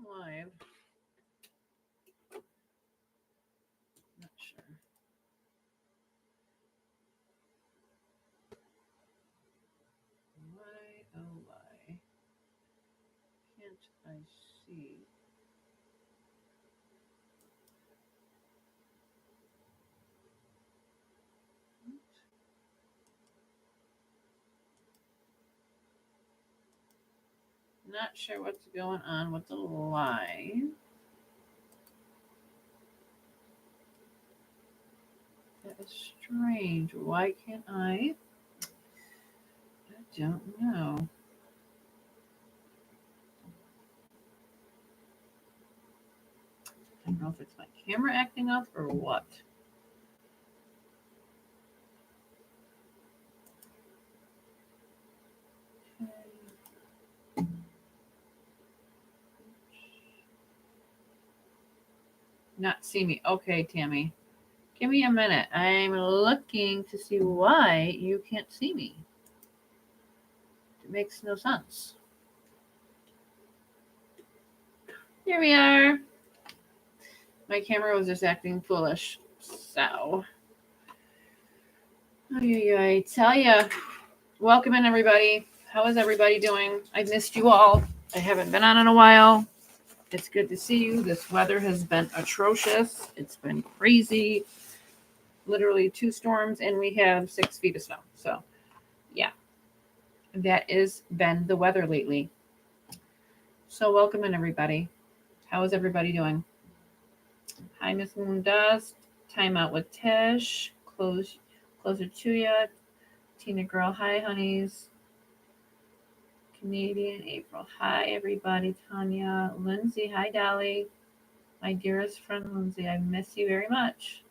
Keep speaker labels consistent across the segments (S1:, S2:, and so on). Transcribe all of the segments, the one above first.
S1: going live. Not sure. Why, oh why can't I see? Not sure what's going on with the live. That is strange. Why can't I? I don't know. I don't know if it's my camera acting up or what. Not see me. Okay, Tammy. Give me a minute. I'm looking to see why you can't see me. It makes no sense. Here we are. My camera was just acting foolish. So, I tell ya. Welcome in, everybody. How is everybody doing? I've missed you all. I haven't been on in a while. It's good to see you. This weather has been atrocious. It's been crazy. Literally 2 storms, and we have 6 feet of snow. So, yeah. That has been the weather lately. So, welcome in, everybody. How is everybody doing? Hi, Miss Moondust. Time out with Tish. Closer to ya. Tina Girl. Hi, honeys. Canadian April. Hi, everybody. Tanya. Lindsay. Hi, Dolly. My dearest friend, Lindsay. I miss you very much.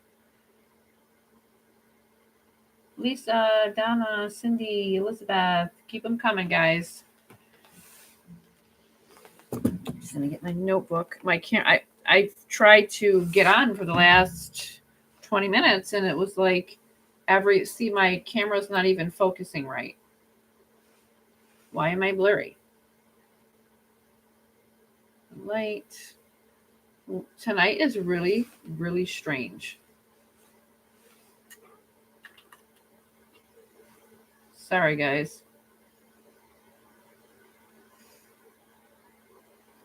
S1: Lisa, Donna, Cindy, Elizabeth. Keep them coming, guys. I'm just going to get my notebook. I tried to get on for the last 20 minutes, and it was like my camera's not even focusing right. Why am I blurry? Light. Tonight is really, really strange. Sorry, guys.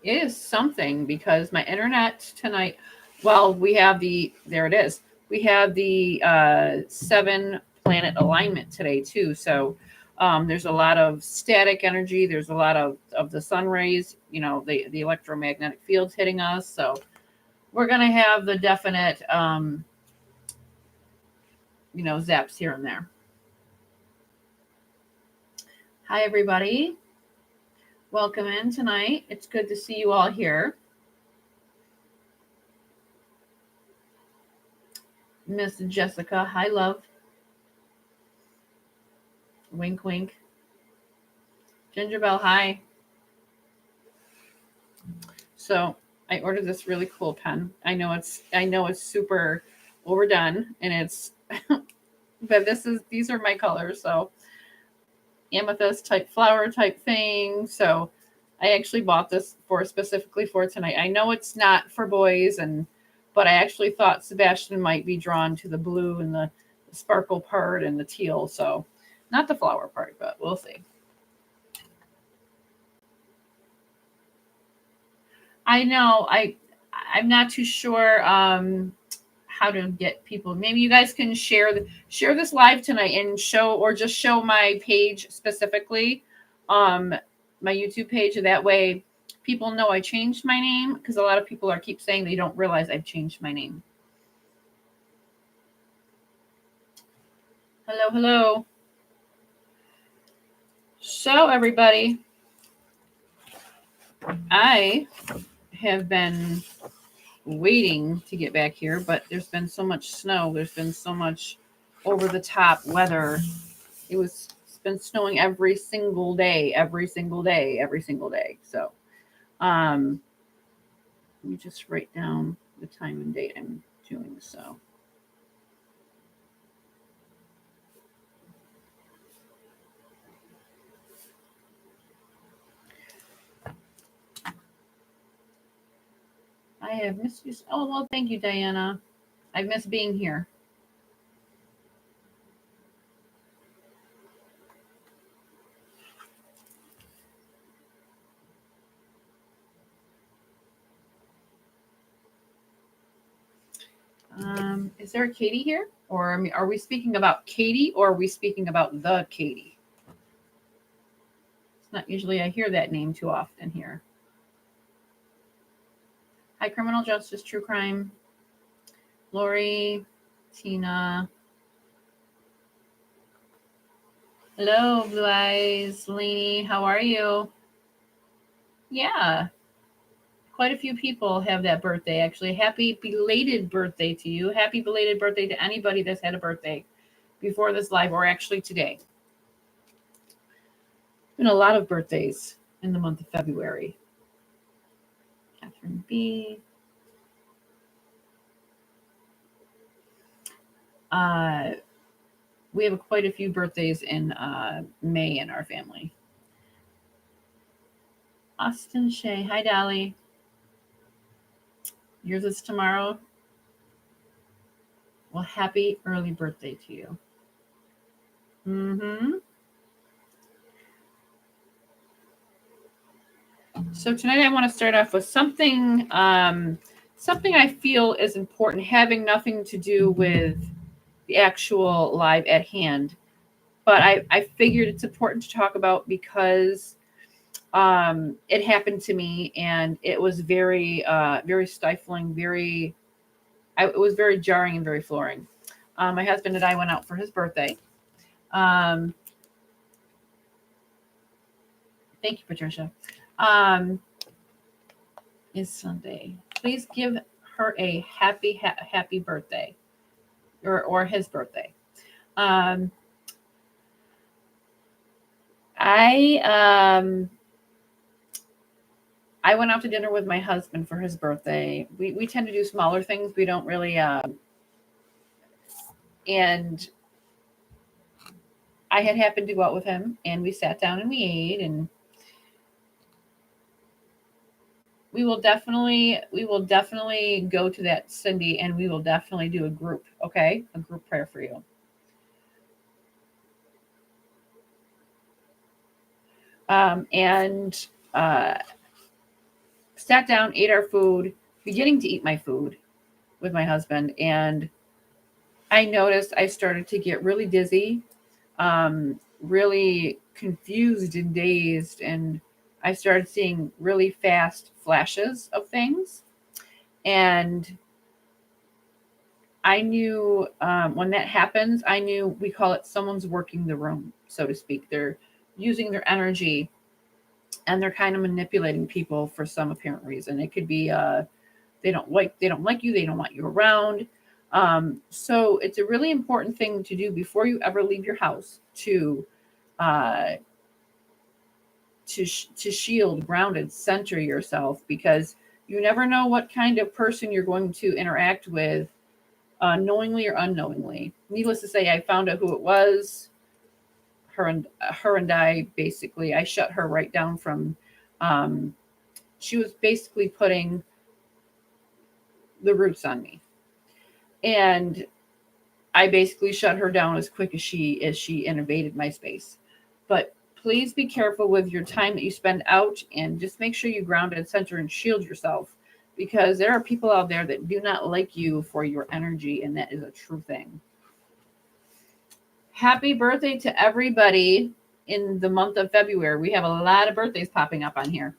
S1: It is something because my internet tonight, well, there it is. We have the 7 planet alignment today too. So there's a lot of static energy. There's a lot of the sun rays, the electromagnetic fields hitting us. So we're going to have the definite, zaps here and there. Hi, everybody. Welcome in tonight. It's good to see you all here. Miss Jessica, hi, love. Wink, wink. Gingerbell, hi. So I ordered this really cool pen. I know it's super overdone, and it's, but these are my colors. So amethyst type flower type thing. So I actually bought this specifically for tonight. I know it's not for boys, but I actually thought Sebastian might be drawn to the blue and the sparkle part and the teal. So not the flower part, but we'll see. I know. I'm not too sure how to get people. Maybe you guys can share this live tonight and just show my page specifically, my YouTube page. That way people know I changed my name, because a lot of people keep saying they don't realize I've changed my name. Hello. So everybody, I have been waiting to get back here, but there's been so much snow. There's been so much over the top weather. It's been snowing every single day. So, let me just write down the time and date I'm doing so. I have missed you. Oh, well, thank you, Diana. I've missed being here. Is there a Katie here? Or are we speaking about Katie or are we speaking about the Katie? It's not usually I hear that name too often here. Hi, Criminal Justice True Crime. Lori, Tina. Hello, Blue Eyes. Lainey, how are you? Yeah, quite a few people have that birthday, actually. Happy belated birthday to you. Happy belated birthday to anybody that's had a birthday before this live or actually today. Been a lot of birthdays in the month of February. Catherine B. We have quite a few birthdays in May in our family. Austin Shea. Hi, Dolly. Yours is tomorrow. Well, happy early birthday to you. Mm-hmm. So tonight I want to start off with something something I feel is important, having nothing to do with the actual live at hand. But I figured it's important to talk about because it happened to me and it was very very stifling, it was very jarring and very flooring. My husband and I went out for his birthday. Thank you, Patricia. Is Sunday. Please give her a happy birthday, or his birthday. I went out to dinner with my husband for his birthday. We tend to do smaller things. We don't really and I had happened to go out with him and we sat down and we ate, and we will definitely go to that, Cindy, and we will definitely do a group, okay? A group prayer for you. And sat down, ate our food, beginning to eat my food with my husband, and I noticed I started to get really dizzy, really confused and dazed, and I started seeing really fast flashes of things. And I knew when that happens, I knew, we call it someone's working the room, so to speak. They're using their energy and they're kind of manipulating people for some apparent reason. It could be they don't like you, they don't want you around. So it's a really important thing to do before you ever leave your house to shield, grounded, center yourself, because you never know what kind of person you're going to interact with, knowingly or unknowingly. Needless to say, I found out who it was. Her and I basically, I shut her right down from. She was basically putting the roots on me, and I basically shut her down as quick as she invaded my space. But please be careful with your time that you spend out, and just make sure you ground and center and shield yourself, because there are people out there that do not like you for your energy, and that is a true thing. Happy birthday to everybody in the month of February. We have a lot of birthdays popping up on here.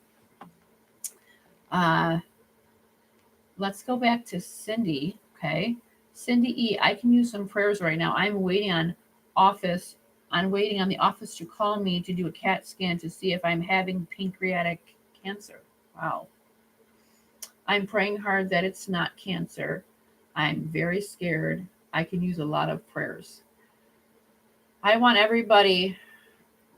S1: Let's go back to Cindy. Okay. Cindy E., I can use some prayers right now. I'm waiting on the office to call me to do a CAT scan to see if I'm having pancreatic cancer. Wow. I'm praying hard that it's not cancer. I'm very scared. I can use a lot of prayers. I want everybody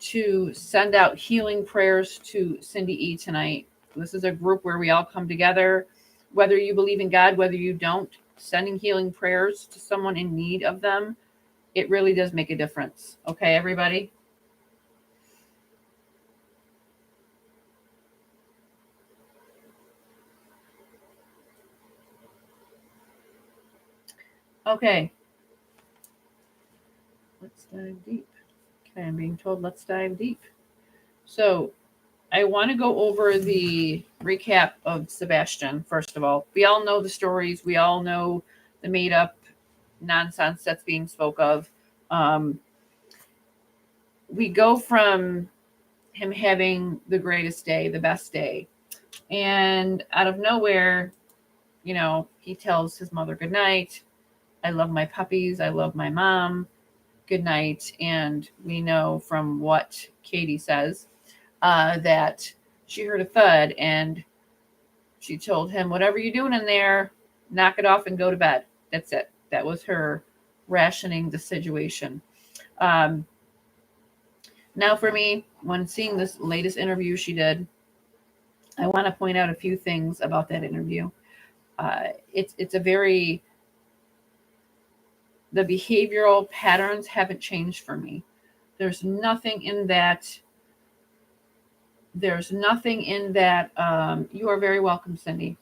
S1: to send out healing prayers to Cindy E. tonight. This is a group where we all come together, whether you believe in God, whether you don't. Sending healing prayers to someone in need of them, it really does make a difference. Okay, everybody? Okay. Let's dive deep. Okay, I'm being told let's dive deep. So I want to go over the recap of Sebastian, first of all. We all know the stories. We all know the made up nonsense that's being spoke of. Um, we go from him having the greatest day, the best day, and out of nowhere, he tells his mother good night. I love my puppies. I love my mom. Good night. And we know from what Katie says that she heard a thud and she told him, whatever you're doing in there, knock it off and go to bed. That's it. That was her rationing the situation. Um, Now, for me, when seeing this latest interview she did, I want to point out a few things about that interview. It's a very the behavioral patterns haven't changed for me. There's nothing in that. There's nothing in that. You are very welcome, Cindy.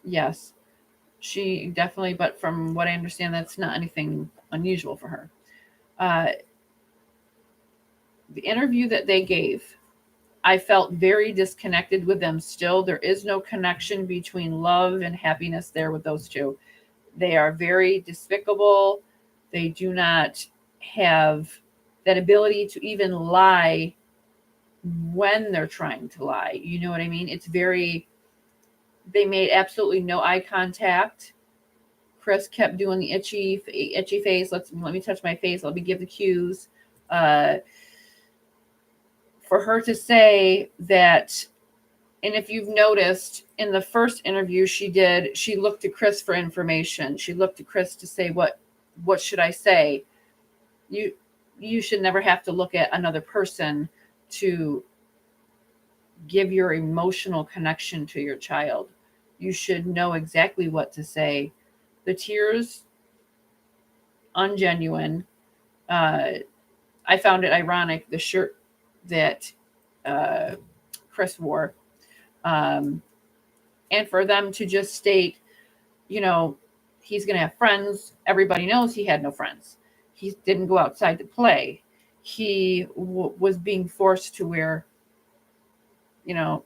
S1: Yes, she definitely. But from what I understand, that's not anything unusual for her. Uh, the interview that they gave, I felt very disconnected with them still. There is no connection between love and happiness there with those two. They are very despicable. They do not have that ability to even lie when they're trying to lie. You know what I mean? They made absolutely no eye contact. Chris kept doing the itchy face. Let me touch my face. Let me give the cues. Uh, for her to say that, and if you've noticed in the first interview she did, she looked to Chris for information. She looked to Chris to say, what should I say? You should never have to look at another person to give your emotional connection to your child. You should know exactly what to say. The tears, ungenuine. I found it ironic, the shirt that uh, Chris wore. Um, and for them to just state, you know, he's going to have friends. Everybody knows he had no friends. He didn't go outside to play. He was being forced to wear,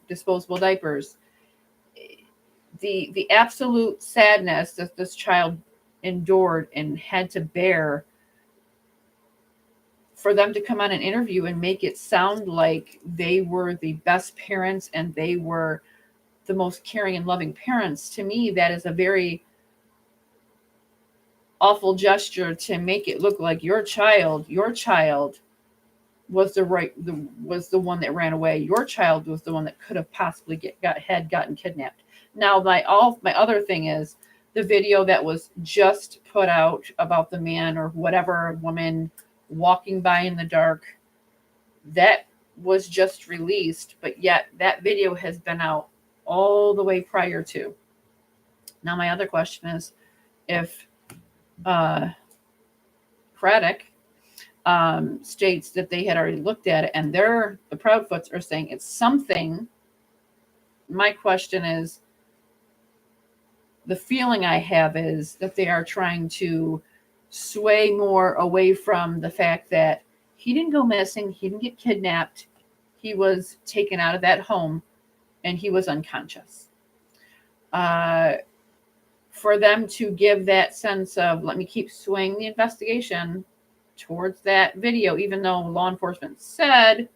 S1: disposable diapers. The absolute sadness that this child endured and had to bear, for them to come on an interview and make it sound like they were the best parents and they were the most caring and loving parents, to me that is a very awful gesture, to make it look like your child was was the one that ran away. Your child was the one that could have possibly gotten kidnapped. Now, my other thing is the video that was just put out about the man or whatever woman walking by in the dark. That was just released, but yet that video has been out all the way prior to. Now, my other question is, if Craddock states that they had already looked at it and the Proudfoots are saying it's something, my question is, the feeling I have is that they are trying to sway more away from the fact that he didn't go missing, he didn't get kidnapped, he was taken out of that home and he was unconscious. For them to give that sense of, let me keep swaying the investigation towards that video, even though law enforcement said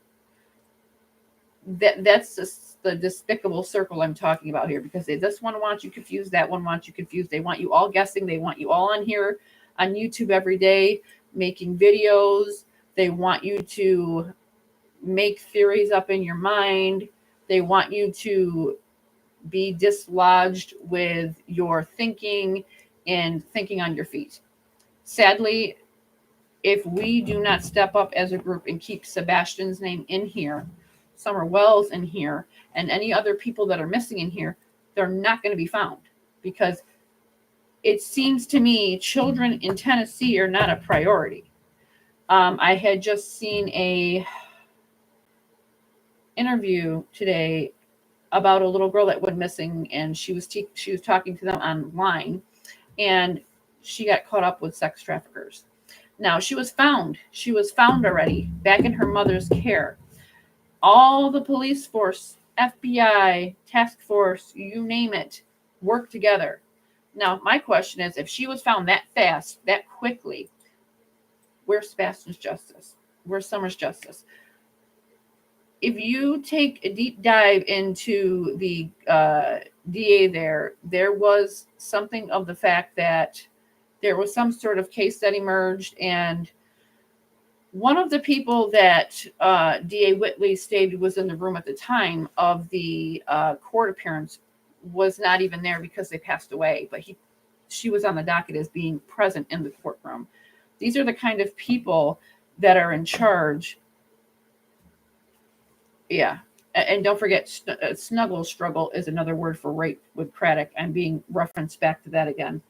S1: that's just the despicable circle I'm talking about here, because this one wants you confused, that one wants you confused. They want you all guessing. They want you all on here on YouTube every day making videos. They want you to make theories up in your mind. They want you to be dislodged with your thinking and thinking on your feet. Sadly, if we do not step up as a group and keep Sebastian's name in here, Summer Wells in here, and any other people that are missing in here, they're not going to be found, because it seems to me children in Tennessee are not a priority. I had just seen a interview today about a little girl that went missing, and she was talking to them online, and she got caught up with sex traffickers. Now she was found. She was found already, back in her mother's care. All the police force, FBI, task force, you name it, work together. Now, my question is, if she was found that fast, that quickly, where's Sebastian's justice? Where's Summer's justice? If you take a deep dive into the DA there was something of the fact that there was some sort of case that emerged, and one of the people that DA Whitley stated was in the room at the time of the court appearance was not even there because they passed away, but she was on the docket as being present in the courtroom. These are the kind of people that are in charge. Yeah. And don't forget, snuggle struggle is another word for rape with Craddock. I'm being referenced back to that again.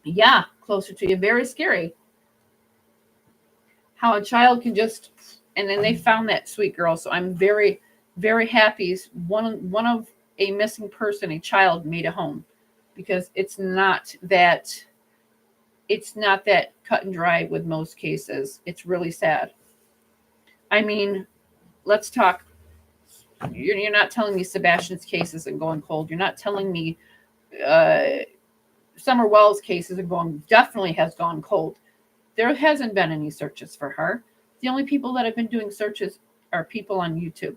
S1: Yeah, closer to you. Very scary. How a child can just, and then they found that sweet girl. So I'm very, very happy. One of a missing person, a child, made a home, because it's not that cut and dry with most cases. It's really sad. I mean, let's talk. You're not telling me Sebastian's case isn't going cold. You're not telling me Summer Wells' case definitely has gone cold. There hasn't been any searches for her. The only people that have been doing searches are people on YouTube.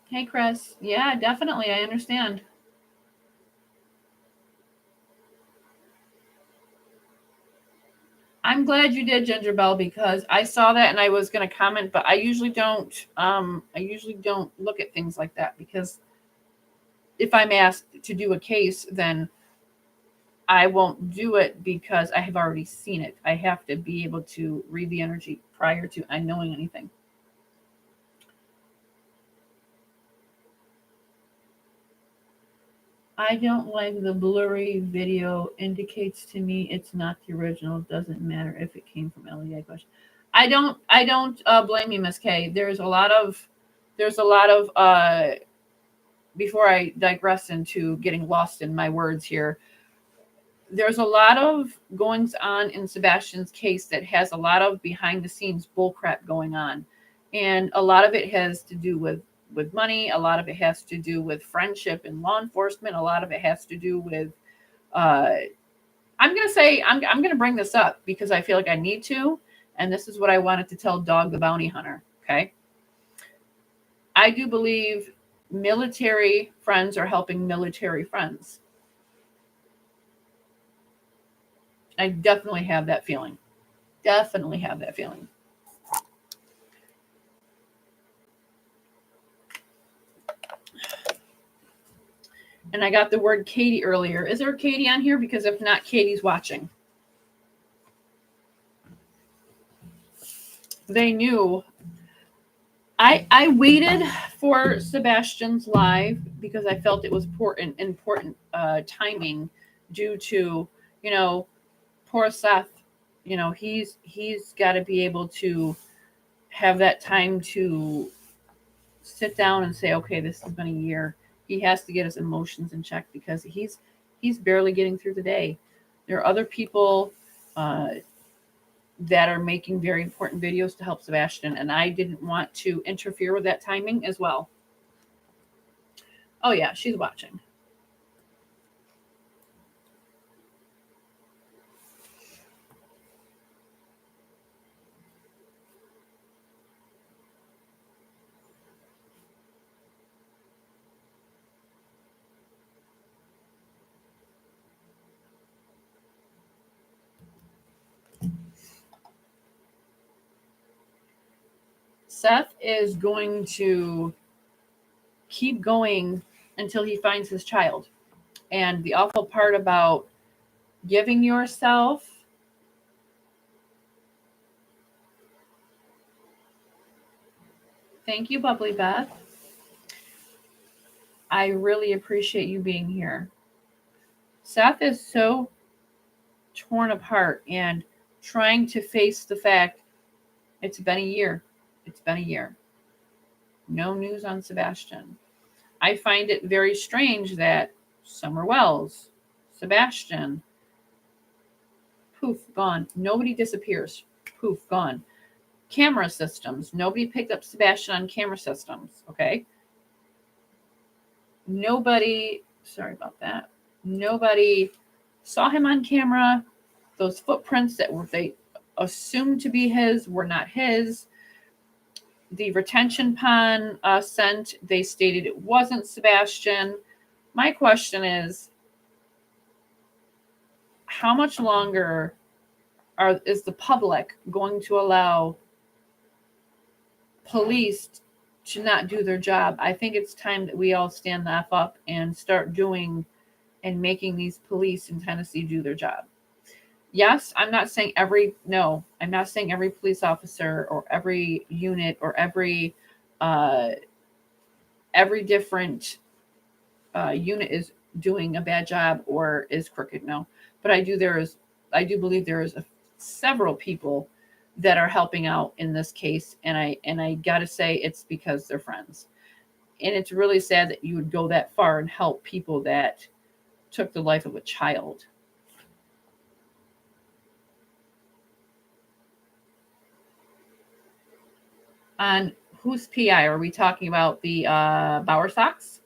S1: Hey, Chris. Yeah, definitely. I understand. I'm glad you did, Ginger Bell, because I saw that and I was going to comment, but I usually don't. I usually don't look at things like that, because if I'm asked to do a case, then I won't do it because I have already seen it. I have to be able to read the energy prior to I knowing anything. I don't like the blurry video. Indicates to me it's not the original. Doesn't matter if it came from LEA question. I don't blame you, Miss K. There's a lot of before I digress into getting lost in my words here, there's a lot of goings on in Sebastian's case that has a lot of behind the scenes bullcrap going on. And a lot of it has to do with money. A lot of it has to do with friendship and law enforcement. A lot of it has to do with, uh, I'm going to say, I'm going to bring this up because I feel like I need to. And this is what I wanted to tell Dog the Bounty Hunter. Okay. I do believe military friends are helping military friends. I definitely have that feeling. Definitely have that feeling. And I got the word Katie earlier. Is there a Katie on here? Because if not, Katie's watching. They knew. I waited for Sebastian's live because I felt it was important timing due to, poor Seth. He's got to be able to have that time to sit down and say, okay, this has been a year. He has to get his emotions in check because he's barely getting through the day. There are other people that are making very important videos to help Sebastian, and I didn't want to interfere with that timing as well. Oh yeah, she's watching. Seth is going to keep going until he finds his child. And the awful part about giving yourself, thank you, Bubbly Beth. I really appreciate you being here. Seth is so torn apart and trying to face the fact it's been a year. It's been a year. No news on Sebastian. I find it very strange that Summer Wells, Sebastian, poof, gone. Nobody disappears. Poof, gone. Camera systems. Nobody picked up Sebastian on camera systems. Okay. Nobody, sorry about that. Nobody saw him on camera. Those footprints that were they assumed to be his were not his. The retention pond scent, they stated it wasn't Sebastian. My question is, how much longer is the public going to allow police to not do their job? I think it's time that we all stand the F up and start doing and making these police in Tennessee do their job. Yes, I'm not saying every police officer or every unit or every different unit is doing a bad job or is crooked. No, but I do believe there is several people that are helping out in this case, and I gotta say it's because they're friends, and it's really sad that you would go that far and help people that took the life of a child. On whose PI are we talking about? The Bauer Sox?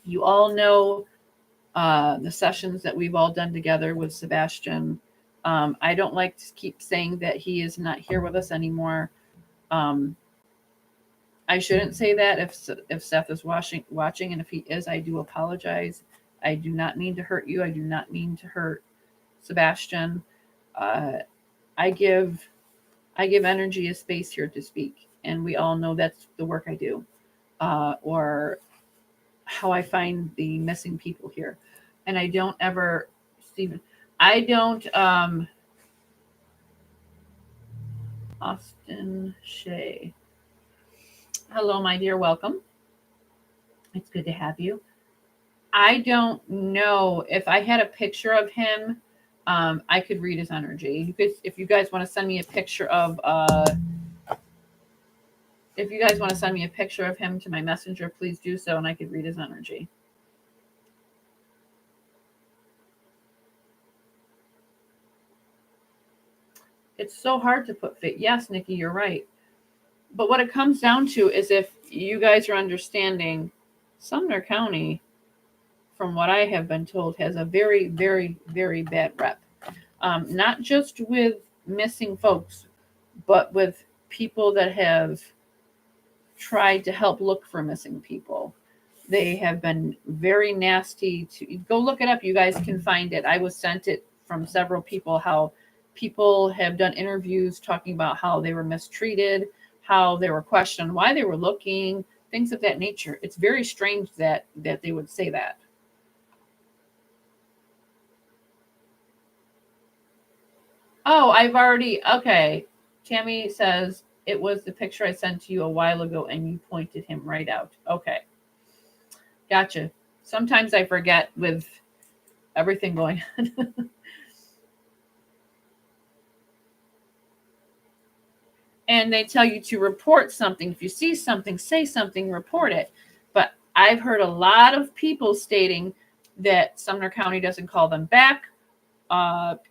S1: You all know the sessions that we've all done together with Sebastian. I don't like to keep saying that he is not here with us anymore. I shouldn't say that if Seth is watching, and if he is, I do apologize. I do not mean to hurt you. I do not mean to hurt Sebastian. I give energy a space here to speak, and we all know that's the work I do, or how I find the missing people here. And I don't ever, Stephen, I don't, Austin Shea. Hello, my dear. Welcome. It's good to have you. I don't know if I had a picture of him. I could read his energy. If you guys want to send me a picture of, if you guys want to send me a picture of him to my messenger, please do so, and I could read his energy. It's so hard to put fit. Yes, Nikki, you're right. But what it comes down to is if you guys are understanding, Sumner County, from what I have been told, has a very, very, very bad rep. Not just with missing folks, but with people that have tried to help look for missing people. They have been very nasty. To go look it up. You guys can find it. I was sent it from several people, how people have done interviews talking about how they were mistreated, how they were questioned, why they were looking, things of that nature. It's very strange that they would say that. Oh, okay. Tammy says it was the picture I sent to you a while ago and you pointed him right out. Okay. Gotcha. Sometimes I forget with everything going on. And they tell you to report something. If you see something, say something, report it. But I've heard a lot of people stating that Sumner County doesn't call them back.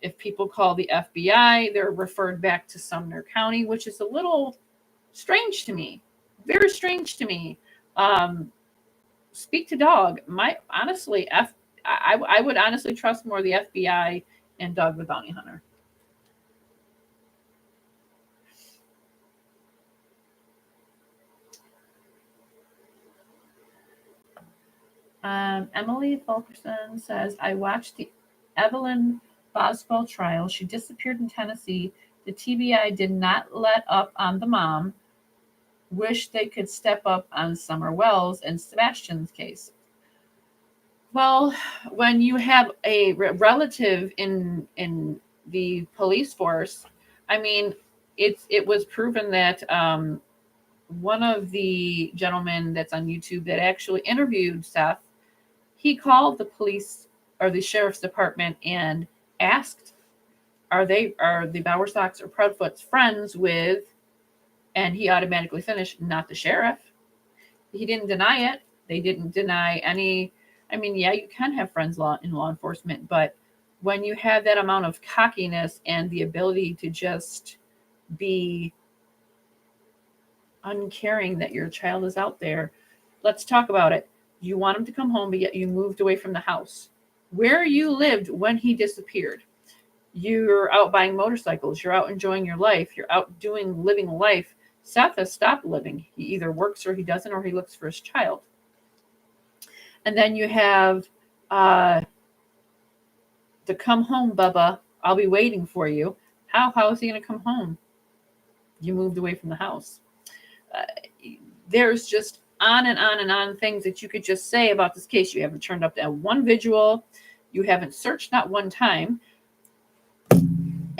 S1: If people call the FBI, they're referred back to Sumner County, which is a little strange to me. Very strange to me. Speak to dog. I would honestly trust more the FBI and Dog the Bounty Hunter. Emily Fulkerson says, I watched the Evelyn Boswell trial. She disappeared in Tennessee. The TBI did not let up on the mom. Wish they could step up on Summer Wells and Sebastian's case. Well, when you have a relative in the police force, I mean, it was proven that one of the gentlemen that's on YouTube that actually interviewed Seth, he called the police or the sheriff's department and asked, are the Bowerstocks or Proudfoots friends with? And he automatically finished, not the sheriff. He didn't deny it. They didn't deny any. I mean, yeah, you can have friends in law enforcement, but when you have that amount of cockiness and the ability to just be uncaring that your child is out there, let's talk about it. You want him to come home, but yet you moved away from the house where you lived when he disappeared. You're out buying motorcycles. You're out enjoying your life. You're out living life. Seth has stopped living. He either works or he doesn't, or he looks for his child. And then you have the come home, Bubba. I'll be waiting for you. How is he going to come home? You moved away from the house. There's just on and on and on things that you could just say about this case. You haven't turned up that one visual. You haven't searched not one time.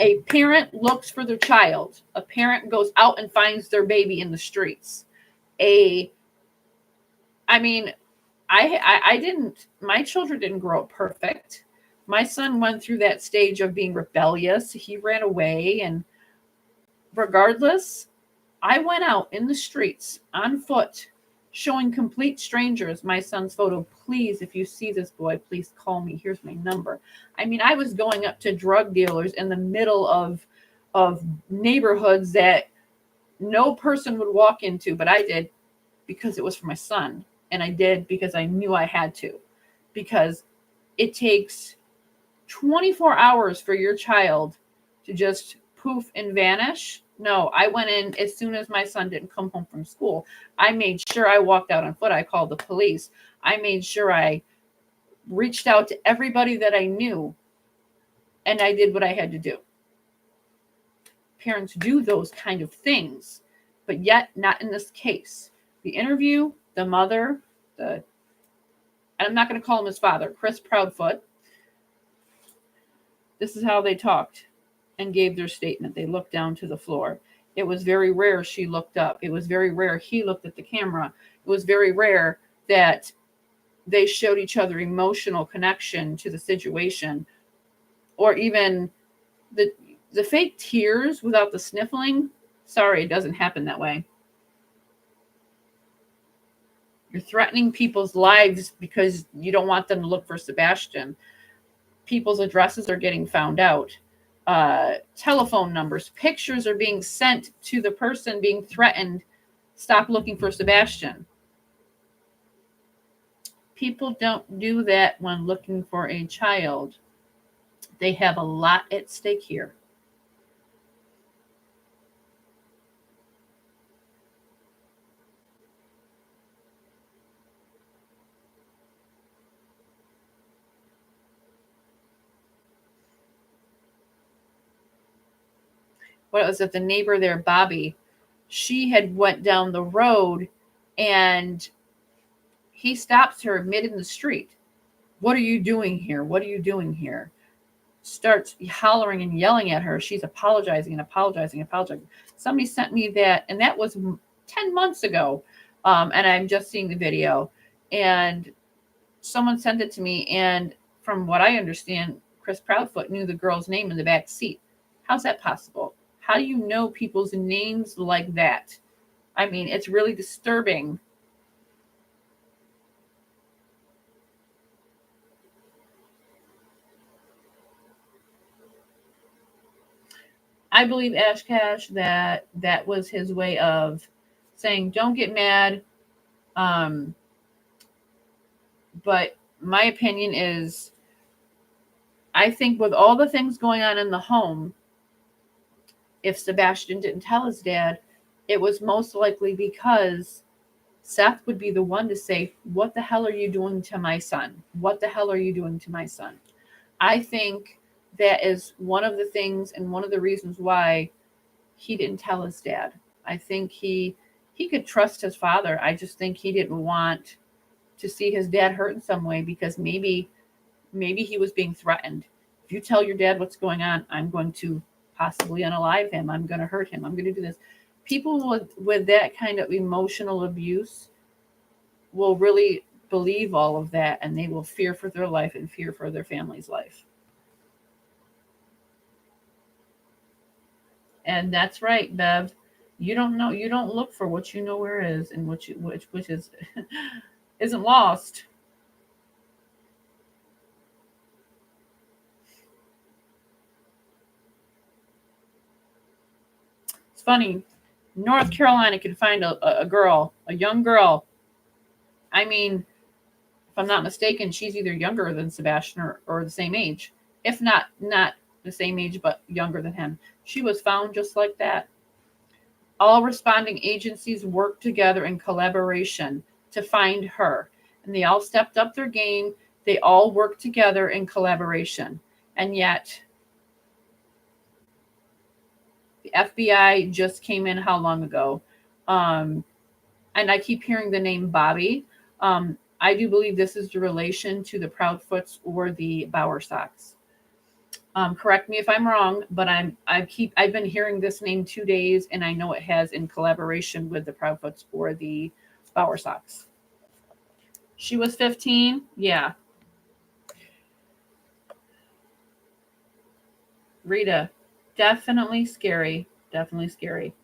S1: A parent looks for their child. A parent goes out and finds their baby in the streets. I didn't, my children didn't grow up perfect. My son went through that stage of being rebellious. He ran away, and regardless, I went out in the streets on foot, showing complete strangers my son's photo. Please, if you see this boy, please call me. Here's my number. I mean, I was going up to drug dealers in the middle of neighborhoods that no person would walk into, but I did because it was for my son. And I did because I knew I had to. Because it takes 24 hours for your child to just poof and vanish. No, I went in as soon as my son didn't come home from school. I made sure I walked out on foot. I called the police. I made sure I reached out to everybody that I knew, and I did what I had to do. Parents do those kind of things, but yet not in this case. The interview, the mother, and I'm not going to call him his father, Chris Proudfoot. This is how they talked and gave their statement. They looked down to the floor. It was very rare she looked up. It was very rare he looked at the camera. It was very rare that they showed each other emotional connection to the situation, or even the fake tears without the sniffling. Sorry, it doesn't happen that way. You're threatening people's lives because you don't want them to look for Sebastian. People's addresses are getting found out. Telephone numbers, pictures are being sent to the person being threatened. Stop looking for Sebastian. People don't do that when looking for a child. They have a lot at stake here. What was it? The neighbor there, Bobby, she had went down the road and he stops her mid in the street. What are you doing here? What are you doing here? Starts hollering and yelling at her. She's apologizing and apologizing and apologizing. Somebody sent me that, and that was 10 months ago. And I'm just seeing the video. And someone sent it to me. And from what I understand, Chris Proudfoot knew the girl's name in the back seat. How's that possible? How do you know people's names like that? I mean, it's really disturbing. I believe Ash Cash that was his way of saying, don't get mad. But my opinion is, I think with all the things going on in the home, if Sebastian didn't tell his dad, it was most likely because Seth would be the one to say, what the hell are you doing to my son? What the hell are you doing to my son? I think that is one of the things and one of the reasons why he didn't tell his dad. I think he could trust his father. I just think he didn't want to see his dad hurt in some way, because maybe he was being threatened. If you tell your dad what's going on, I'm going to possibly unalive him. I'm going to hurt him. I'm going to do this. People with that kind of emotional abuse will really believe all of that, and they will fear for their life and fear for their family's life. And that's right, Bev. You don't know. You don't look for what you know where is, and which is isn't lost. It's funny. North Carolina can find a girl, a young girl. I mean, if I'm not mistaken, she's either younger than Sebastian or the same age. If not the same age, but younger than him. She was found just like that. All responding agencies worked together in collaboration to find her. And they all stepped up their game. They all worked together in collaboration. And yet, the FBI just came in how long ago? And I keep hearing the name Bobby. I do believe this is the relation to the Proudfoots or the Bowerstocks. Correct me if I'm wrong, but I've been hearing this name 2 days, and I know it has in collaboration with the Proudfoots or the Bowerstocks. She was 15. Yeah. Rita, definitely scary. Definitely scary.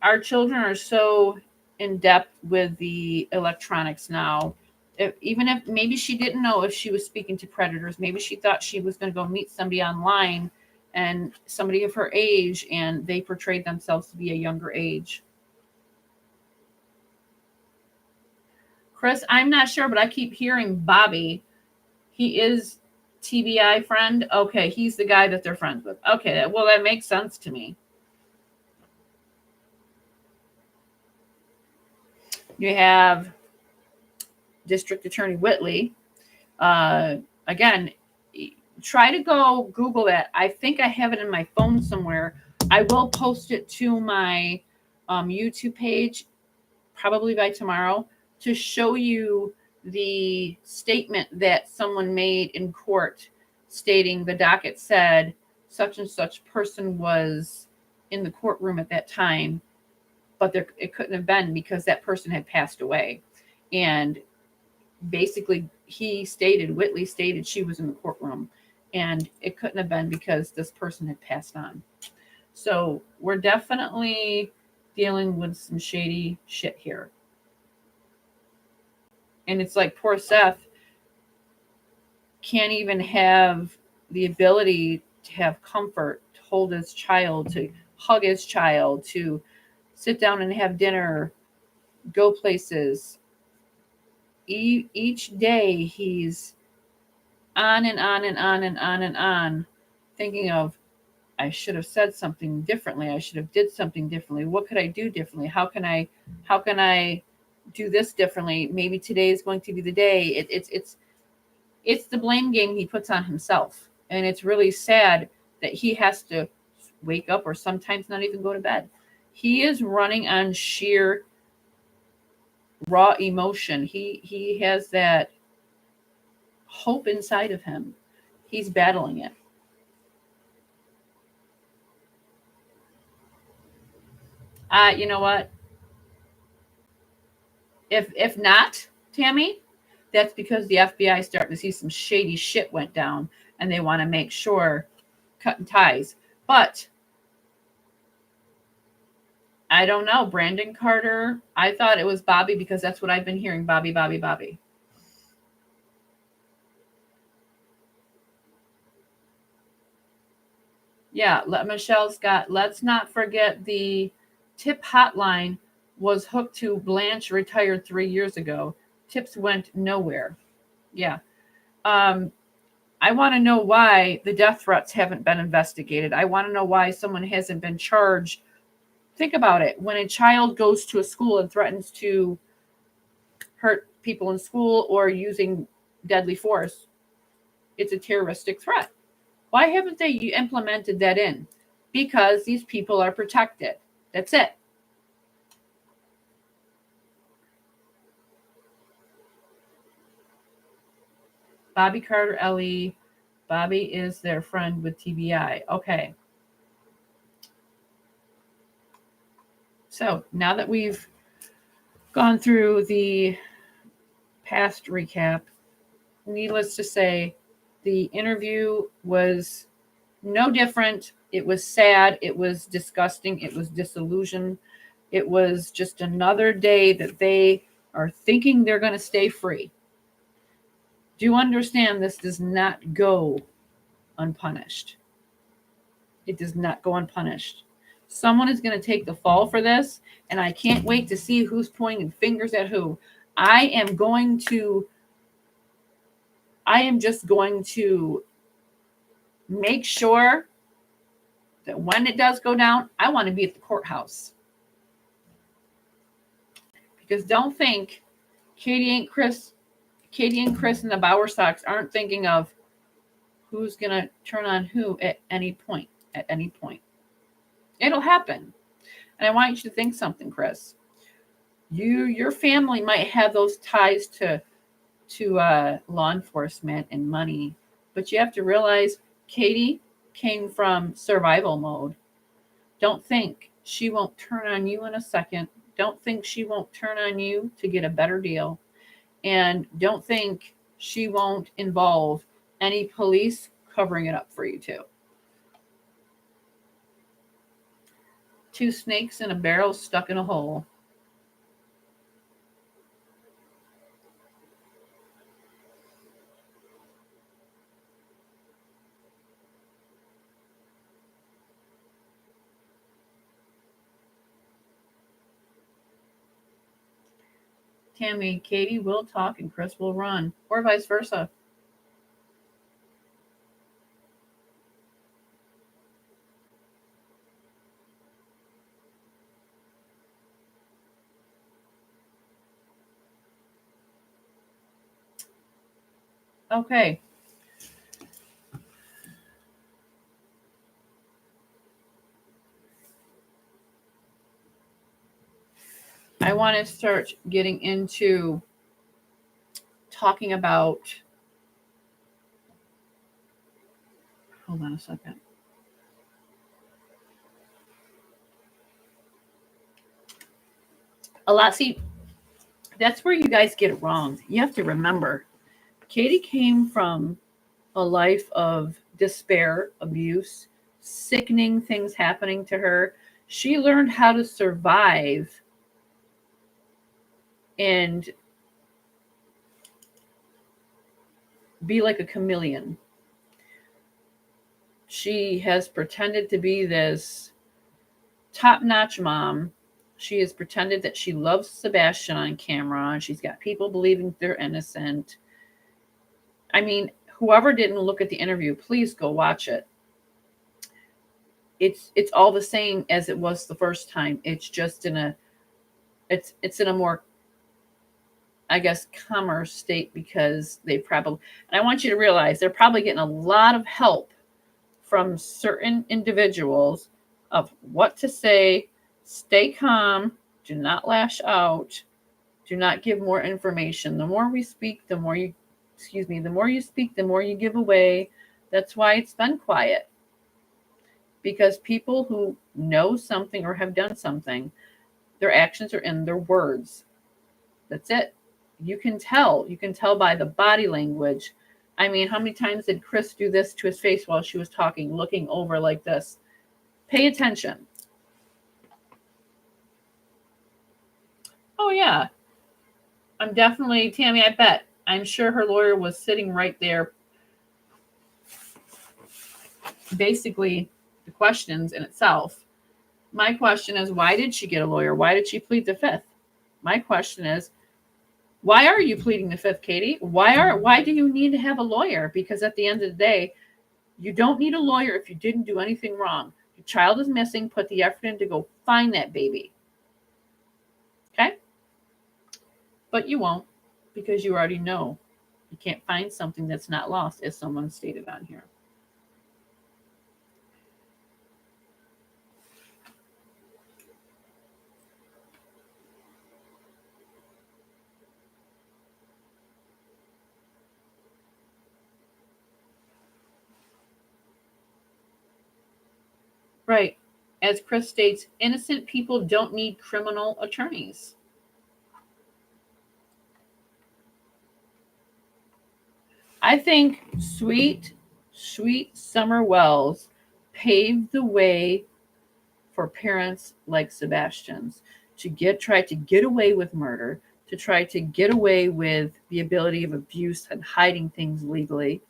S1: Our children are so in depth with the electronics now. Even if maybe she didn't know if she was speaking to predators, maybe she thought she was going to go meet somebody online and somebody of her age, and they portrayed themselves to be a younger age. Chris, I'm not sure, but I keep hearing Bobby. He is TBI friend. Okay, he's the guy that they're friends with. Okay, well, that makes sense to me. You have District Attorney Whitley. Again, try to go Google that. I think I have it in my phone somewhere. I will post it to my YouTube page probably by tomorrow to show you the statement that someone made in court stating the docket said such and such person was in the courtroom at that time, but it couldn't have been because that person had passed away. And basically Whitley stated she was in the courtroom, and it couldn't have been because this person had passed on. So we're definitely dealing with some shady shit here. And it's like poor Seth can't even have the ability to have comfort, to hold his child, to hug his child, to sit down and have dinner, go places. Each day he's on and on and on and on and on, thinking of, I should have said something differently. I should have did something differently. What could I do differently? How can I do this differently? Maybe today is going to be the day. It's the blame game he puts on himself. And it's really sad that he has to wake up or sometimes not even go to bed. He is running on sheer raw emotion. He has that hope inside of him. He's battling it. You know what? If not, Tammy, that's because the FBI is starting to see some shady shit went down, and they want to make sure cutting ties. But I don't know, Brandon Carter. I thought it was Bobby because that's what I've been hearing. Bobby, Bobby, Bobby. Yeah, Michelle Scott. Let's not forget the tip hotline was hooked to Blanche, retired 3 years ago. Tips went nowhere. Yeah. I want to know why the death threats haven't been investigated. I want to know why someone hasn't been charged. Think about it. When a child goes to a school and threatens to hurt people in school or using deadly force, it's a terroristic threat. Why haven't they implemented that in? Because these people are protected. That's it. Bobby Carter, Ellie. Bobby is their friend with TBI. Okay. So now that we've gone through the past recap, needless to say, the interview was no different. It was sad. It was disgusting. It was disillusioned. It was just another day that they are thinking they're going to stay free. Do you understand this does not go unpunished? It does not go unpunished. Someone is going to take the fall for this, and I can't wait to see who's pointing fingers at who. I am just going to make sure that when it does go down, I want to be at the courthouse. Because don't think Katie and Chris and the Bauer Sox aren't thinking of who's going to turn on who at any point. It'll happen. And I want you to think something, Chris. Your family might have those ties to law enforcement and money, but you have to realize Katie came from survival mode. Don't think she won't turn on you in a second. Don't think she won't turn on you to get a better deal. And don't think she won't involve any police covering it up for you too. 2 snakes in a barrel stuck in a hole. Tammy, Katie will talk and Chris will run, or vice versa. Okay. I want to start getting into talking about. Hold on a second. See, that's where you guys get it wrong. You have to remember, Katie came from a life of despair, abuse, sickening things happening to her. She learned how to survive and be like a chameleon. She has pretended to be this top-notch mom. She has pretended that she loves Sebastian on camera, and she's got people believing they're innocent. I mean, whoever didn't look at the interview, please go watch it. It's all the same as it was the first time. It's just in a more, I guess, calmer state because they probably, and I want you to realize they're probably getting a lot of help from certain individuals of what to say. Stay calm. Do not lash out. Do not give more information. The more we speak, the more you speak, the more you give away. That's why it's been quiet. Because people who know something or have done something, their actions are in their words. That's it. You can tell. You can tell by the body language. I mean, how many times did Chris do this to his face while she was talking, looking over like this? Pay attention. Oh, yeah. I'm definitely, Tammy, I bet. I'm sure her lawyer was sitting right there. Basically, the questions in itself. My question is, why did she get a lawyer? Why did she plead the fifth? My question is, why are you pleading the fifth, Katie? Why do you need to have a lawyer? Because at the end of the day, you don't need a lawyer if you didn't do anything wrong. Your child is missing. Put the effort in to go find that baby. Okay? But you won't because you already know you can't find something that's not lost, as someone stated on here. Right. As Chris states, innocent people don't need criminal attorneys. I think sweet Summer Wells paved the way for parents like Sebastian's to try to get away with murder, to try to get away with the ability of abuse and hiding things legally.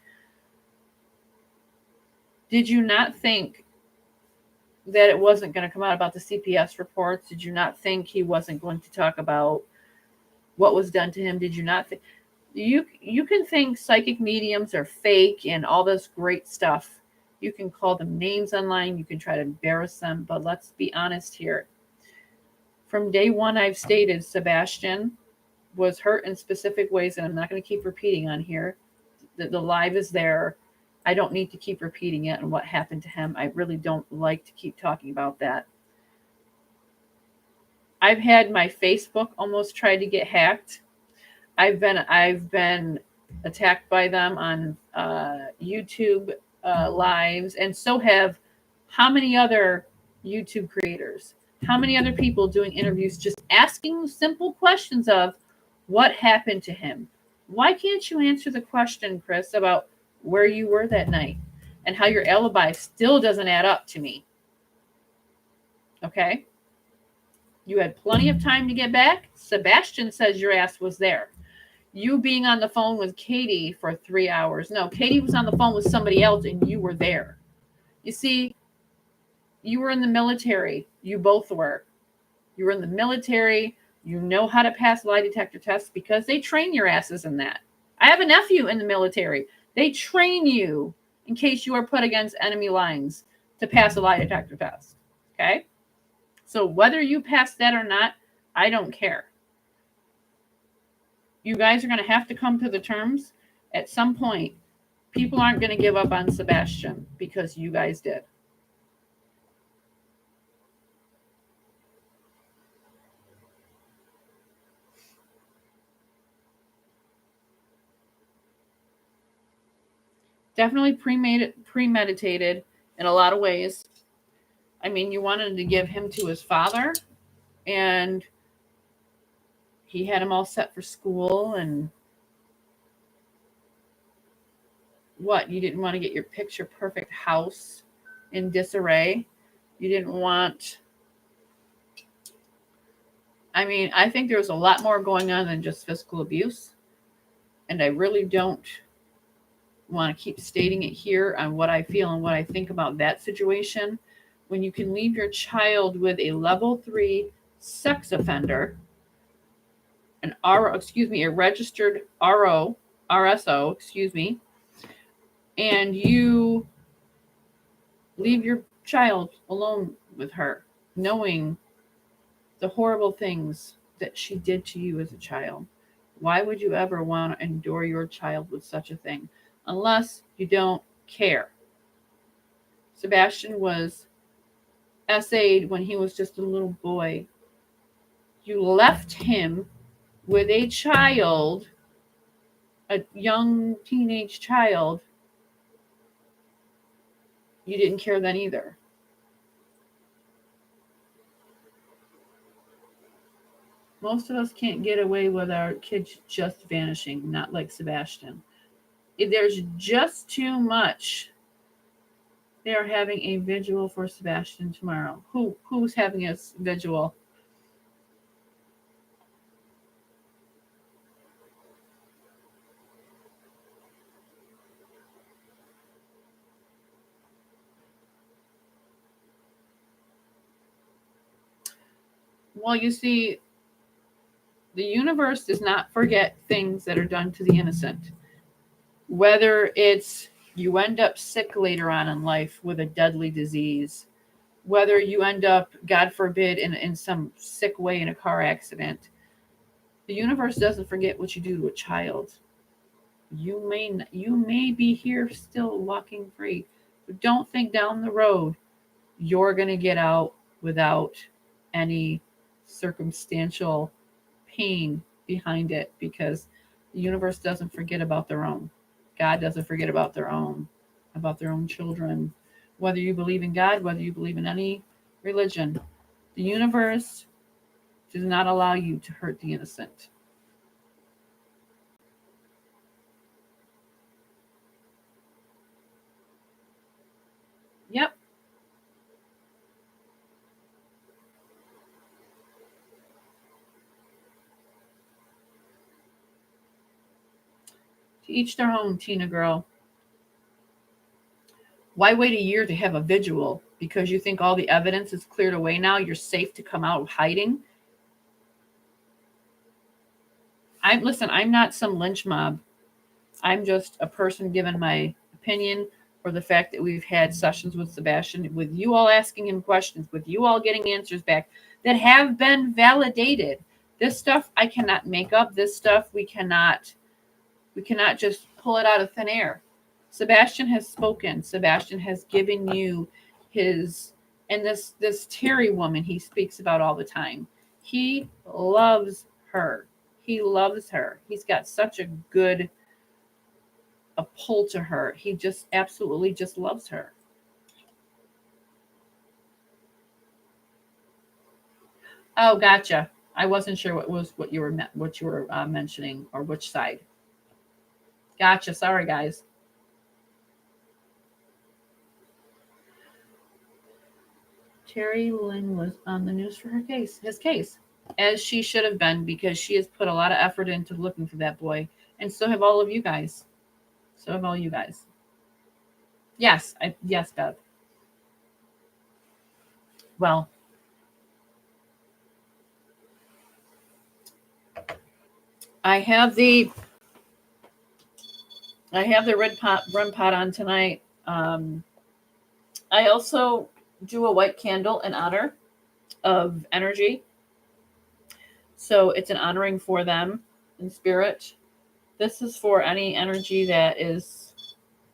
S1: Did you not think that it wasn't going to come out about the CPS reports? Did you not think he wasn't going to talk about what was done to him? Did you not think you can think psychic mediums are fake and all this great stuff? You can call them names online, you can try to embarrass them, but let's be honest here. From day one, I've stated Sebastian was hurt in specific ways, and I'm not going to keep repeating on here. The live is there. I don't need to keep repeating it and what happened to him. I really don't like to keep talking about that. I've had my Facebook almost tried to get hacked. I've been attacked by them on YouTube lives, and so have how many other YouTube creators? How many other people doing interviews just asking simple questions of what happened to him? Why can't you answer the question, Chris, about where you were that night and how your alibi still doesn't add up to me? Okay? You had plenty of time to get back. Sebastian says your ass was there. You being on the phone with Katie for 3 hours. No, Katie was on the phone with somebody else and you were there. You see, you were in the military. You both were. You were in the military. You know how to pass lie detector tests because they train your asses in that. I have a nephew in the military. They train you in case you are put against enemy lines to pass a lie detector test. Okay? So whether you pass that or not, I don't care. You guys are going to have to come to the terms at some point. People aren't going to give up on Sebastian because you guys did. Definitely premeditated in a lot of ways. I mean, you wanted to give him to his father, and he had him all set for school. And what? You didn't want to get your picture perfect house in disarray. You didn't want. I mean, I think there was a lot more going on than just physical abuse. And I really don't want to keep stating it here on what I feel and what I think about that situation. When you can leave your child with a level 3 sex offender, a registered RSO, and you leave your child alone with her, knowing the horrible things that she did to you as a child. Why would you ever want to endure your child with such a thing? Unless you don't care. Sebastian was essayed when he was just a little boy. You left him with a child, a young teenage child. You didn't care then either. Most of us can't get away with our kids just vanishing, not like Sebastian. There's just too much. They are having a vigil for Sebastian tomorrow. Who's having a vigil? Well, you see, the universe does not forget things that are done to the innocent. Whether it's you end up sick later on in life with a deadly disease, whether you end up, God forbid, in some sick way in a car accident, the universe doesn't forget what you do to a child. You may be here still walking free, but don't think down the road you're going to get out without any circumstantial pain behind it, because the universe doesn't forget about their own. God doesn't forget about their own children. Whether you believe in God, whether you believe in any religion, the universe does not allow you to hurt the innocent. Yep. To each their own, Tina girl. Why wait a year to have a vigil? Because you think all the evidence is cleared away now? You're safe to come out of hiding? I'm not some lynch mob. I'm just a person giving my opinion, or the fact that we've had sessions with Sebastian, with you all asking him questions, with you all getting answers back that have been validated. This stuff I cannot make up. This stuff we cannot just pull it out of thin air. Sebastian has spoken. Sebastian has given you his, and this Terry woman he speaks about all the time. He loves her. He loves her. He's got such a good a pull to her. He just absolutely just loves her. Oh, gotcha. I wasn't sure what you were mentioning, or which side. Gotcha. Sorry, guys. Terry Lynn was on the news for his case, as she should have been, because she has put a lot of effort into looking for that boy, and so have all of you guys. So have all you guys. Yes, Bev. Well, I have the red pot on tonight. I also do a white candle in honor of energy, so it's an honoring for them in spirit. This is for any energy that is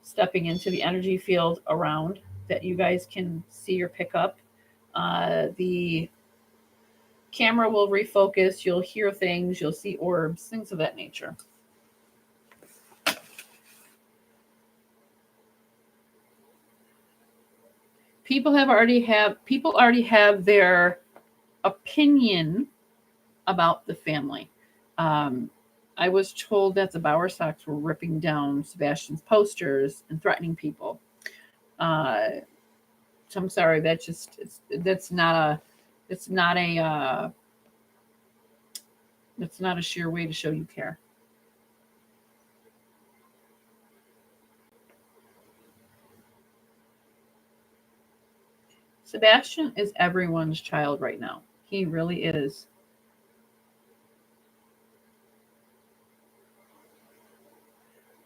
S1: stepping into the energy field around that you guys can see or pick up. The camera will refocus. You'll hear things. You'll see orbs, things of that nature. People already have their opinion about the family. Um, I was told that the Bowersocks were ripping down Sebastian's posters and threatening people. Uh, so I'm sorry. It's not a that's not a sheer way to show you care. Sebastian is everyone's child right now. He really is.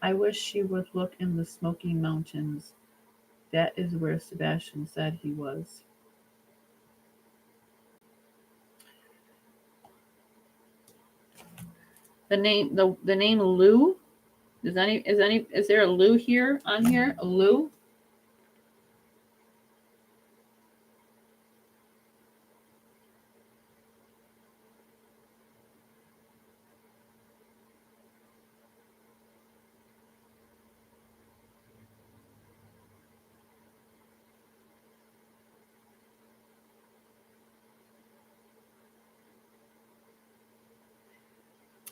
S1: I wish she would look in the Smoky Mountains. That is where Sebastian said he was. The name Lou. Is there a Lou here on here? A Lou?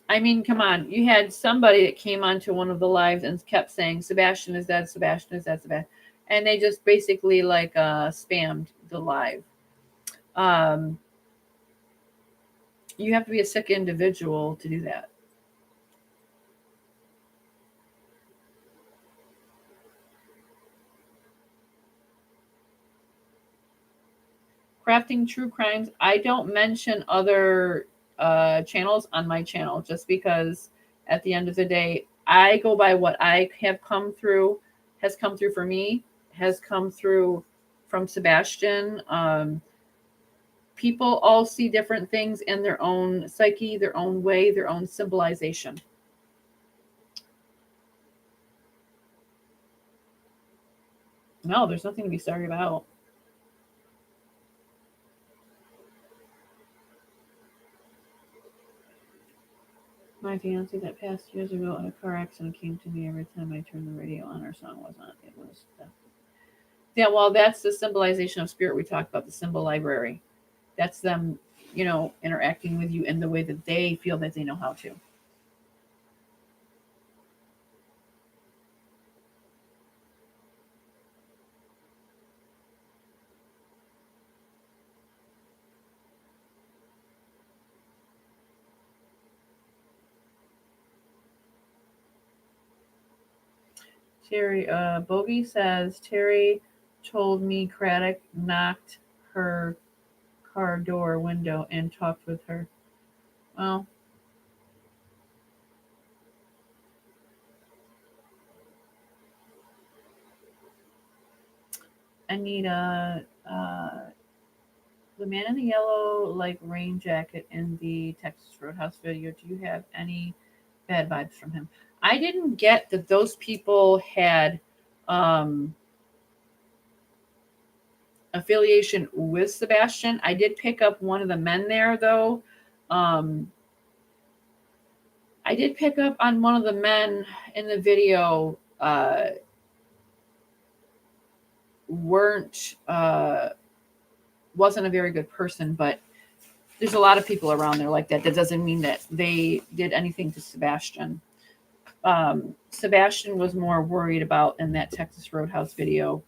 S1: I mean, come on. You had somebody that came onto one of the lives and kept saying, Sebastian is dead, Sebastian is dead, Sebastian. And they just basically like spammed the live. Um, you have to be a sick individual to do that. Crafting true crimes. I don't mention other channels on my channel just because at the end of the day, I go by what I have come through, has come through for me, has come through from Sebastian. People all see different things in their own psyche, their own way, their own symbolization. No, there's nothing to be sorry about. My fiance that passed years ago in a car accident came to me every time I turned the radio on or song was on. It was Yeah, well, that's the symbolization of spirit we talked about, the symbol library. That's them, interacting with you in the way that they feel that they know how to. Terry, Bogey says, Terry told me Craddock knocked her car door window and talked with her. Well, Anita, the man in the yellow, like rain jacket in the Texas Roadhouse video, do you have any bad vibes from him? I didn't get that those people had um, affiliation with Sebastian. I did pick up one of the men there, though. Um, I did pick up on one of the men in the video wasn't a very good person, but there's a lot of people around there like that. That doesn't mean that they did anything to Sebastian. Sebastian was more worried about in that Texas Roadhouse video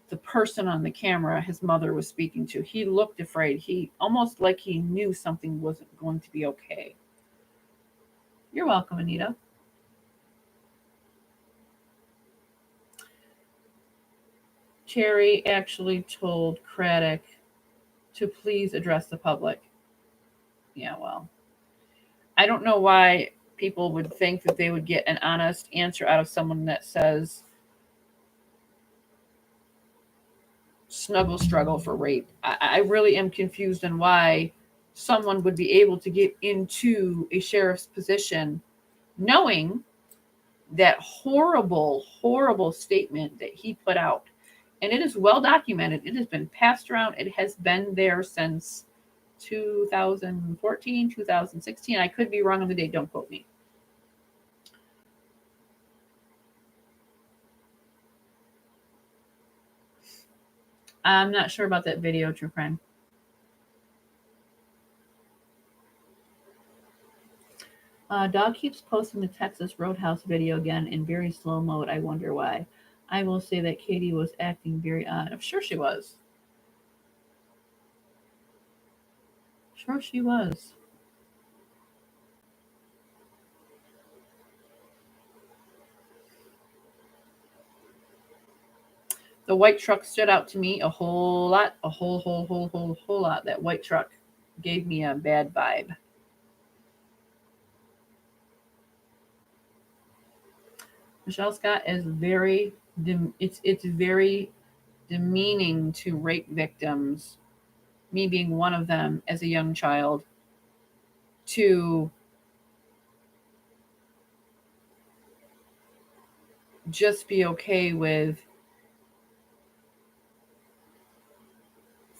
S1: the person on the camera his mother was speaking to. He looked afraid. He almost like he knew something wasn't going to be okay. You're welcome, Anita. Terry actually told Craddock to please address the public. Yeah, well, I don't know why people would think that they would get an honest answer out of someone that says snuggle struggle for rape. I really am confused on why someone would be able to get into a sheriff's position knowing that horrible, horrible statement that he put out. And it is well documented. It has been passed around. It has been there since 2014, 2016. I could be wrong on the date. Don't quote me. I'm not sure about that video, True Crime. Dog keeps posting the Texas Roadhouse video again in very slow mode. I wonder why. I will say that Katie was acting very odd. I'm sure she was. Sure she was. The white truck stood out to me a whole lot. A whole lot. That white truck gave me a bad vibe. Michelle Scott is very it's very demeaning to rape victims, me being one of them as a young child, to just be okay with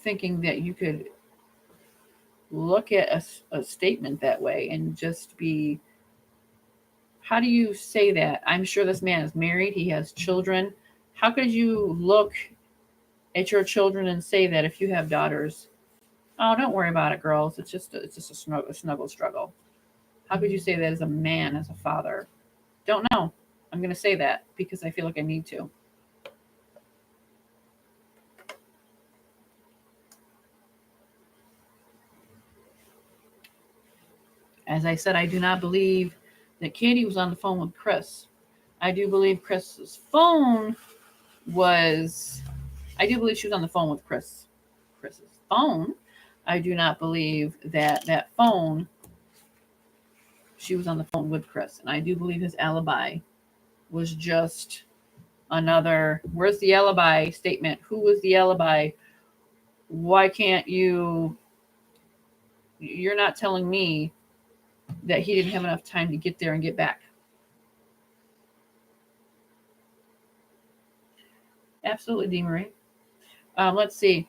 S1: thinking that you could look at a statement that way and just be, how do you say that? I'm sure this man is married, he has children. How could you look at your children and say that if you have daughters? Oh, don't worry about it, girls. It's just a snuggle struggle. How could you say that as a man, as a father? Don't know. I'm going to say that because I feel like I need to. As I said, I do not believe that Katie was on the phone with Chris. I do believe Chris's phone was. I do believe she was on the phone with Chris. Chris's phone. I do not believe that phone. She was on the phone with Chris, and I do believe his alibi was just another. Where's the alibi statement? Who was the alibi? Why can't you? You're not telling me that he didn't have enough time to get there and get back. Absolutely, Dee Marie. Let's see.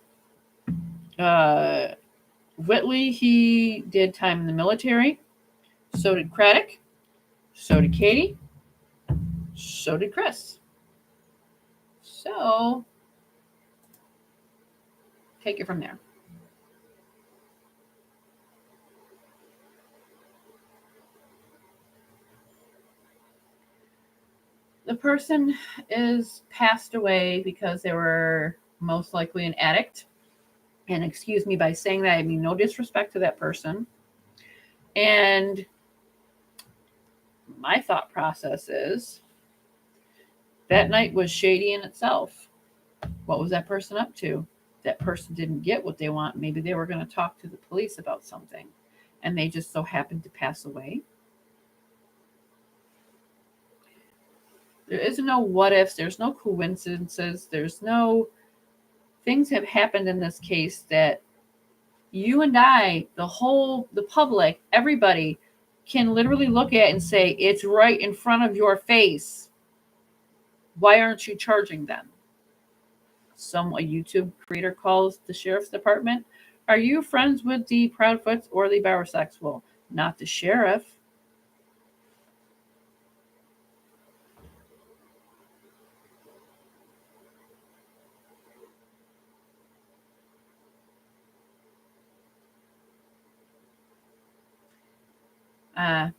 S1: Whitley, he did time in the military. So did Craddock. So did Katie. So did Chris. So Take it from there. The person is passed away because they were most likely an addict. And excuse me by saying that, I mean no disrespect to that person. And my thought process is that night was shady in itself. What was that person up to? That person didn't get what they want. Maybe they were going to talk to the police about something and they just so happened to pass away. There is no what ifs, there's no coincidences, there's no things have happened in this case that you and I, the public, everybody can literally look at and say, it's right in front of your face. Why aren't you charging them? A YouTube creator calls the sheriff's department. Are you friends with the Proudfoots or the bisexual? Not the sheriff.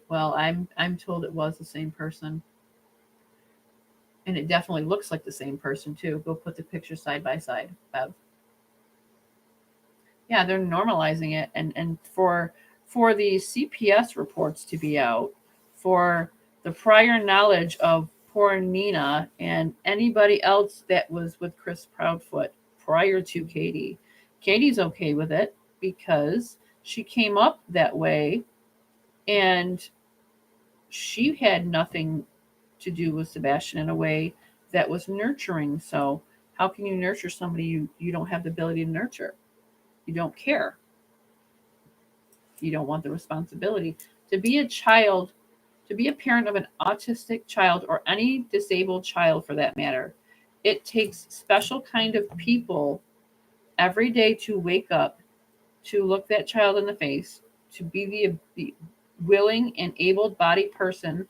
S1: Well, I'm told it was the same person. And it definitely looks like the same person too. Go put the pictures side by side, Bev. Yeah, they're normalizing it, and for the CPS reports to be out, for the prior knowledge of poor Nina and anybody else that was with Chris Proudfoot prior to Katie. Katie's okay with it because she came up that way and she had nothing to do with Sebastian in a way that was nurturing. So how can you nurture somebody you don't have the ability to nurture? You don't care. You don't want the responsibility. To be a child, to be a parent of an autistic child or any disabled child for that matter, it takes special kind of people every day to wake up, to look that child in the face, to be the willing and able-bodied person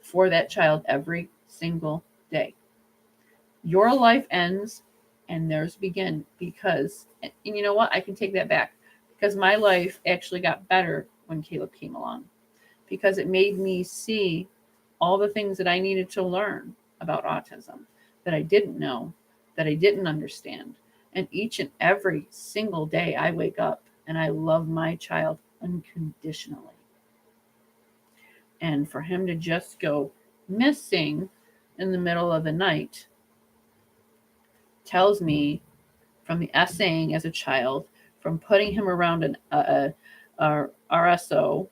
S1: for that child every single day. Your life ends and theirs begin because, and you know what? I can take that back because my life actually got better when Caleb came along because it made me see all the things that I needed to learn about autism that I didn't know, that I didn't understand. And each and every single day I wake up and I love my child unconditionally. And for him to just go missing in the middle of the night tells me from the essaying as a child, from putting him around a RSO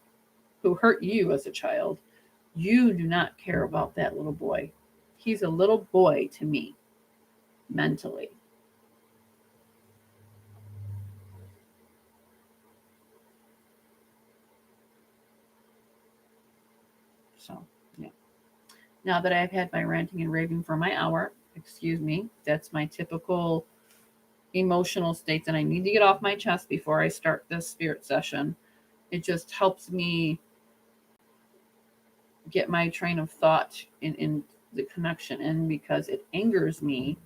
S1: who hurt you as a child, you do not care about that little boy. He's a little boy to me, mentally. So, yeah. Now that I've had my ranting and raving for my hour, excuse me, that's my typical emotional states, and I need to get off my chest before I start this spirit session. It just helps me get my train of thought in the connection in because it angers me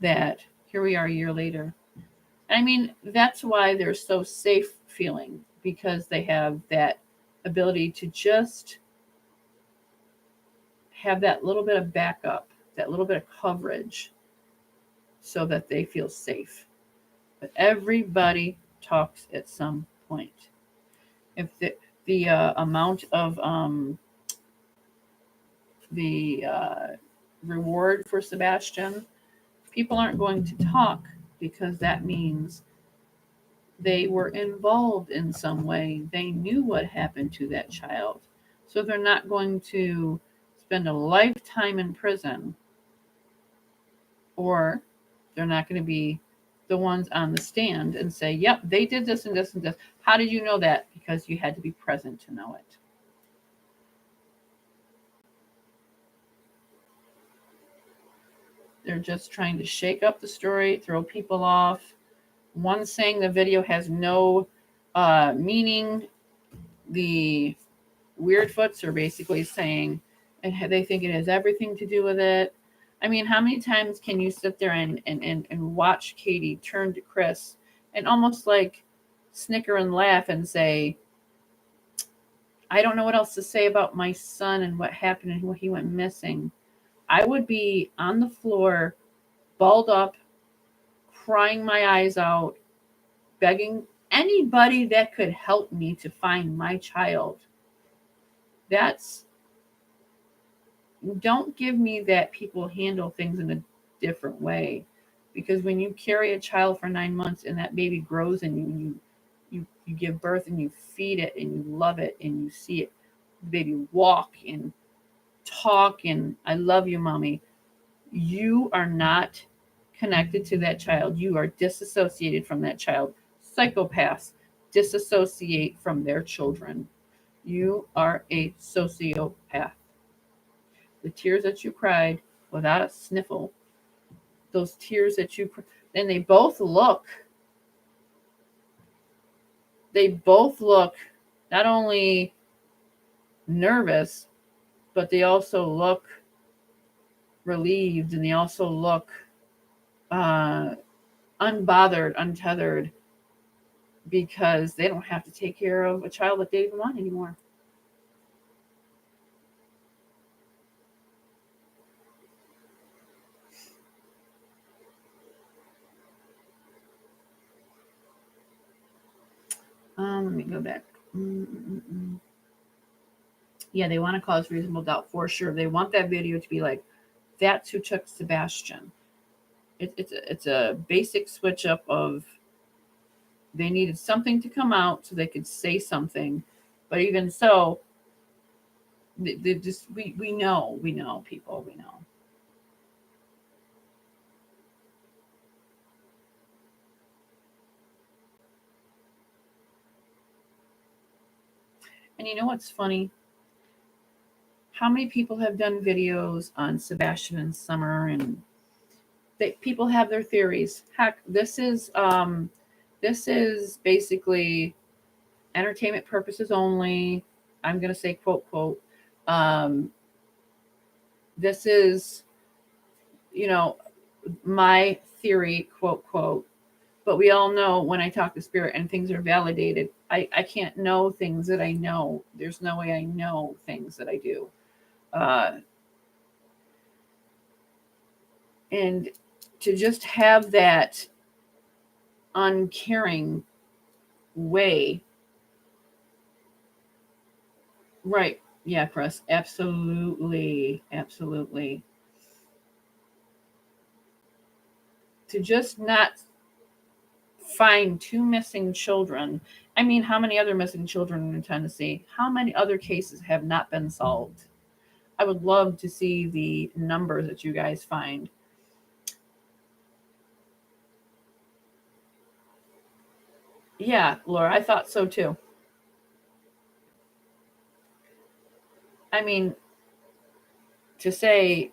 S1: that here we are a year later. I mean, that's why they're so safe feeling because they have that ability to just have that little bit of backup, that little bit of coverage so that they feel safe. But everybody talks at some point. If the amount of the reward for Sebastian, people aren't going to talk because that means they were involved in some way. They knew what happened to that child. So they're not going to spend a lifetime in prison, or they're not going to be the ones on the stand and say, yep, they did this and this and this. How did you know that? Because you had to be present to know it. They're just trying to shake up the story, throw people off. One saying the video has no meaning. The Weirdfoots are basically saying they think it has everything to do with it. I mean, how many times can you sit there and watch Katie turn to Chris and almost like snicker and laugh and say, I don't know what else to say about my son and what happened and what he went missing. I would be on the floor, balled up, crying my eyes out, begging anybody that could help me to find my child. That's, don't give me that people handle things in a different way. Because when you carry a child for 9 months and that baby grows and you give birth and you feed it and you love it and you see it, the baby walk and talk and I love you, mommy. You are not connected to that child. You are disassociated from that child. Psychopaths disassociate from their children. You are a sociopath. The tears that you cried without a sniffle, those tears that you, and they both look not only nervous, but they also look relieved and they also look uh, unbothered, untethered, because they don't have to take care of a child that they didn't want anymore. Let me go back. Mm-mm-mm. Yeah, they want to cause reasonable doubt for sure. They want that video to be like, that's who took Sebastian. It's a basic switch up of they needed something to come out so they could say something, but even so, they just we know people we know. And you know what's funny? How many people have done videos on Sebastian and Summer, and people have their theories. Heck, this is basically entertainment purposes only. I'm gonna say quote quote. Um, this is, you know, my theory, quote quote. But we all know when I talk to spirit and things are validated, I can't know things that I know. There's no way I know things that I do. Uh, and to just have that uncaring way. Right. Yeah, Chris. Absolutely. Absolutely. To just not find two missing children. I mean, how many other missing children in Tennessee? How many other cases have not been solved? I would love to see the numbers that you guys find. Yeah, Laura, I thought so too. I mean, to say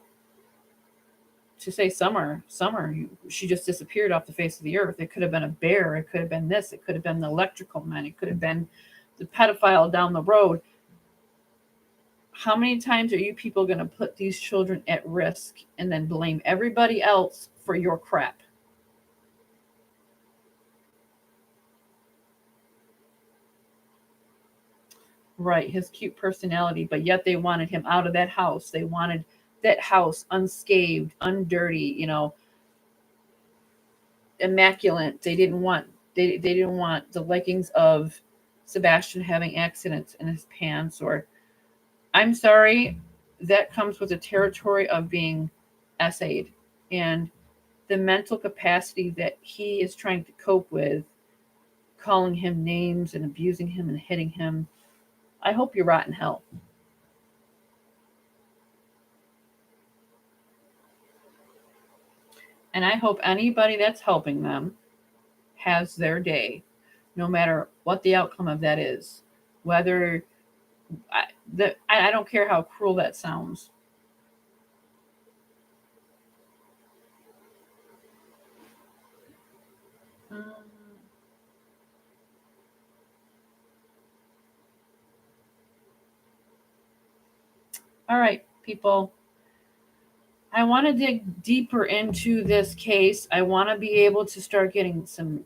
S1: Summer, she just disappeared off the face of the earth. It could have been a bear. It could have been this. It could have been the electrical man. It could have been the pedophile down the road. How many times are you people going to put these children at risk and then blame everybody else for your crap? Right, his cute personality, but yet they wanted him out of that house. They wanted that house unscathed, undirty, immaculate. They didn't want the likings of Sebastian having accidents in his pants or I'm sorry, that comes with the territory of being essayed and the mental capacity that he is trying to cope with, calling him names and abusing him and hitting him. I hope you rot in hell. And I hope anybody that's helping them has their day, no matter what the outcome of that is. Whether I don't care how cruel that sounds. Um, all right, people. I want to dig deeper into this case. I want to be able to start getting some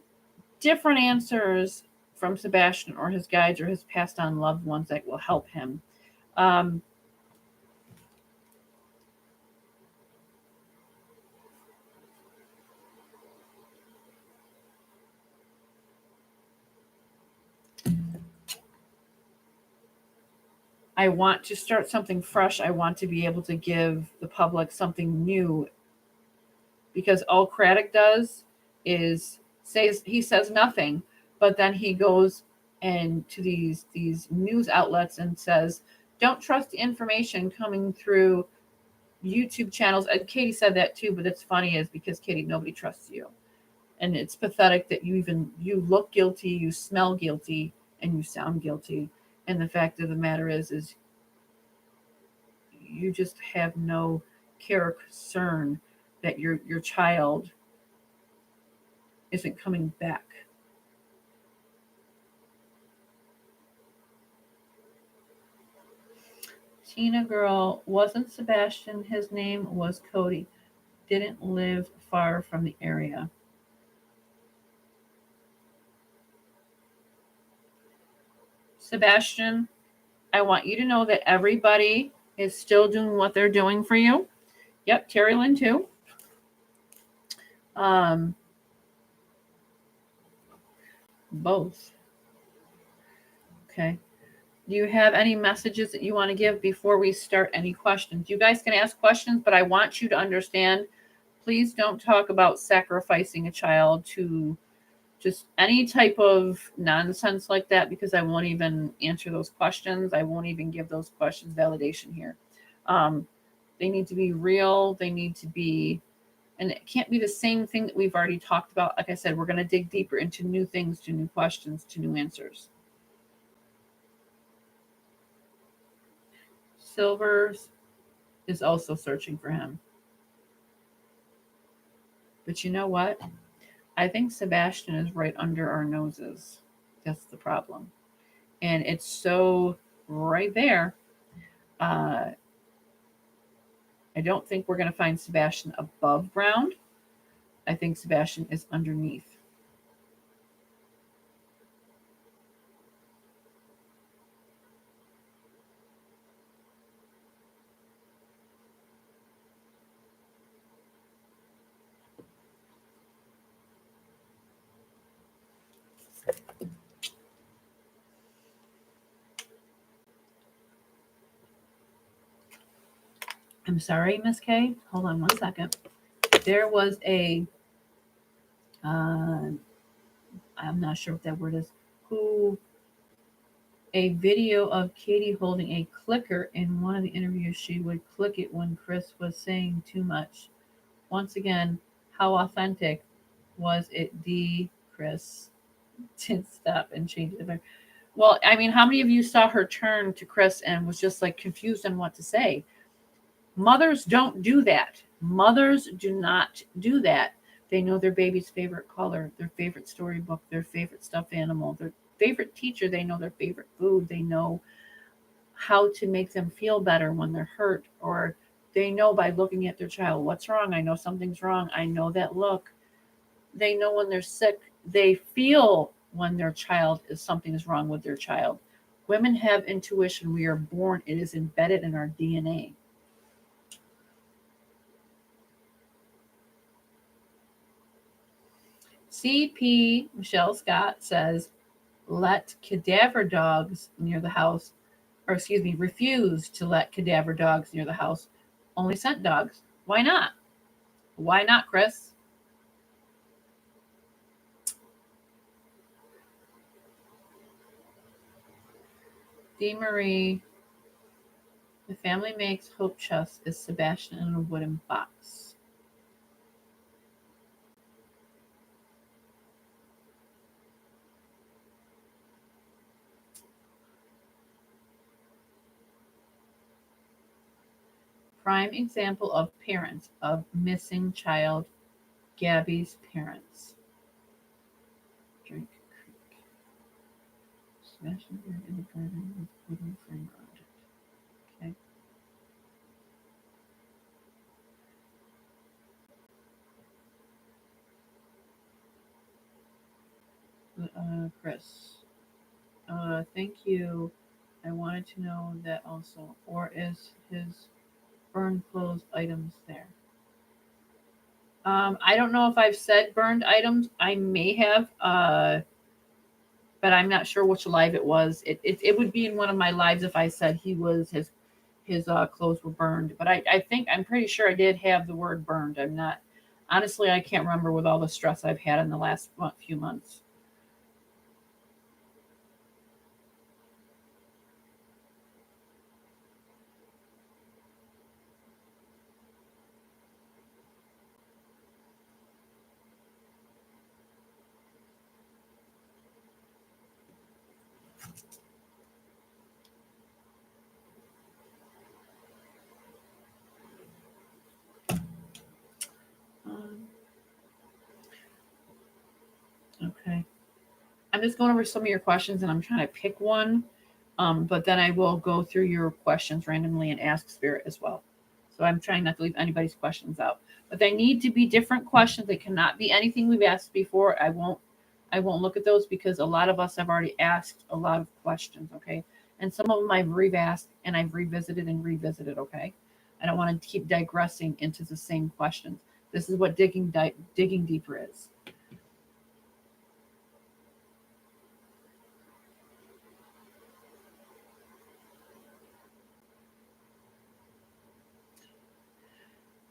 S1: different answers from Sebastian or his guides or his passed on loved ones that will help him. I want to start something fresh. I want to be able to give the public something new, because all Craddock does is he says nothing, but then he goes and to these news outlets and says, don't trust the information coming through YouTube channels. And Katie said that too, but it's funny is because Katie, nobody trusts you. And it's pathetic that you look guilty, you smell guilty, and you sound guilty. And the fact of the matter is you just have no care or concern that your child isn't coming back. Tina girl, wasn't Sebastian, his name was Cody. Didn't live far from the area. Sebastian, I want you to know that everybody is still doing what they're doing for you. Yep, Terry Lynn too. Both. Okay. Do you have any messages that you want to give before we start any questions? You guys can ask questions, but I want you to understand, please don't talk about sacrificing a child to just any type of nonsense like that, because I won't even answer those questions. I won't even give those questions validation here. They need to be real. They need to be, and it can't be the same thing that we've already talked about. Like I said, we're going to dig deeper into new things, to new questions, to new answers. Silvers is also searching for him. But you know what? I think Sebastian is right under our noses. That's the problem. And it's so right there. I don't think we're going to find Sebastian above ground. I think Sebastian is underneath. I'm sorry, Miss K. Hold on one second. There was I'm not sure what that word is, a video of Katie holding a clicker in one of the interviews. She would click it when Chris was saying too much. Once again, how authentic was it? Chris did stop and change it. Well, I mean, how many of you saw her turn to Chris and was just like confused on what to say? Mothers don't do that. Mothers do not do that. They know their baby's favorite color, their favorite storybook, their favorite stuffed animal, their favorite teacher. They know their favorite food. They know how to make them feel better when they're hurt, or they know by looking at their child, what's wrong? I know something's wrong. I know that look. They know when they're sick. They feel when their child is something is wrong with their child. Women have intuition. We are born. It is embedded in our DNA. CP Michelle Scott says, let cadaver dogs near the house, or excuse me, refuse to let cadaver dogs near the house. Only scent dogs. Why not? Why not, Chris? Dee Marie, the family makes hope chest is Sebastian in a wooden box. Prime example of parents of missing child, Gabby's parents. Drink Creek. Sebastian in the garden with wooden frame around it. Okay. Chris. Thank you. I wanted to know that also. Or is his burned clothes items there? I don't know if I've said burned items. I may have, but I'm not sure which live it was. It would be in one of my lives if I said his clothes were burned. But I think I'm pretty sure I did have the word burned. I'm not honestly. I can't remember with all the stress I've had in the last few months. Um, okay. I'm just going over some of your questions and I'm trying to pick one. But then I will go through your questions randomly and ask Spirit as well. So I'm trying not to leave anybody's questions out. But they need to be different questions. They cannot be anything we've asked before. I won't look at those because a lot of us have already asked a lot of questions, okay? And some of them I've re-asked and I've revisited and revisited, okay? I don't want to keep digressing into the same questions. This is what digging deeper is.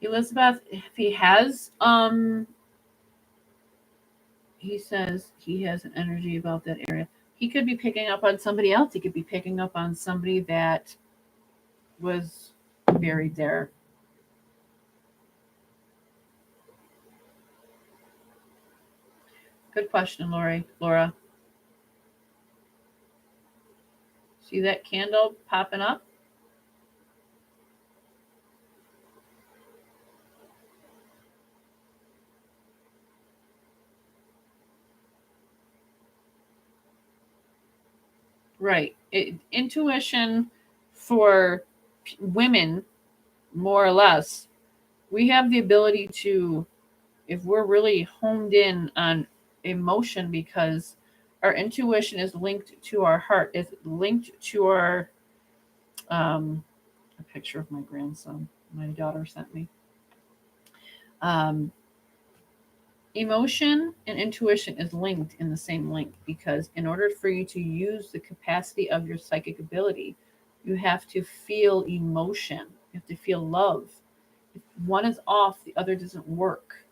S1: Elizabeth, if he has, he says he has an energy about that area. He could be picking up on somebody else. He could be picking up on somebody that was buried there. Good question, Lori. Laura. See that candle popping up? Right. Intuition for women, more or less, we have the ability to, if we're really honed in on emotion, because our intuition is linked to our heart, is linked to our a picture of my grandson my daughter sent me. Um, Emotion and intuition is linked in the same link because in order for you to use the capacity of your psychic ability, you have to feel emotion. You have to feel love. If one is off, the other doesn't work.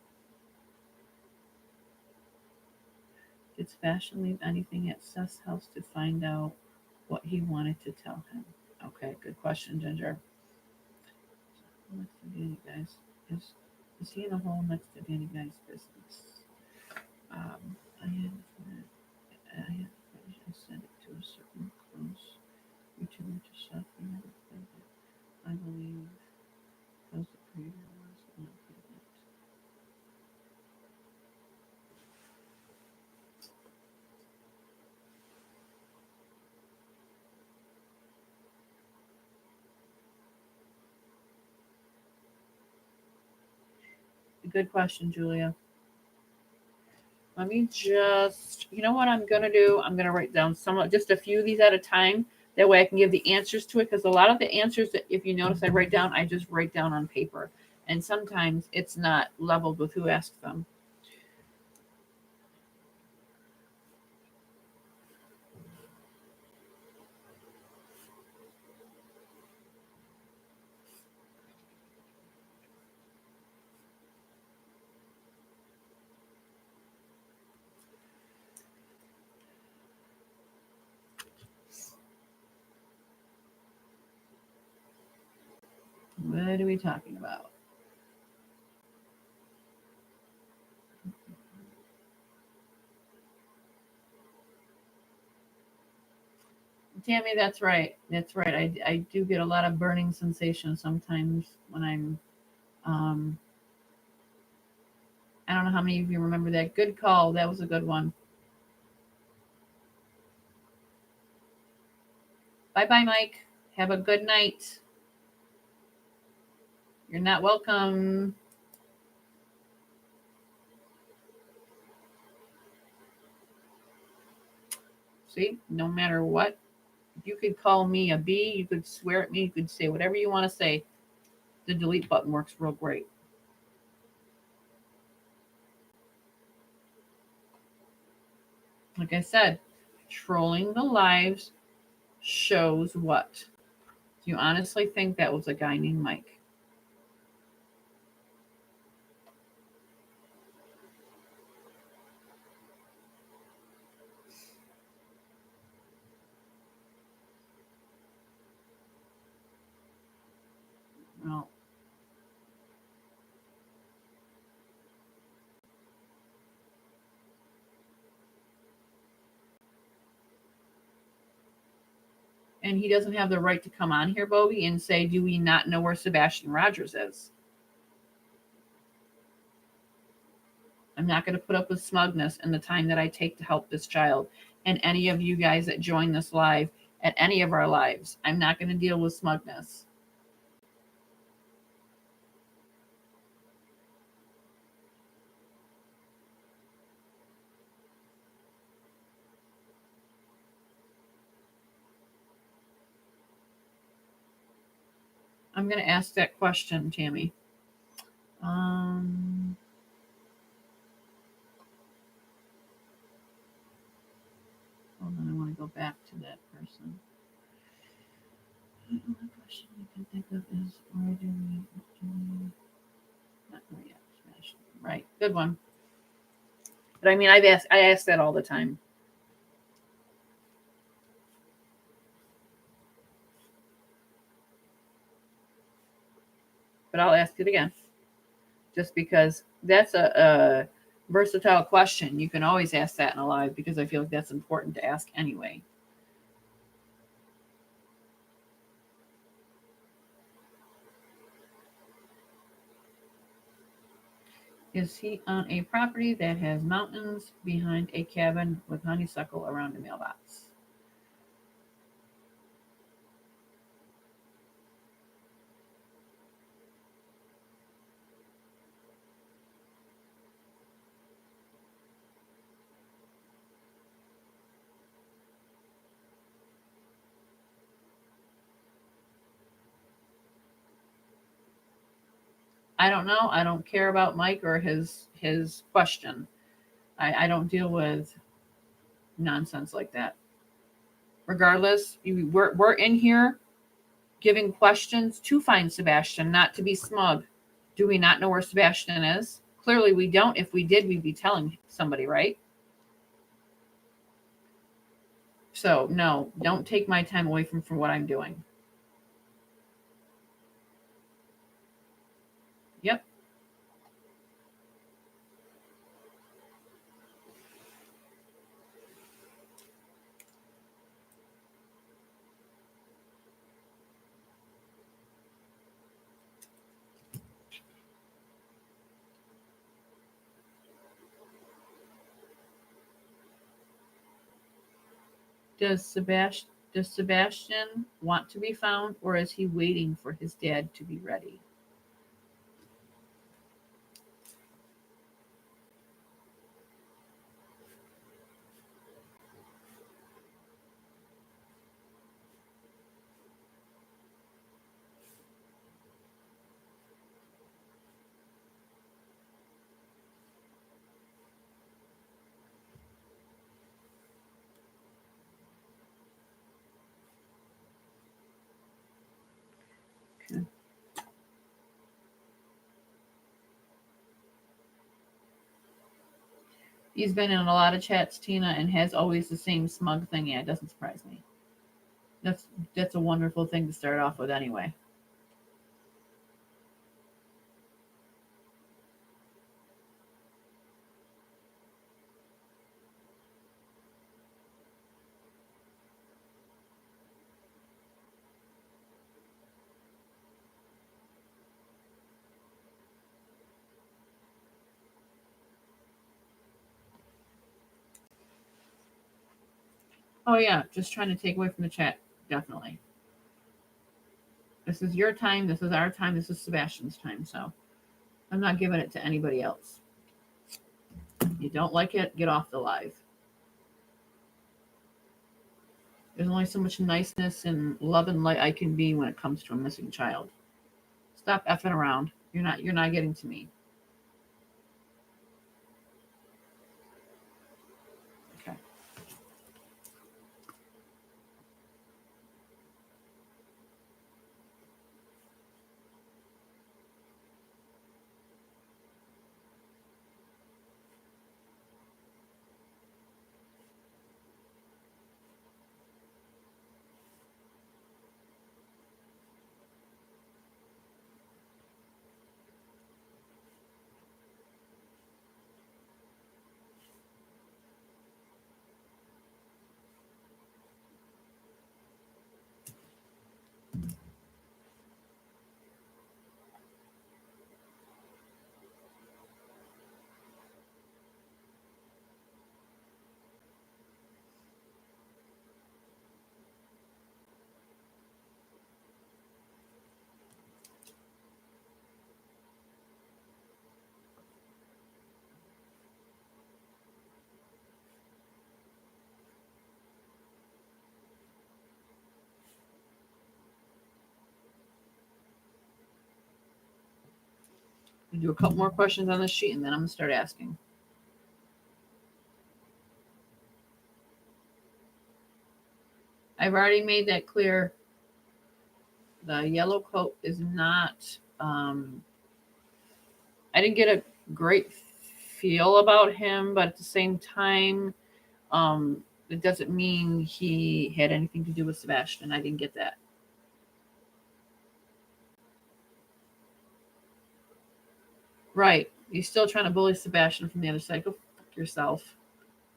S1: Did Sebastian leave anything at Seth's house to find out what he wanted to tell him? Okay, good question, Ginger. Next to Danny Guy's is he in a hole next to Danny Guy's business? I had I sent it to a certain close YouTuber to Seth. He never played it. I believe because the creator was not played it. Good question, Julia. Let me just, you know what I'm going to do? I'm going to write down just a few of these at a time. That way I can give the answers to it. Because a lot of the answers that, if you notice, I write down, I just write down on paper. And sometimes it's not leveled with who asked them. What are we talking about? Tammy, that's right. That's right. I do get a lot of burning sensation sometimes when I'm. Um, I don't know how many of you remember that. Good call. That was a good one. Bye bye, Mike. Have a good night. You're not welcome. See, no matter what, you could call me a B, you could swear at me, you could say whatever you want to say. The delete button works real great. Like I said, trolling the lives shows what? Do you honestly think that was a guy named Mike? Well, and he doesn't have the right to come on here, Bobby, and say, do we not know where Sebastian Rogers is? I'm not going to put up with smugness in the time that I take to help this child. And any of you guys that join this live at any of our lives, I'm not going to deal with smugness. I'm going to ask that question, Tammy. Hold on, I want to go back to that person. The only question I can think of is, where do we not there yet? Right, good one. But I mean, I ask that all the time. But I'll ask it again, just because that's a versatile question. You can always ask that in a live because I feel like that's important to ask anyway. Is he on a property that has mountains behind a cabin with honeysuckle around a mailbox? I don't know. I don't care about Mike or his question. I don't deal with nonsense like that. Regardless, we're in here giving questions to find Sebastian, not to be smug. Do we not know where Sebastian is? Clearly, we don't. If we did, we'd be telling somebody, right? So, no, don't take my time away from what I'm doing. Yep. Does Sebastian want to be found, or is he waiting for his dad to be ready? Okay. He's been in a lot of chats, Tina, and has always the same smug thing. Yeah, it doesn't surprise me. That's a wonderful thing to start off with anyway. Oh yeah, just trying to take away from the chat. Definitely. This is your time. This is our time. This is Sebastian's time. So I'm not giving it to anybody else. If you don't like it, get off the live. There's only so much niceness and love and light I can be when it comes to a missing child. Stop effing around. You're not getting to me. Okay. We'll do a couple more questions on this sheet and then I'm gonna start asking. I've already made that clear. The yellow coat is not. I didn't get a great feel about him, but at the same time, it doesn't mean he had anything to do with Sebastian. I didn't get that. Right. You're still trying to bully Sebastian from the other side. Go fuck yourself.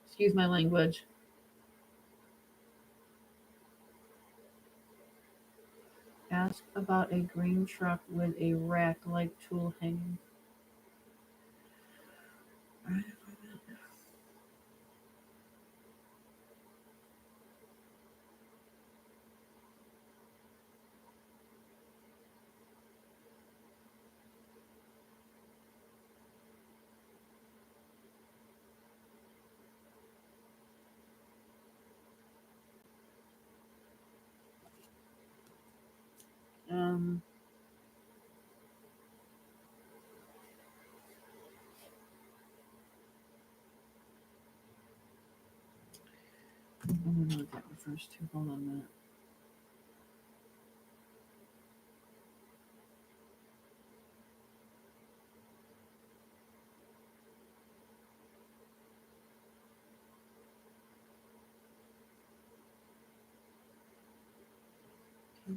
S1: Excuse my language. Ask about a green truck with a rack like tool hanging. Um, I don't know what that refers to. Hold on a minute.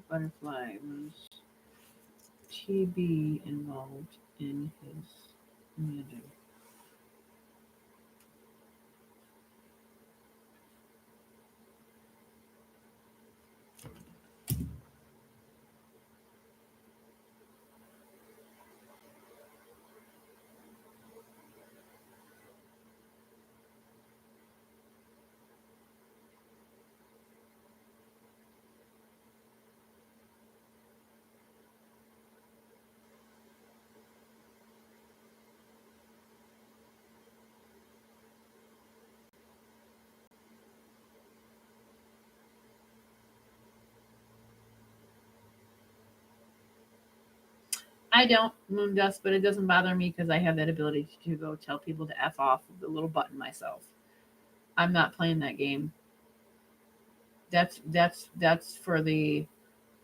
S1: Butterfly was TB involved in his murder. I don't moon dust, but it doesn't bother me because I have that ability to go tell people to F off with the little button myself. I'm not playing that game. That's for the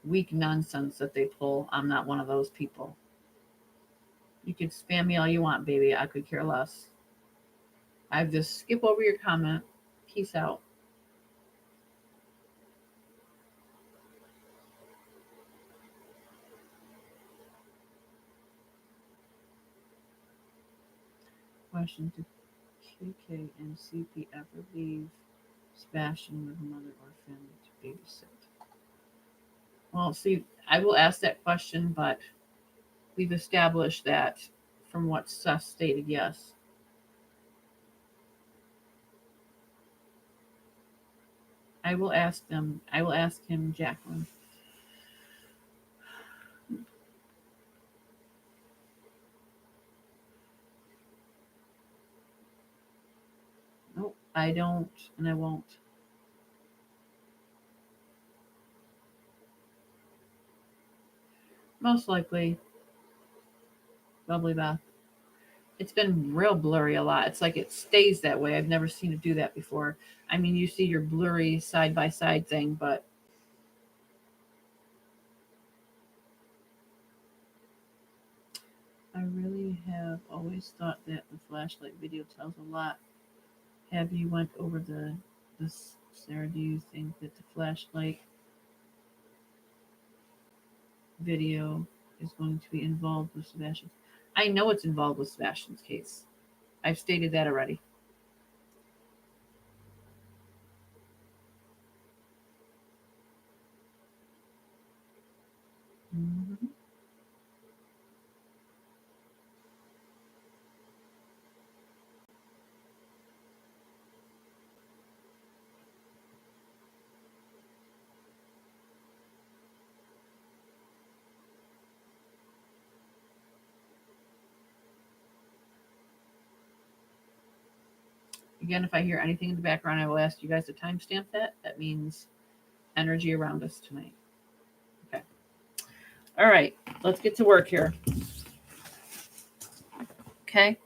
S1: weak nonsense that they pull. I'm not one of those people. You can spam me all you want, baby. I could care less. I just skip over your comment. Peace out. Question: did KK and CP ever leave Sebastian with mother or family to babysit? Well, see, I will ask that question, but we've established that from what Seth stated, yes. I will ask them. I will ask him, Jacqueline. Nope, I don't, and I won't. Most likely. Lovely Beth. It's been real blurry a lot. It's like it stays that way. I've never seen it do that before. I mean, you see your blurry side by side thing, but I really have always thought that the flashlight video tells a lot. Have you went over this, Sarah? Do you think that the flashlight video is going to be involved with Sebastian? I know it's involved with Sebastian's case. I've stated that already. Mm-hmm. Again, if I hear anything in the background, I will ask you guys to timestamp that. That means energy around us tonight. Okay. All right. Let's get to work here. Okay.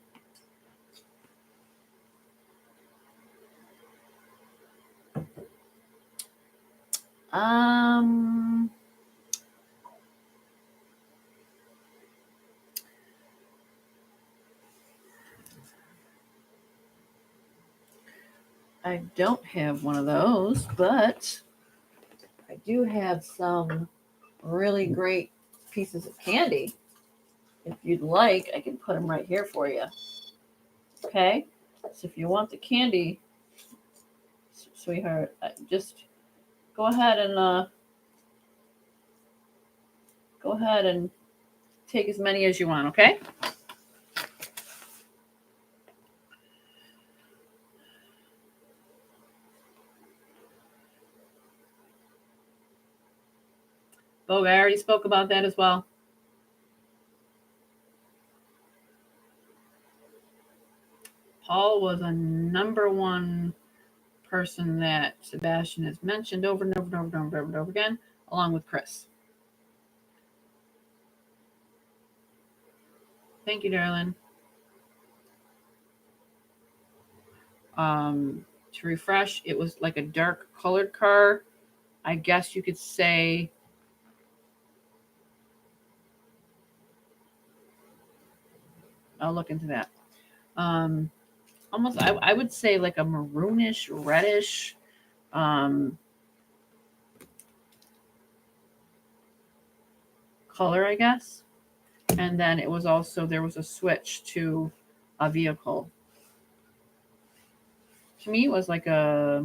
S1: Um. I don't have one of those, but I do have some really great pieces of candy. If you'd like, I can put them right here for you. Okay? So if you want the candy, sweetheart, just go ahead and take as many as you want, okay? Vogue, I already spoke about that as well. Paul was a number one person that Sebastian has mentioned over and over and over and over and over again, along with Chris. Thank you, darling. To refresh, it was like a dark colored car. I guess you could say I'll look into that. Almost I would say like a maroonish, reddish, color, I guess. And then it was also there was a switch to a vehicle. To me, it was like a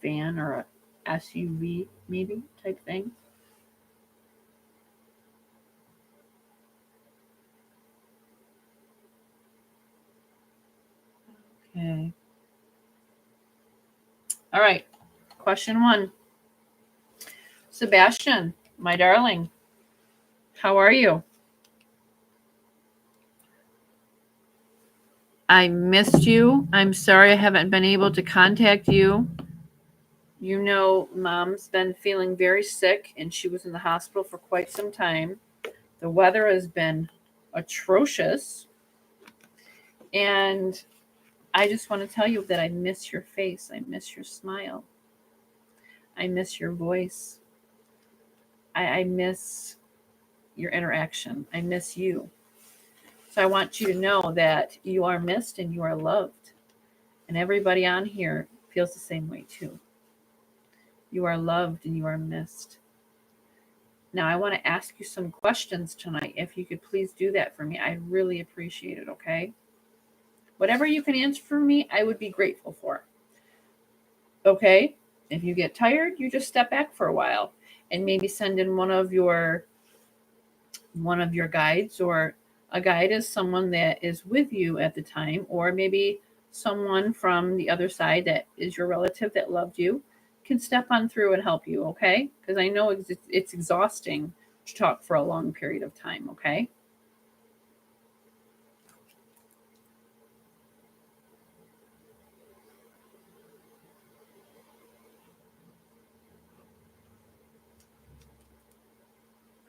S1: van or a SUV maybe type thing. Okay. All right. Question 1. Sebastian, my darling, how are you? I missed you. I'm sorry I haven't been able to contact you. You know, Mom's been feeling very sick and she was in the hospital for quite some time. The weather has been atrocious. And I just want to tell you that I miss your face. I miss your smile. I miss your voice. I miss your interaction. I miss you. So I want you to know that you are missed and you are loved. And everybody on here feels the same way too. You are loved and you are missed. Now, I want to ask you some questions tonight. If you could please do that for me, I'd really appreciate it, okay? Whatever you can answer for me, I would be grateful for. Okay? If you get tired, you just step back for a while and maybe send in one of your guides, or a guide is someone that is with you at the time, or maybe someone from the other side that is your relative that loved you can step on through and help you, okay? Because I know it's exhausting to talk for a long period of time, okay?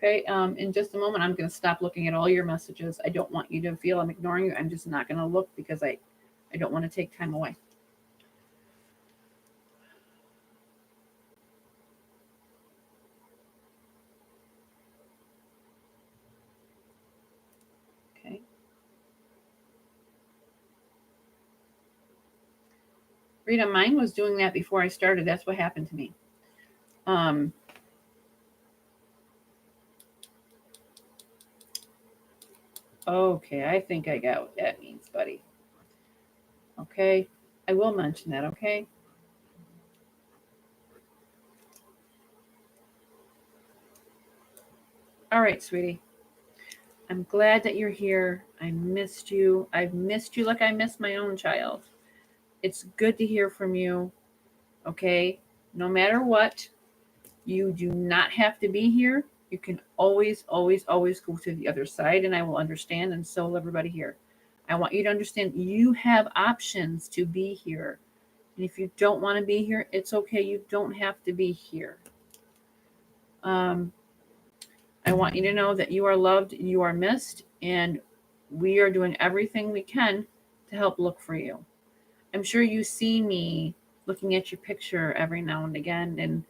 S1: Okay. In just a moment, I'm going to stop looking at all your messages. I don't want you to feel I'm ignoring you. I'm just not going to look because I don't want to take time away. Okay. Rita, mine was doing that before I started. That's what happened to me. Um, okay, I think I got what that means, buddy. Okay, I will mention that, okay? All right, sweetie. I'm glad that you're here. I missed you. I've missed you like I missed my own child. It's good to hear from you, okay? No matter what, you do not have to be here. You can always, always, always go to the other side, and I will understand, and so will everybody here. I want you to understand you have options to be here. And if you don't want to be here, it's okay. You don't have to be here. Um, I want you to know that you are loved, you are missed, and we are doing everything we can to help look for you. I'm sure you see me looking at your picture every now and again and,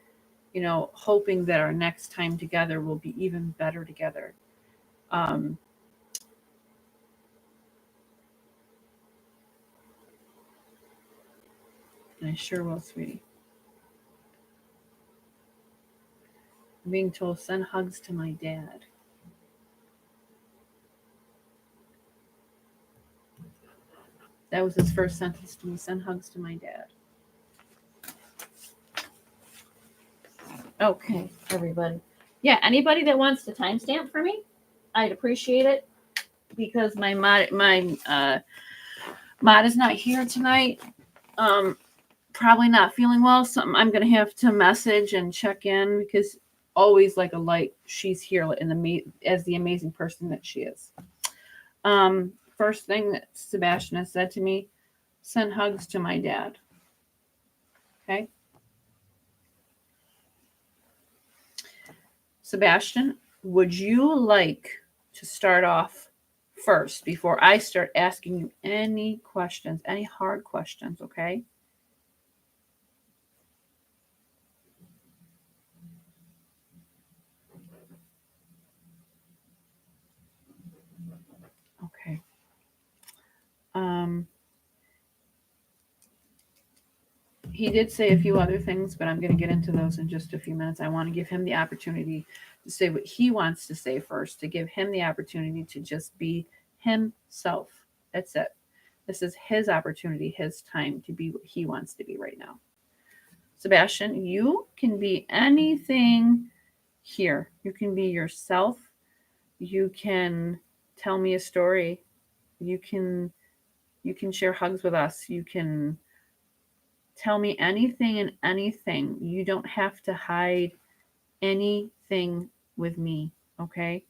S1: hoping that our next time together will be even better together. Um, and I sure will, sweetie. I'm being told, send hugs to my dad. That was his first sentence to me, send hugs to my dad. Okay, everybody. Yeah, anybody that wants to timestamp for me, I'd appreciate it because my mod is not here tonight. Probably not feeling well. Something I'm gonna have to message and check in because always like a light, she's here in as the amazing person that she is. First thing that Sebastian has said to me, send hugs to my dad. Okay. Sebastian, would you like to start off first before I start asking you any questions, any hard questions, okay? Okay. Um, he did say a few other things, but I'm going to get into those in just a few minutes. I want to give him the opportunity to say what he wants to say first, to give him the opportunity to just be himself. That's it. This is his opportunity, his time to be what he wants to be right now. Sebastian, you can be anything here. You can be yourself. You can tell me a story. You can share hugs with us. You can tell me anything and anything. You don't have to hide anything with me, okay?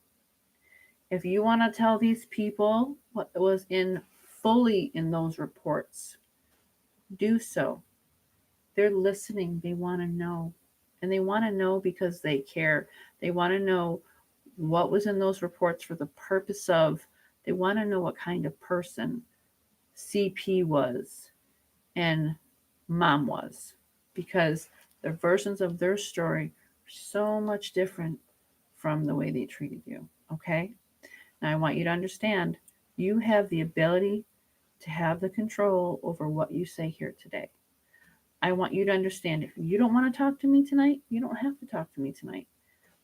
S1: If you want to tell these people what was in fully in those reports, do so. They're listening. They want to know. And they want to know because they care. They want to know what was in those reports for the purpose of, they want to know what kind of person CP was and mom was, because the versions of their story are so much different from the way they treated you. Okay? Now I want you to understand you have the ability to have the control over what you say here today. I want you to understand if you don't want to talk to me tonight, you don't have to talk to me tonight.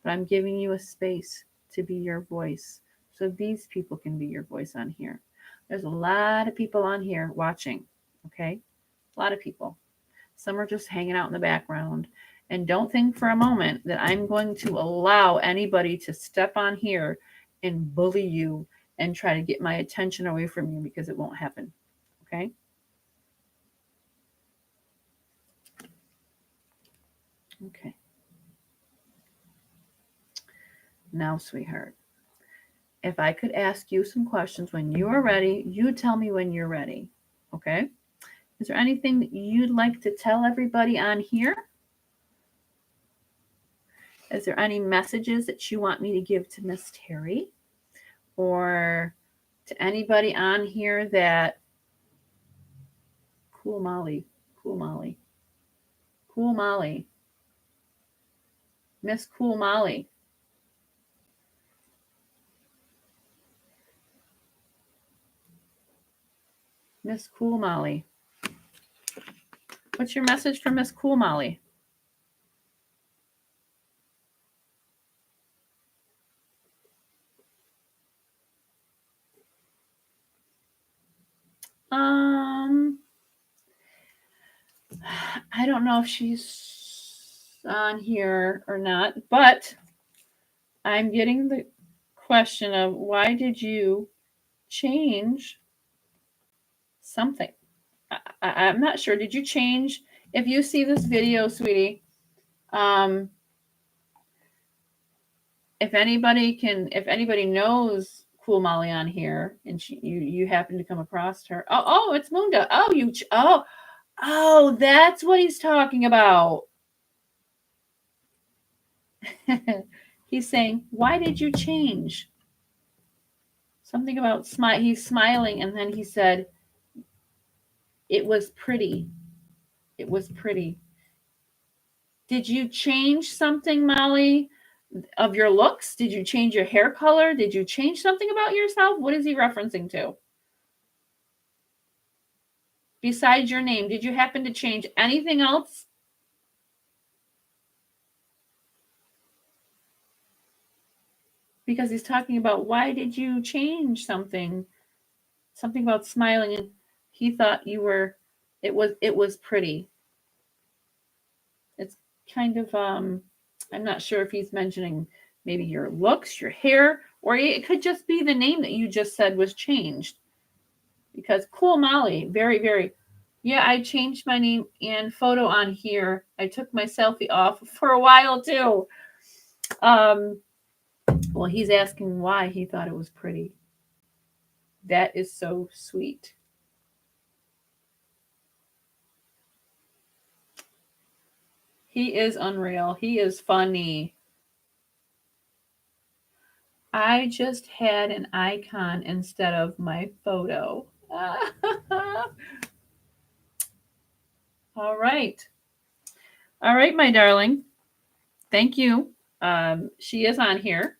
S1: But I'm giving you a space to be your voice so these people can be your voice on here. There's a lot of people on here watching, okay? A lot of people. Some are just hanging out in the background. And don't think for a moment that I'm going to allow anybody to step on here and bully you and try to get my attention away from you, because it won't happen, okay? Okay. Now, sweetheart, if I could ask you some questions when you are ready, you tell me when you're ready. Okay? Is there anything that you'd like to tell everybody on here? Is there any messages that you want me to give to Miss Terry or to anybody on here that cool Molly, cool Molly, cool Molly, Miss Cool Molly? Miss Cool Molly. What's your message for Miss Cool Molly? I don't know if she's on here or not, but I'm getting the question of why did you change something? I'm not sure. Did you change? If you see this video, sweetie, if anybody knows Cool Molly on here, and you happen to come across her, oh, it's Munda. Oh, that's what he's talking about. He's saying, why did you change? Something about smile. He's smiling, and then he said, it was pretty. It was pretty. Did you change something, Molly, of your looks? Did you change your hair color? Did you change something about yourself? What is he referencing to? Besides your name, did you happen to change anything else? Because he's talking about why did you change something? Something about smiling, and he thought you were it was pretty. It's kind of I'm not sure if he's mentioning maybe your looks, your hair, or it could just be the name that you just said was changed. Because Cool Molly, very, very, yeah, I changed my name and photo on here. I took my selfie off for a while too. Well, he's asking why he thought it was pretty. That is so sweet. He is unreal. He is funny. I just had an icon instead of my photo. All right. All right, my darling. Thank you. She is on here.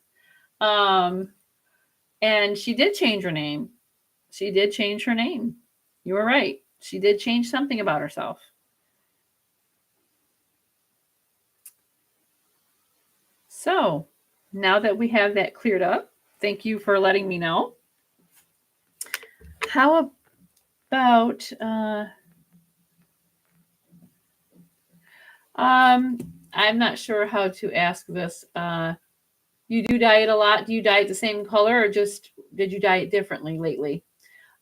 S1: And she did change her name. She did change her name. You were right. She did change something about herself. So now that we have that cleared up, thank you for letting me know. How about I'm not sure how to ask this. You do dye it a lot. Do you dye it the same color, or just did you dye it differently lately?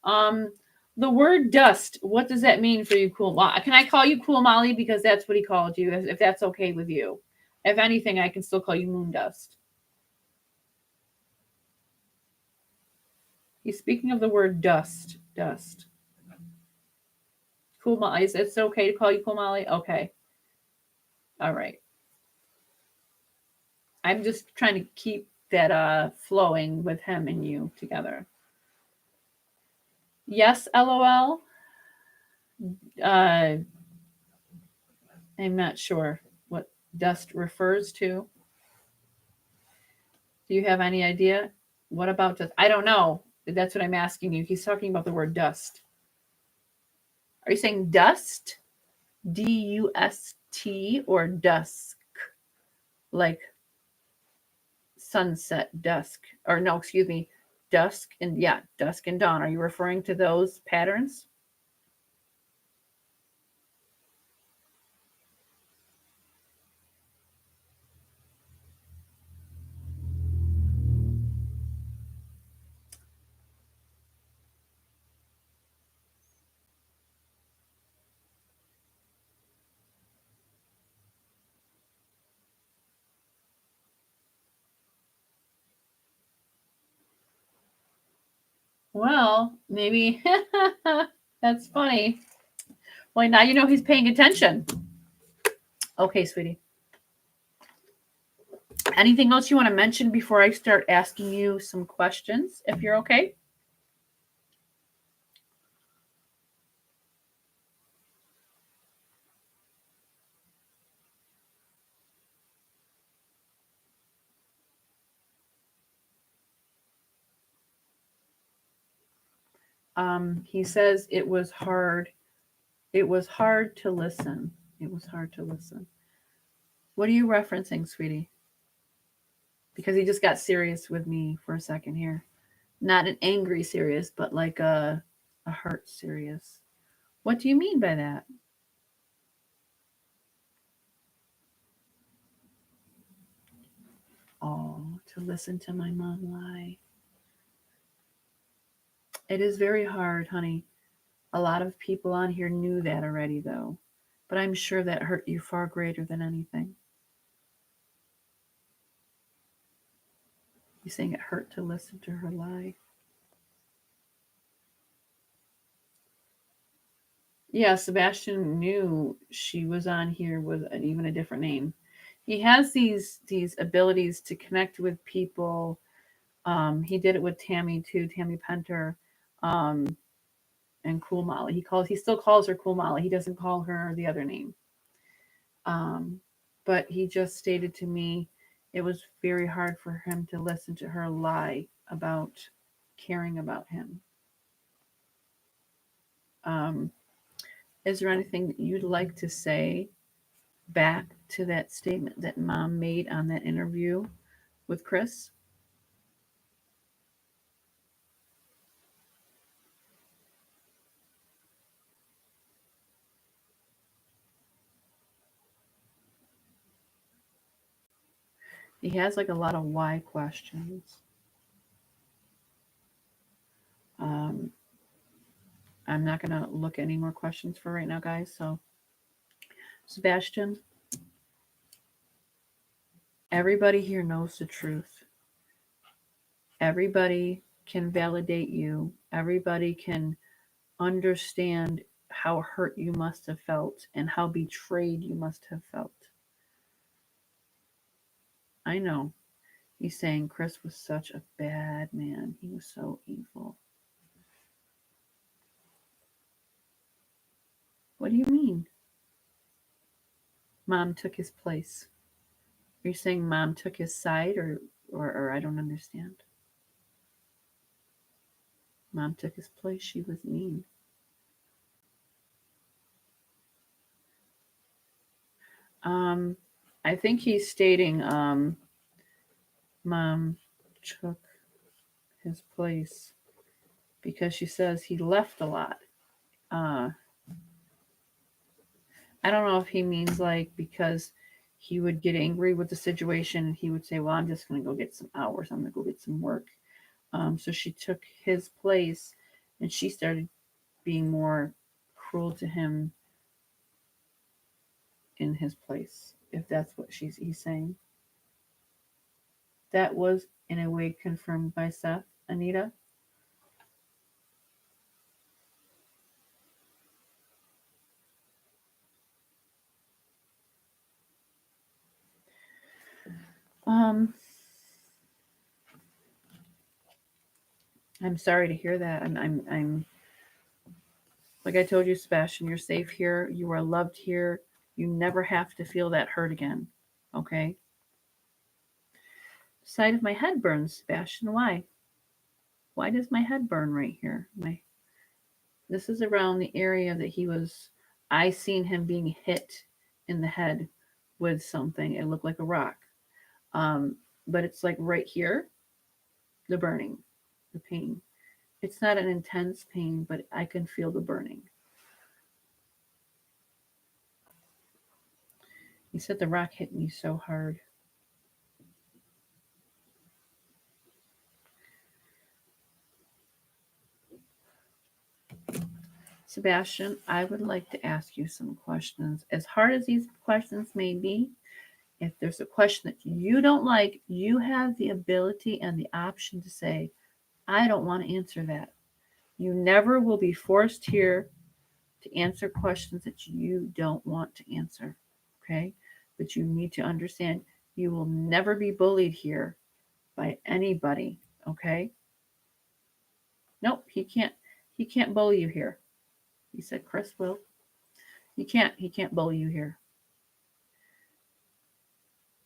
S1: The word dust, what does that mean for you, Cool Molly? Can I call you Cool Molly because that's what he called you, if that's okay with you? If anything, I can still call you Moon Dust. He's speaking of the word dust. Dust. Cool Molly. It's okay to call you Cool Molly? Okay. All right. I'm just trying to keep that flowing with him and you together. Yes, LOL. I'm not sure what dust refers to. Do you have any idea? What about dust? I don't know. That's what I'm asking you. He's talking about the word dust. Are you saying dust? D-U-S-T or dusk? Like sunset, dusk. Or no, excuse me, dusk and dusk and dawn. Are you referring to those patterns? Well, maybe that's funny. Well, now you know he's paying attention. Okay, sweetie. Anything else you want to mention before I start asking you some questions, if you're okay? He says it was hard. It was hard to listen. It was hard to listen. What are you referencing, sweetie? Because he just got serious with me for a second here. Not an angry serious, but like a hurt serious. What do you mean by that? Oh, to listen to my mom lie. It is very hard, honey. A lot of people on here knew that already, though. But I'm sure that hurt you far greater than anything. You saying it hurt to listen to her lie? Yeah, Sebastian knew she was on here with even a different name. He has these abilities to connect with people. He did it with Tammy too, Tammy Penter, um, and Cool Molly. He still calls her Cool Molly. He doesn't call her the other name. Um, but he just stated to me it was very hard for him to listen to her lie about caring about him. Um, is there anything that you'd like to say back to that statement that mom made on that interview with Chris? He has like a lot of why questions. Um, I'm not going to look at any more questions for right now, guys. So, Sebastian, everybody here knows the truth. Everybody can validate you. Everybody can understand how hurt you must have felt and how betrayed you must have felt. I know. He's saying Chris was such a bad man. He was so evil. What do you mean? Mom took his place. Are you saying mom took his side or I don't understand? Mom took his place. She was mean. Um, I think he's stating mom took his place because she says he left a lot. Uh, I don't know if he means like because he would get angry with the situation and he would say, well, I'm just going to go get some hours. I'm going to go get some work. So she took his place and she started being more cruel to him in his place, if that's what he's saying. That was in a way confirmed by Seth, Anita. Um, I'm sorry to hear that. I'm like I told you, Sebastian, you're safe here. You are loved here. You never have to feel that hurt again. Okay? Side of my head burns, Sebastian. Why? Why does my head burn right here? My This is around the area that he was. I seen him being hit in the head with something. It looked like a rock. Um, but it's like right here, the burning, the pain. It's not an intense pain, but I can feel the burning. He said the rock hit me so hard. Sebastian, I would like to ask you some questions. As hard as these questions may be, if there's a question that you don't like, you have the ability and the option to say, I don't want to answer that. You never will be forced here to answer questions that you don't want to answer. Okay? But you need to understand You will never be bullied here by anybody, okay? Nope, he can't bully you here. He said Chris will. He can't bully you here.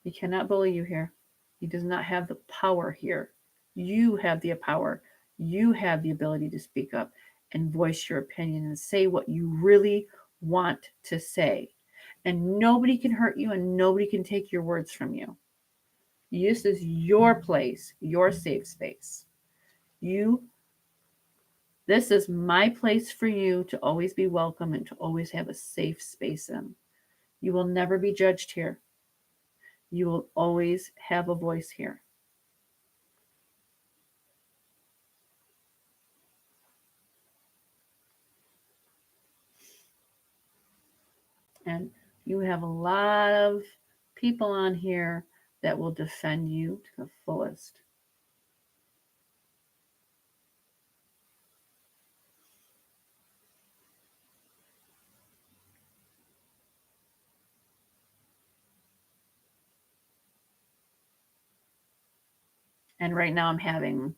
S1: He cannot bully you here. He does not have the power here. You have the power. You have the ability to speak up and voice your opinion and say what you really want to say. And nobody can hurt you and nobody can take your words from you. This is your place, your safe space. This is my place for you to always be welcome and to always have a safe space in. You will never be judged here. You will always have a voice here. And you have a lot of people on here that will defend you to the fullest. And right now I'm having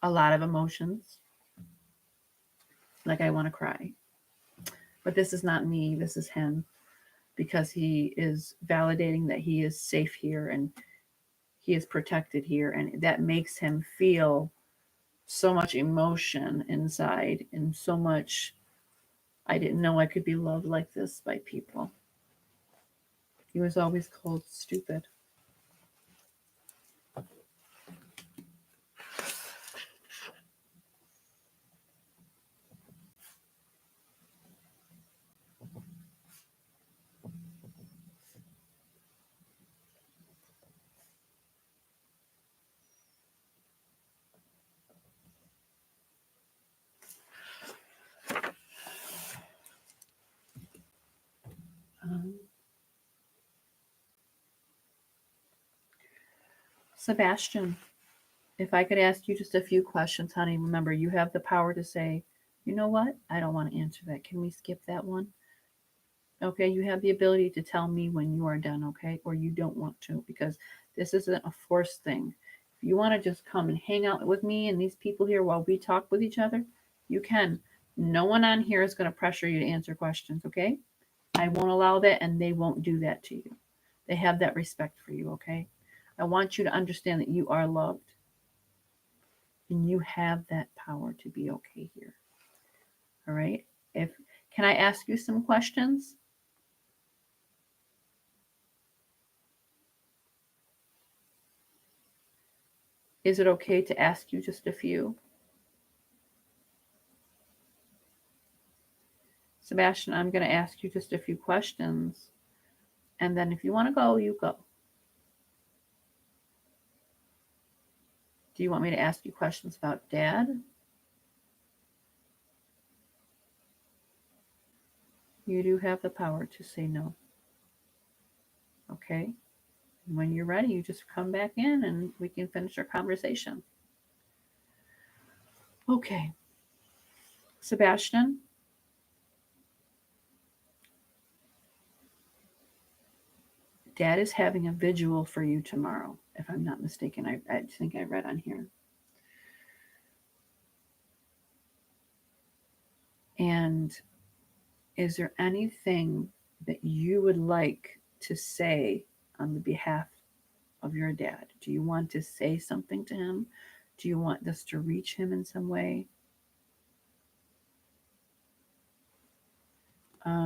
S1: a lot of emotions. Like I want to cry. But this is not me, this is him. Because he is validating that he is safe here and he is protected here. And that makes him feel so much emotion inside and so much. I didn't know I could be loved like this by people. He was always called stupid. Sebastian, if I could ask you just a few questions, honey, remember you have the power to say, you know what? I don't want to answer that. Can we skip that one? Okay, you have the ability to tell me when you are done, okay? Or you don't want to, because this isn't a forced thing. If you want to just come and hang out with me and these people here while we talk with each other, you can. No one on here is going to pressure you to answer questions, okay? I won't allow that and they won't do that to you. They have that respect for you, okay? I want you to understand that you are loved and you have that power to be okay here. All right? If can I ask you some questions? Is it okay to ask you just a few? Sebastian, I'm going to ask you just a few questions. And then if you want to go, you go. Do you want me to ask you questions about Dad? You do have the power to say no. Okay? When you're ready, you just come back in and we can finish our conversation. Okay. Sebastian, Dad is having a vigil for you tomorrow, if I'm not mistaken. I think I read on here. And is there anything that you would like to say on the behalf of your dad? Do you want to say something to him? Do you want this to reach him in some way?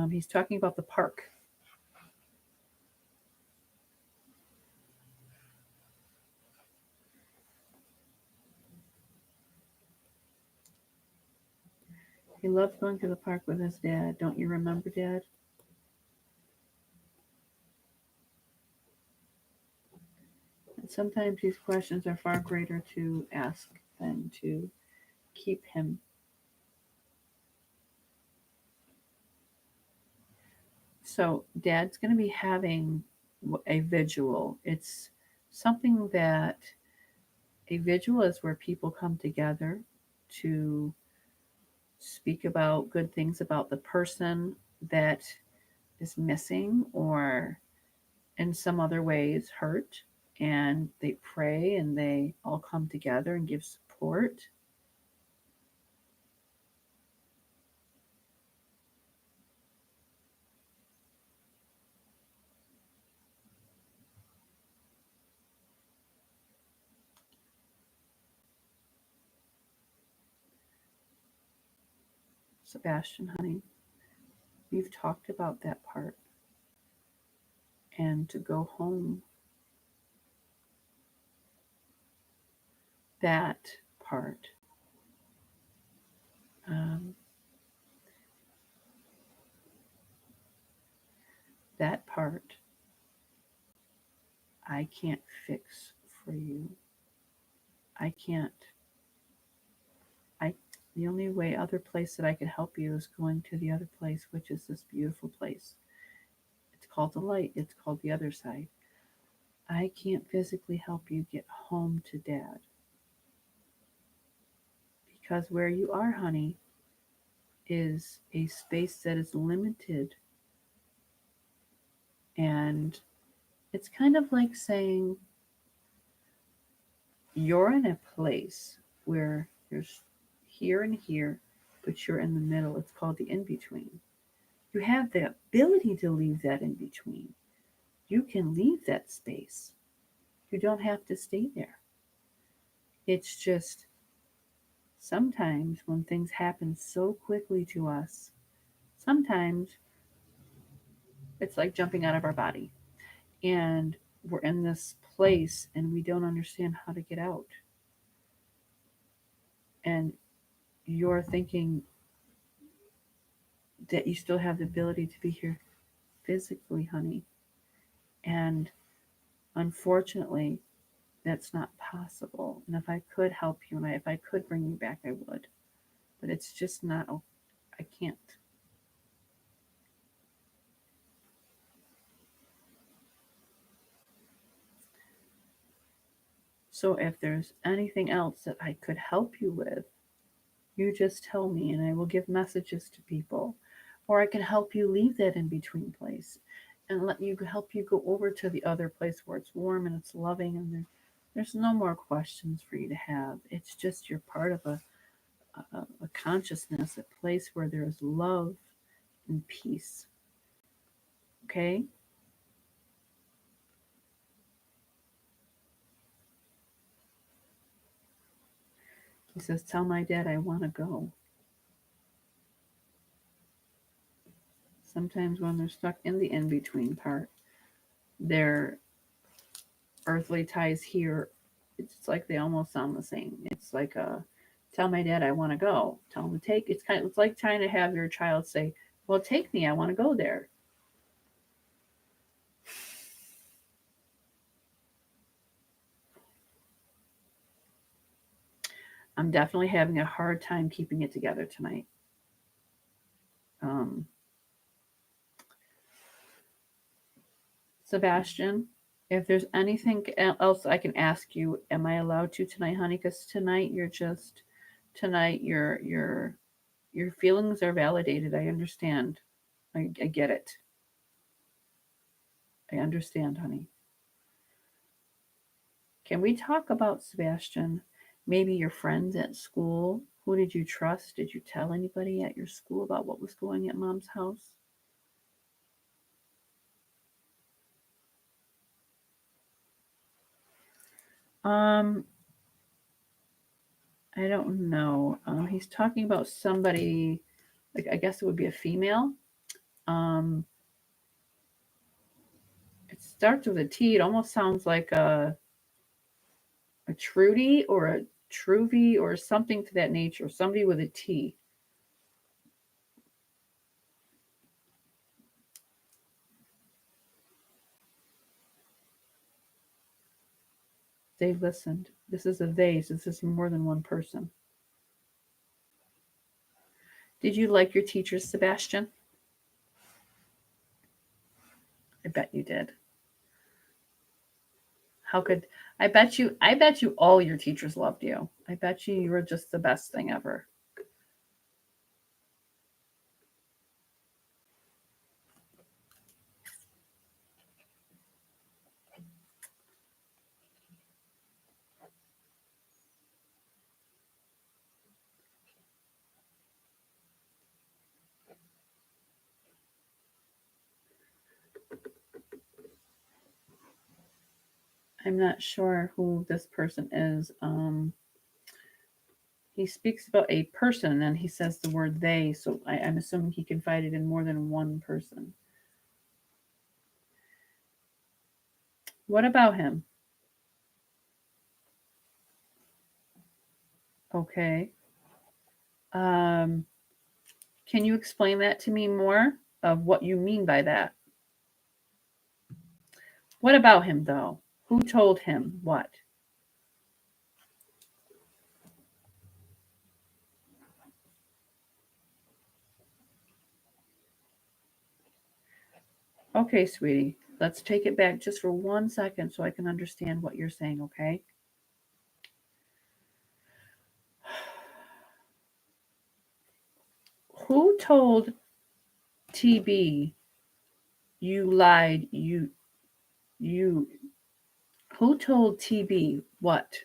S1: He's talking about the park. He loved going to the park with his dad. Don't you remember, Dad? And sometimes these questions are far greater to ask than to keep him. So, Dad's going to be having a vigil. It's something that a vigil is where people come together to speak about good things about the person that is missing or in some other ways hurt, and they pray and they all come together and give support. Sebastian, honey, you've talked about that part, and to go home, that part. Um, that part I can't fix for you. I can't. I the only way other place that I could help you is going to the other place, which is this beautiful place. It's called the light. It's called the other side. I can't physically help you get home to dad because where you are, honey, is a space that is limited, and it's kind of like saying you're in a place where there's here and here, but you're in the middle. It's called the in between. You have the ability to leave that in between. You can leave that space. You don't have to stay there. It's just sometimes when things happen so quickly to us, sometimes it's like jumping out of our body and we're in this place and we don't understand how to get out. And you're thinking that you still have the ability to be here physically, honey. And unfortunately, that's not possible. And if I could help you and if I could bring you back, I would. But it's just not, I can't. So if there's anything else that I could help you with, you just tell me and I will give messages to people. Or I can help you leave that in between place and let you help you go over to the other place where it's warm and it's loving and there's no more questions for you to have. It's just you're part of a consciousness, a place where there is love and peace. Okay? He says, tell my dad I want to go. Sometimes when they're stuck in the in between part, their earthly ties here, it's like they almost sound the same. It's like tell my dad I want to go. Tell him to take. It's like trying to have your child say, well, take me. I want to go there. I'm definitely having a hard time keeping it together tonight. Um, Sebastian, if there's anything else I can ask you, am I allowed to tonight, honey? Because tonight your feelings are validated. I understand. I get it. I understand, honey. Can we talk about Sebastian? Maybe your friends at school. Who did you trust? Did you tell anybody at your school about what was going at mom's house? Um, I don't know. He's talking about somebody, like I guess it would be a female. Um, it starts with a T. It almost sounds like a Trudy or a Truvy or something to that nature. Somebody with a T. They listened. This is a they. So this is more than one person. Did you like your teachers, Sebastian? I bet you did. How could I bet you all your teachers loved you. I bet you were just the best thing ever. I'm not sure who this person is. He speaks about a person and he says the word they, so I'm assuming he confided in more than one person. What about him? Okay. Um, can you explain that to me more of what you mean by that? What about him, though? Who told him what? Okay, sweetie. Let's take it back just for 1 second so I can understand what you're saying, okay? Who told TB you lied? You who told TB what?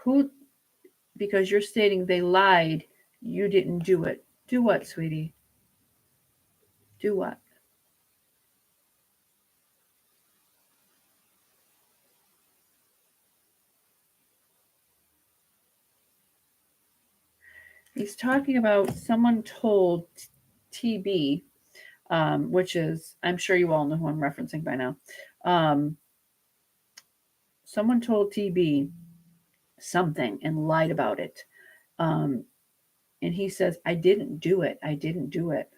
S1: Who, because you're stating they lied, you didn't do it. Do what, sweetie? Do what? He's talking about someone told TB, which is, I'm sure you all know who I'm referencing by now. Someone told TB something and lied about it. Um, and he says, I didn't do it. I didn't do it.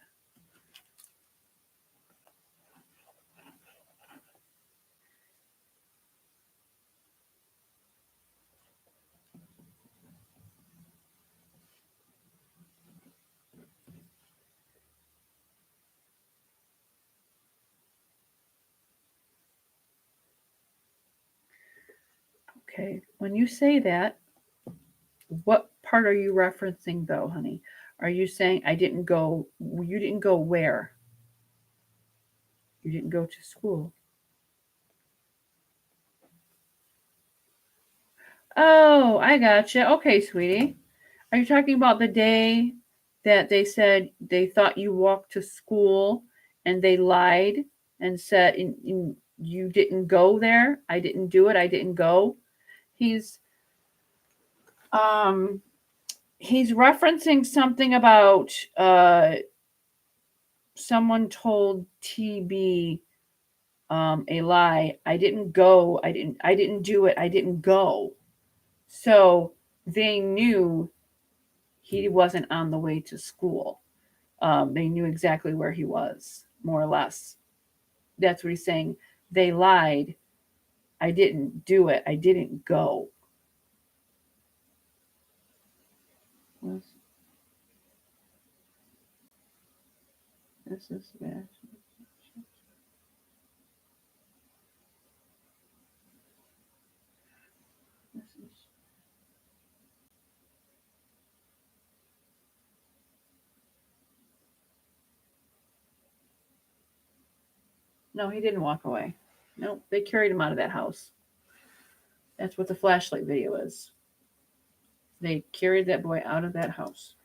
S1: Okay. When you say that, what part are you referencing though, honey? Are you saying I didn't go, you didn't go where? You didn't go to school. Oh, I gotcha. Okay, sweetie. Are you talking about the day that they said they thought you walked to school and they lied and said you didn't go there? I didn't do it. I didn't go. He's um he's referencing something about someone told TB a lie. I didn't go. I didn't do it. I didn't go. So they knew he wasn't on the way to school. They knew exactly where he was, more or less. That's what he's saying. They lied. I didn't do it. I didn't go. This is bad. This is... No, he didn't walk away. No, they carried him out of that house. That's what the flashlight video is. They carried that boy out of that house.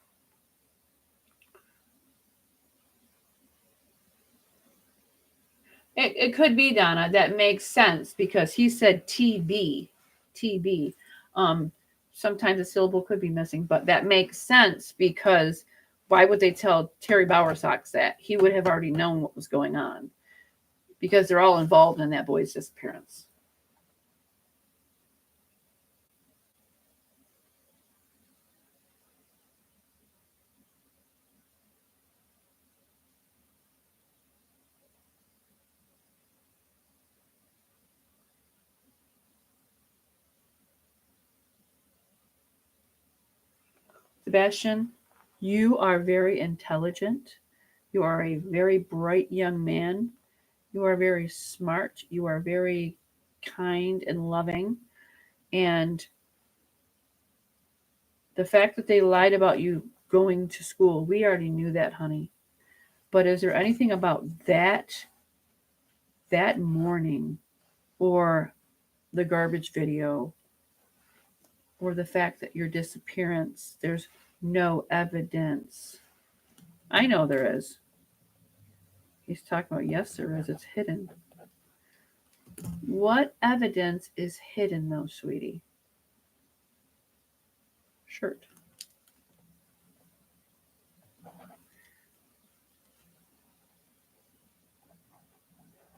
S1: It could be, Donna. That makes sense because he said TB. TB. Sometimes a syllable could be missing, but that makes sense because why would they tell Terry Bowersox that? He would have already known what was going on because they're all involved in that boy's disappearance. Sebastian, you are very intelligent. You are a very bright young man. You are very smart. You are very kind and loving. And the fact that they lied about you going to school, we already knew that, honey. But is there anything about that morning or the garbage video or the fact that your disappearance, there's no evidence? I know there is. He's talking about, yes, there is. It's hidden. What evidence is hidden, though, sweetie? Shirt.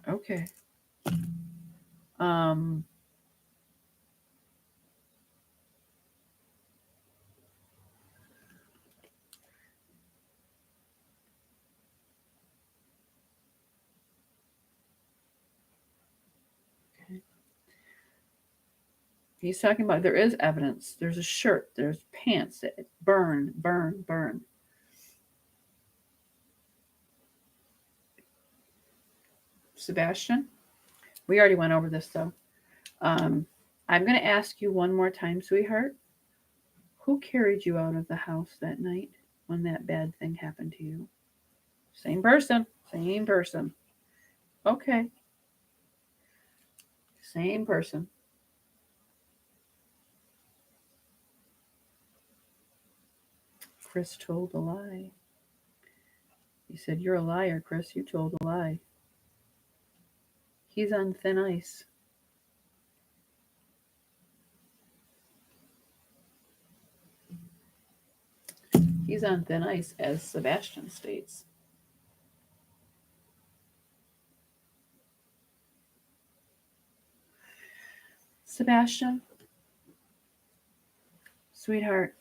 S1: Okay. Um, okay. He's talking about there is evidence. There's a shirt. There's pants that burn, burn, burn. Sebastian, we already went over this though. Um, I'm going to ask you one more time, sweetheart. Who carried you out of the house that night when that bad thing happened to you? Same person. Same person. Okay. Same person. Chris told a lie. He said, "You're a liar, Chris. You told a lie." He's on thin ice. He's on thin ice, as Sebastian states. Sebastian, sweetheart,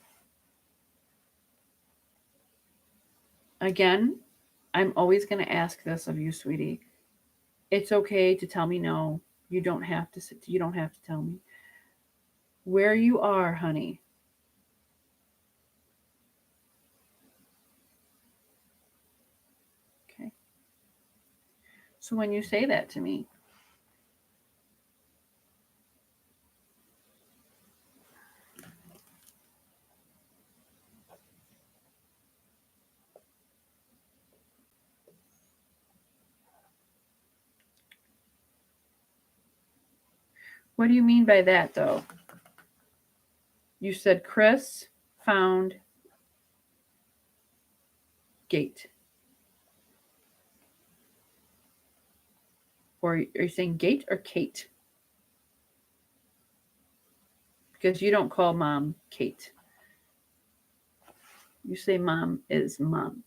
S1: again, I'm always going to ask this of you, sweetie. It's okay to tell me no. You don't have to. You don't have to tell me where you are, honey. Okay. So when you say that to me, what do you mean by that, though? You said Chris found gate, or are you saying gate or Kate? Because you don't call mom Kate. You say mom is mom.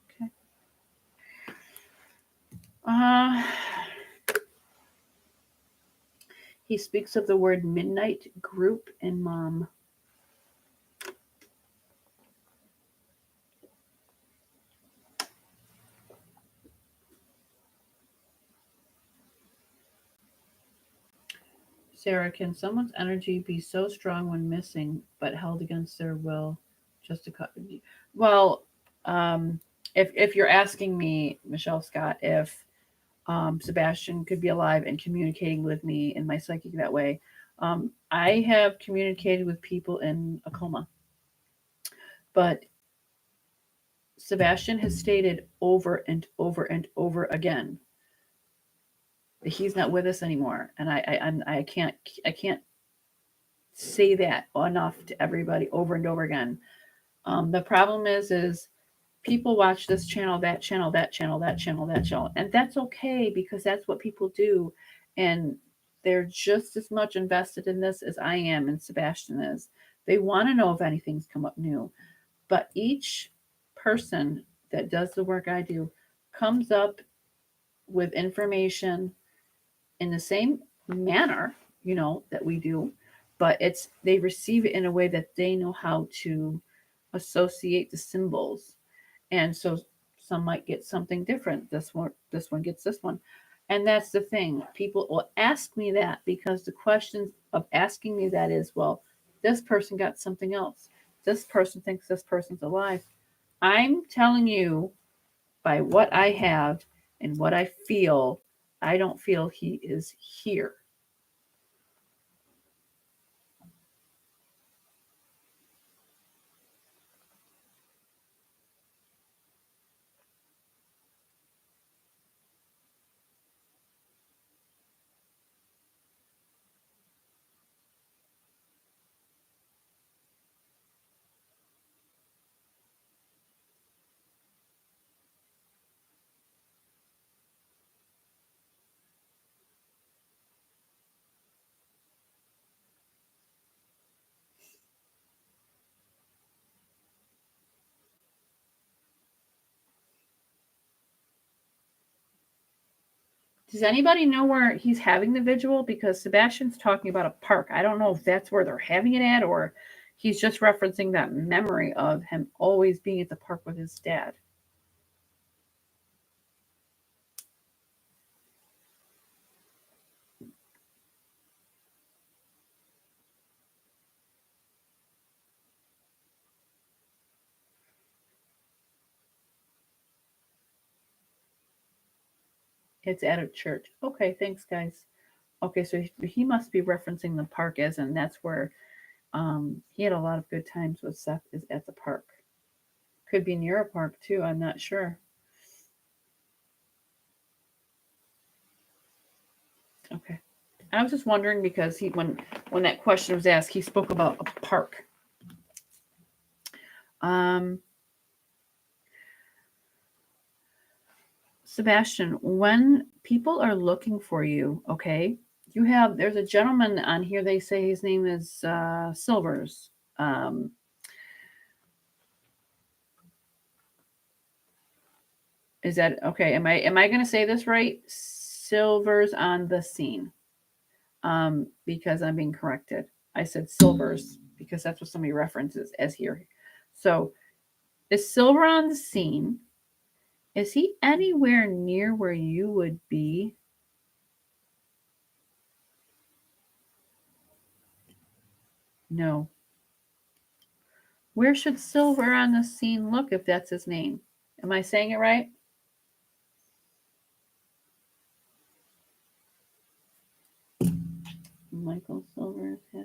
S1: Okay. Uh, he speaks of the word midnight group and mom. Sarah, can someone's energy be so strong when missing, but held against their will, just to cut? Well, um, if you're asking me, Michelle Scott, if Sebastian could be alive and communicating with me in my psychic that way, I have communicated with people in a coma, but Sebastian has stated over and over and over again that he's not with us anymore, and I can't say that enough to everybody over and over again. The problem is people watch this channel, that channel, that channel, that channel, that channel, and that's okay because that's what people do, and they're just as much invested in this as I am and Sebastian is. They want to know if anything's come up new, but each person that does the work I do comes up with information in the same manner, that we do, but it's they receive it in a way that they know how to associate the symbols. And so some might get something different. This one gets this one. And that's the thing. People will ask me that because the questions of asking me that is, well, this person got something else. This person thinks this person's alive. I'm telling you by what I have and what I feel, I don't feel he is here. Does anybody know where he's having the vigil? Because Sebastian's talking about a park. I don't know if that's where they're having it at, or he's just referencing that memory of him always being at the park with his dad. It's at a church. Okay, thanks, guys. Okay, so he must be referencing the park as in that's where he had a lot of good times with Seth is at the park. Could be near a park too, I'm not sure. Okay. I was just wondering because he when that question was asked, he spoke about a park. Sebastian, when people are looking for you, okay, there's a gentleman on here. They say his name is Silvers. Um, is that okay? Am I going to say this right? Silvers on the scene. Because I'm being corrected. I said Silvers because that's what somebody references as here. So is Silver on the scene? Is he anywhere near where you would be? No. Where should Silver on the scene look if that's his name? Am I saying it right? Michael Silver. Yeah.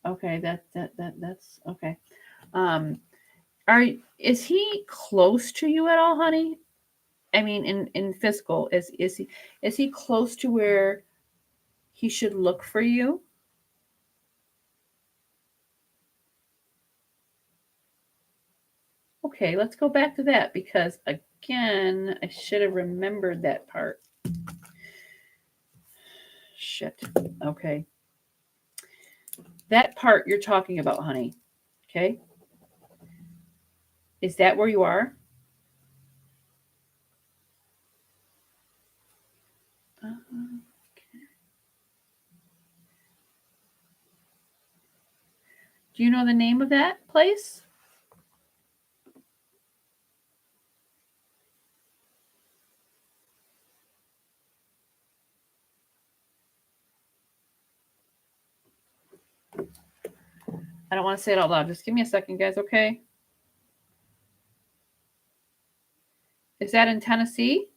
S1: Okay, that's okay. Um, is he close to you at all, honey? I mean, in physical, is he close to where he should look for you? Okay, let's go back to that because again, I should have remembered that part. Shit. Okay. That part you're talking about, honey. Okay. Is that where you are? Okay. Do you know the name of that place? I don't want to say it out loud. Just give me a second, guys, okay? Is that in Tennessee?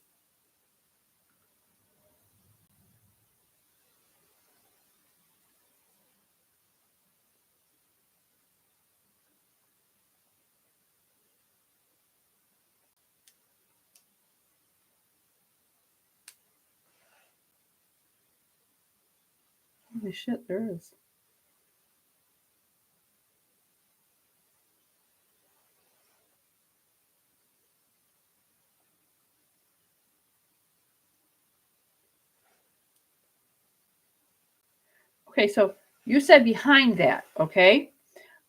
S1: Holy shit, there is. Okay, so you said behind that, okay?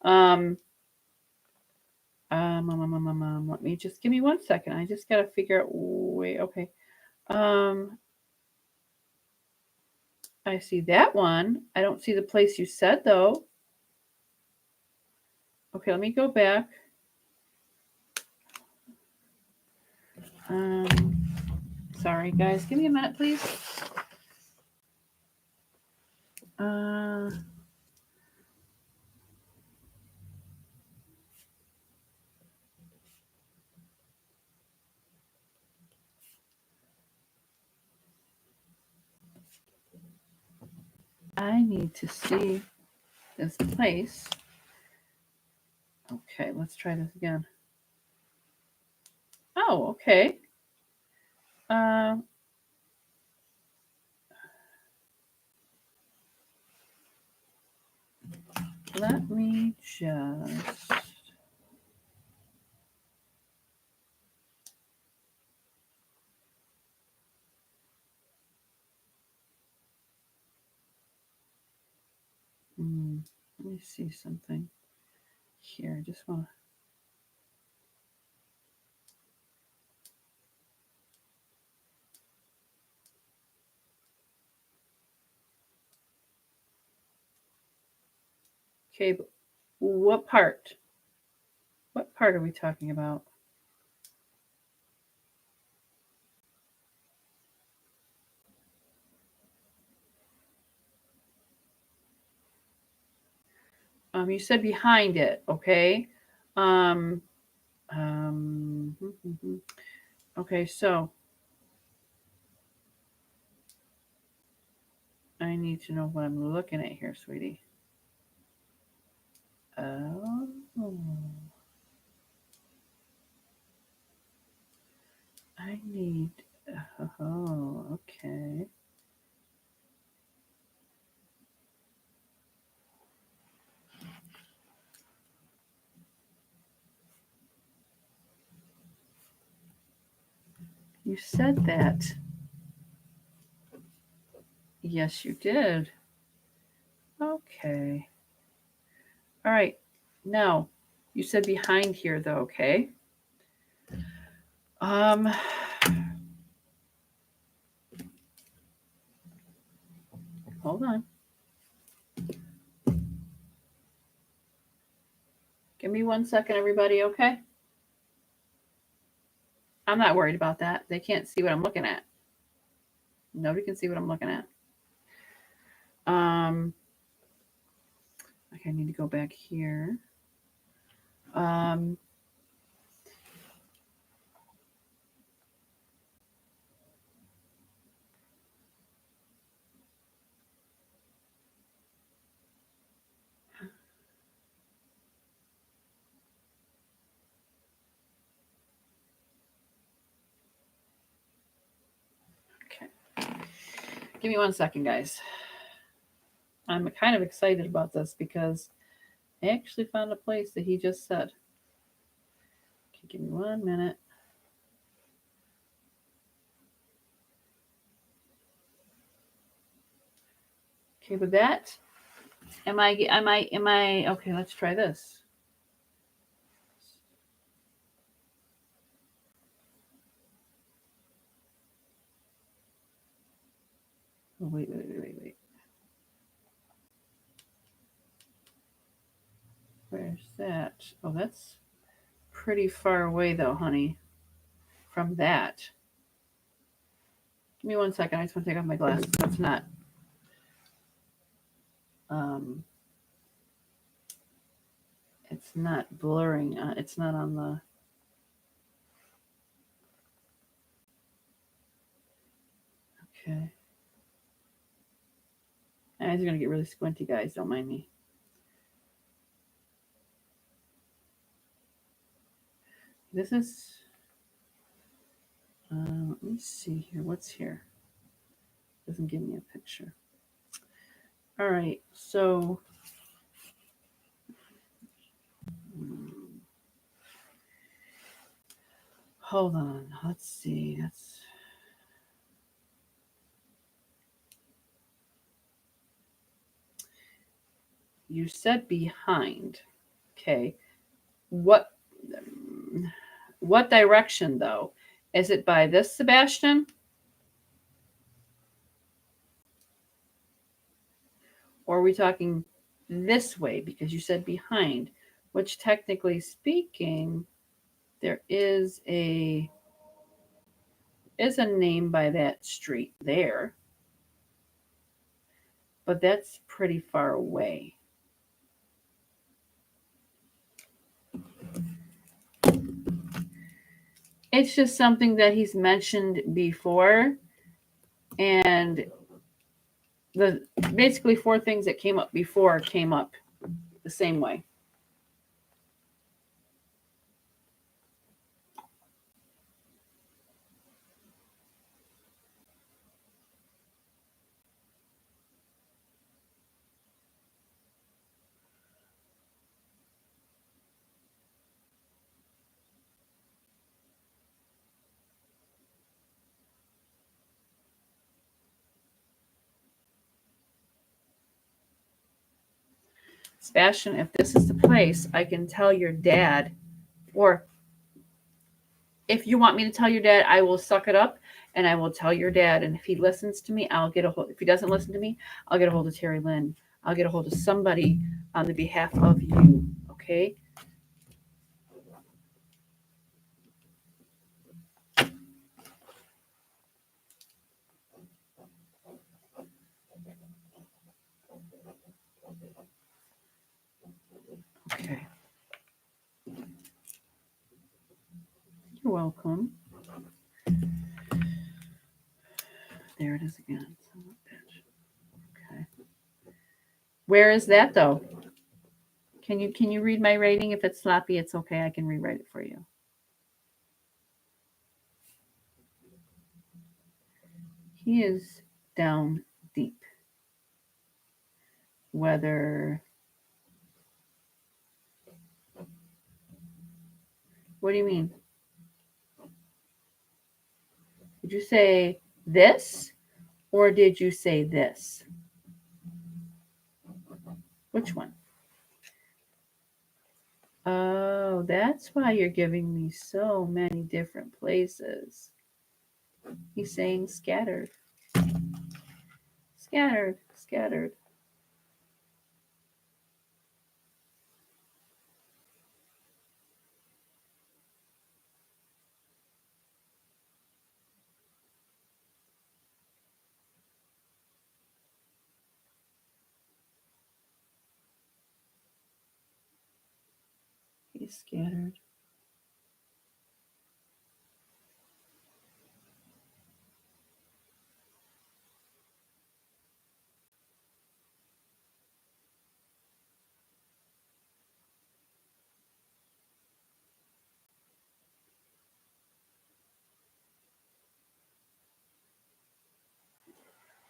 S1: Let me just give me 1 second. I just gotta figure out. Wait, okay. Um, I see that one. I don't see the place you said though. Okay, let me go back. Um, Sorry, guys. Give me a minute, please. I need to see this place. Okay, let's try this again. Oh, okay. Uh, Let me just. Let me see something here. I just want to. Okay, but what part? What part are we talking about? You said behind it, okay? Um, um, okay, so I need to know what I'm looking at here, sweetie. Oh, I need. Oh, okay. You said that. Yes, you did. Okay. All right. Now, you said behind here, though, okay? Um, hold on. Give me 1 second, everybody, okay? I'm not worried about that. They can't see what I'm looking at. Nobody can see what I'm looking at. Okay, I need to go back here. Um, okay. Give me 1 second, guys. I'm kind of excited about this because I actually found a place that he just said. Okay, give me 1 minute. Okay, with that, am I okay, let's try this. Oh, wait. Where's that? Oh, that's pretty far away though, honey, from that. Give me 1 second. I just want to take off my glasses. That's not um it's not blurring. It's not on the okay. Eyes are gonna get really squinty, guys. Don't mind me. This is let me see here. What's here? Doesn't give me a picture. All right, so hold on. Let's see. That's you said behind. Okay. What what direction though? Is it by this Sebastian? Or are we talking this way because you said behind, which technically speaking, there is a name by that street there, but that's pretty far away. It's just something that he's mentioned before, and the basically 4 things that came up before came up the same way. Sebastian, if this is the place, I can tell your dad, or if you want me to tell your dad, I will suck it up and I will tell your dad. And if he listens to me, I'll get a hold. If he doesn't listen to me, I'll get a hold of Terry Lynn. I'll get a hold of somebody on the behalf of you. Okay. Okay. You're welcome. There it is again. Okay. Where is that though? Can you read my rating? If it's sloppy, it's okay. I can rewrite it for you. He is down deep. Whether what do you mean? Did you say this or did you say this? Which one? Oh, that's why you're giving me so many different places. He's saying scattered. Scattered. Scattered. He's scattered.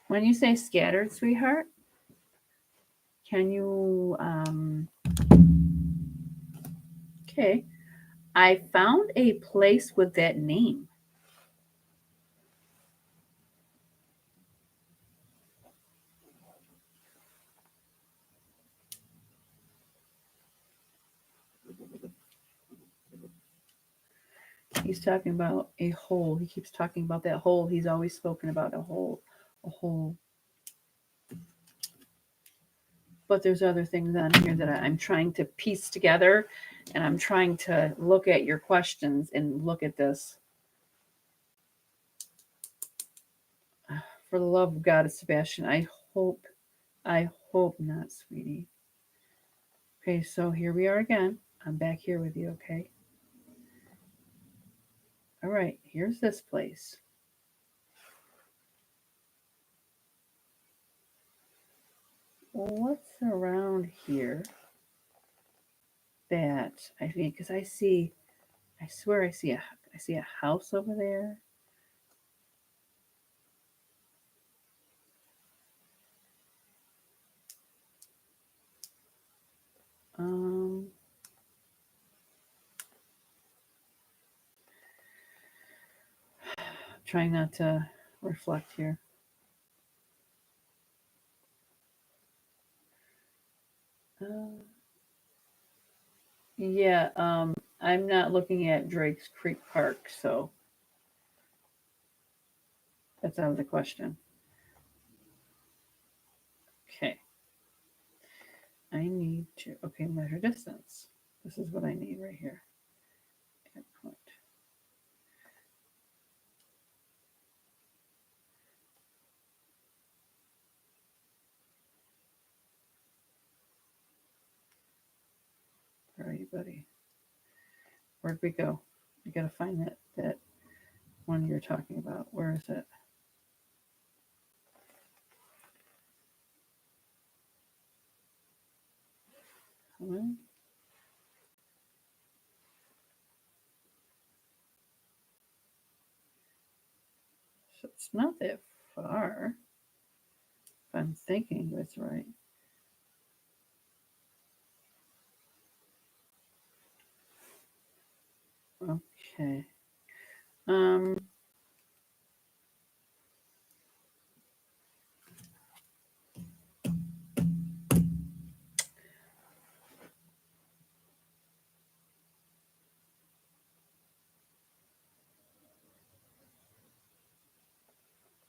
S1: When you say scattered, sweetheart, can you okay. I found a place with that name. He's talking about a hole. He keeps talking about that hole. He's always spoken about a hole. A hole. But there's other things on here that I'm trying to piece together, and I'm trying to look at your questions and look at this. For the love of God, Sebastian, hope, I hope not, sweetie. Okay, so here we are again. I'm back here with you, okay? All right, here's this place. What's around here that I mean, because I swear I see a house over there. Um, trying not to reflect here. Uh, yeah, I'm not looking at Drake's Creek Park, so that's out of the question. Okay, I need to, okay, measure distance. This is what I need right here. Point. Where are you, buddy? Where'd we go? You gotta find that one you're talking about. Where is it? Come So it's not that far. If I'm thinking it's right. Okay. Um,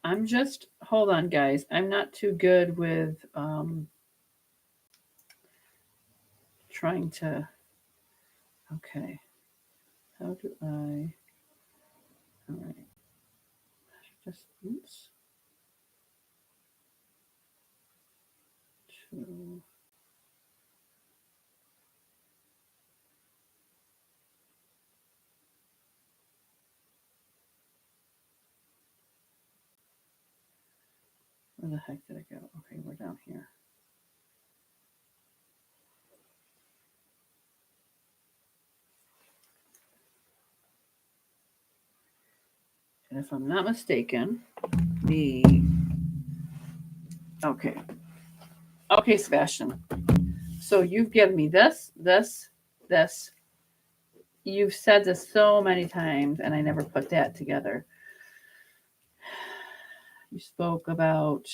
S1: I'm just hold on, guys. I'm not too good with trying to, okay, how do I, all right, just, oops, two, where the heck did I go? Okay, we're down here. And if I'm not mistaken, okay. Okay, Sebastian. So you've given me this, this, this. You've said this so many times, and I never put that together. You spoke about,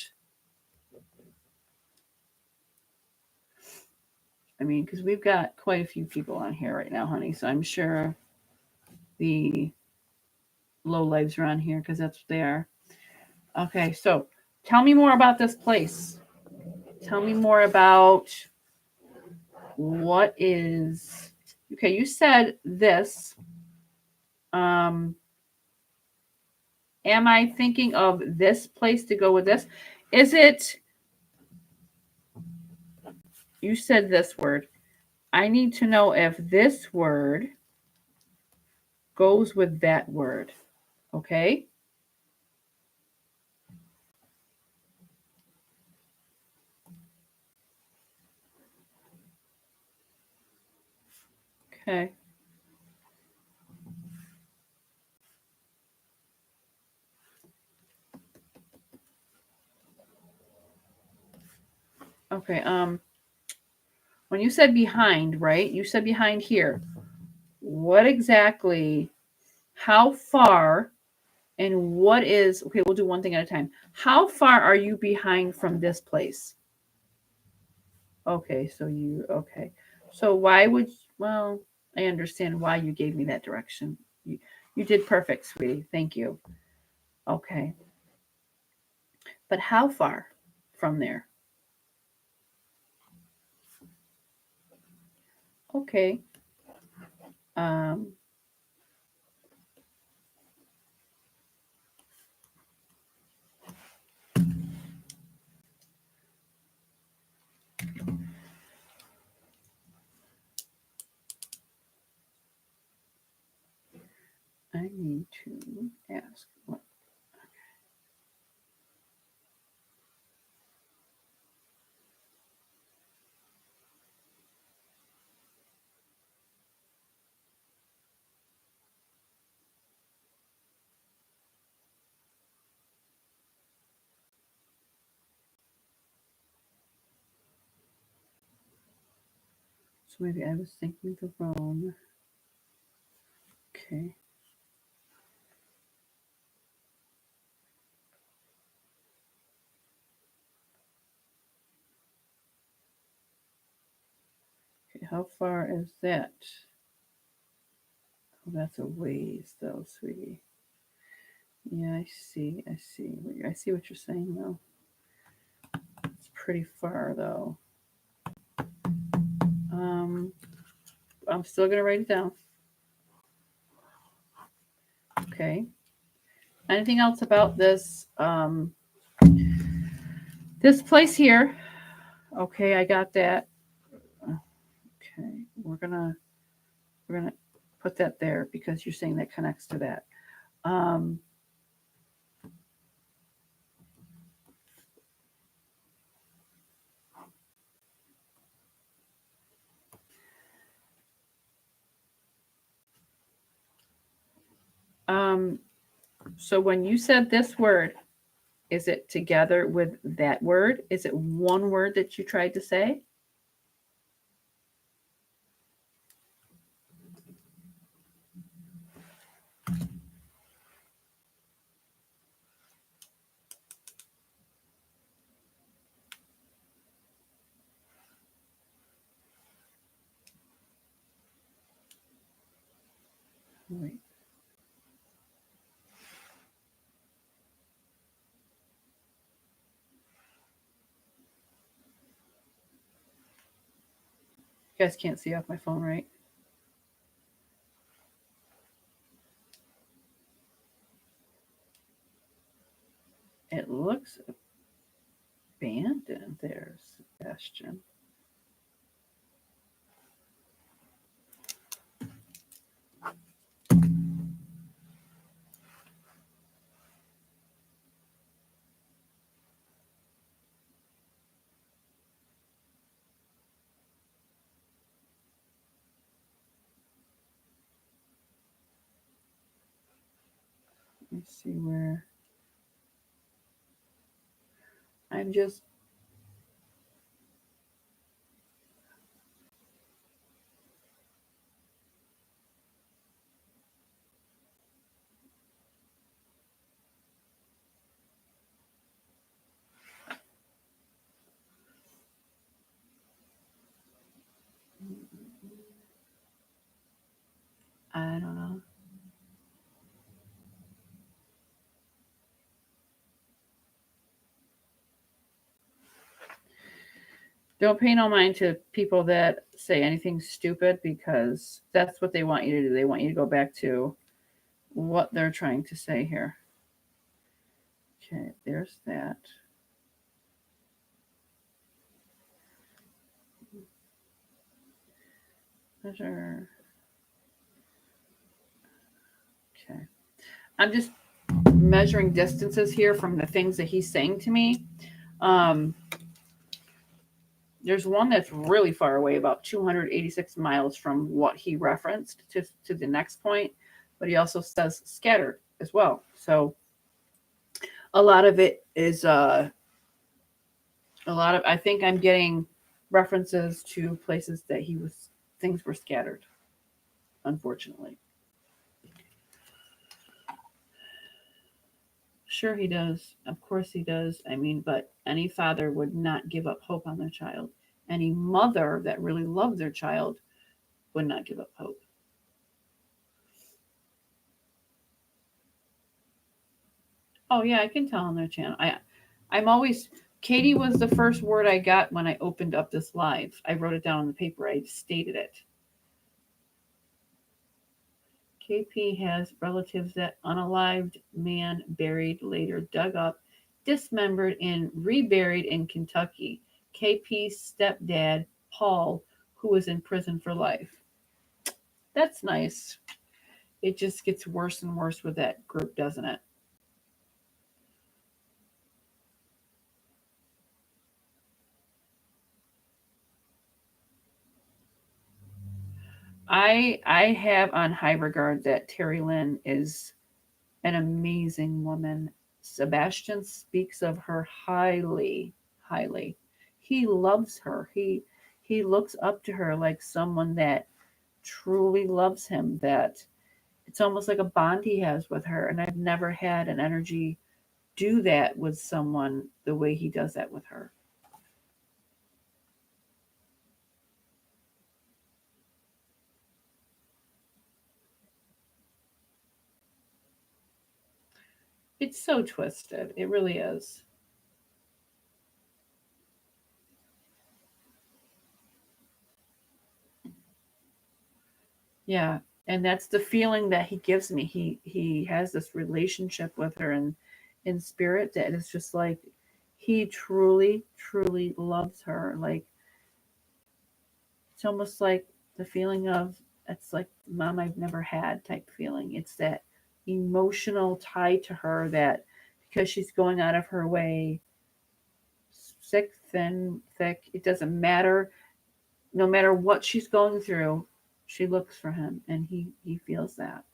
S1: I mean, because we've got quite a few people on here right now, honey. So I'm sure the low lives are on here because that's what they are. Okay, so tell me more about this place. Tell me more about what is, okay, you said this. Am I thinking of this place to go with this? Is it, you said this word. I need to know if this word goes with that word. Okay? Okay. Okay. When you said behind, right? You said behind here. What exactly, how far, and what is, okay, we'll do one thing at a time. How far are you behind from this place? Okay, so you, okay. So why would, well, I understand why you gave me that direction. You did perfect, sweetie. Thank you. Okay. But how far from there? Okay. Um, I need to ask what. So maybe I was thinking the wrong. Okay. Okay, how far is that? Oh, that's a ways though, sweetie. Yeah, I see. I see. I see what you're saying though. It's pretty far though. Um, I'm still gonna write it down. Okay. Anything else about this? This place here. Okay, I got that. Okay, we're gonna put that there because you're saying that connects to that. Um, um, so when you said this word, is it together with that word? Is it one word that you tried to say? Wait. You guys can't see off my phone, right? It looks abandoned there, Sebastian. Let's see where. I'm just. I don't know. Don't pay no mind to people that say anything stupid because that's what they want you to do. They want you to go back to what they're trying to say here. Okay, there's that. Measure. Okay. I'm just measuring distances here from the things that he's saying to me. Um, there's one that's really far away, about 286 miles from what he referenced to the next point, but he also says scattered as well. So a lot of it is I think I'm getting references to places that things were scattered, unfortunately. Sure, he does. Of course, he does. I mean, but any father would not give up hope on their child. Any mother that really loved their child would not give up hope. Oh yeah, I can tell on their channel. I'm always Katie was the first word I got when I opened up this live. I wrote it down on the paper. I stated it. KP has relatives that unalived man buried, later dug up, dismembered, and reburied in Kentucky. KP's stepdad, Paul, who was in prison for life. That's nice. It just gets worse and worse with that group, doesn't it? I have on high regard that Terry Lynn is an amazing woman. Sebastian speaks of her highly, highly. He loves her. He looks up to her like someone that truly loves him, that it's almost like a bond he has with her. And I've never had an energy do that with someone the way he does that with her. It's so twisted. It really is. Yeah, and that's the feeling that he gives me. He has this relationship with her and in spirit that is just like he truly truly loves her. Like it's almost like the feeling of it's like mom I've never had type feeling. It's that emotional tie to her that because she's going out of her way, sick, thin, thick, it doesn't matter. No matter what she's going through, she looks for him and he feels that.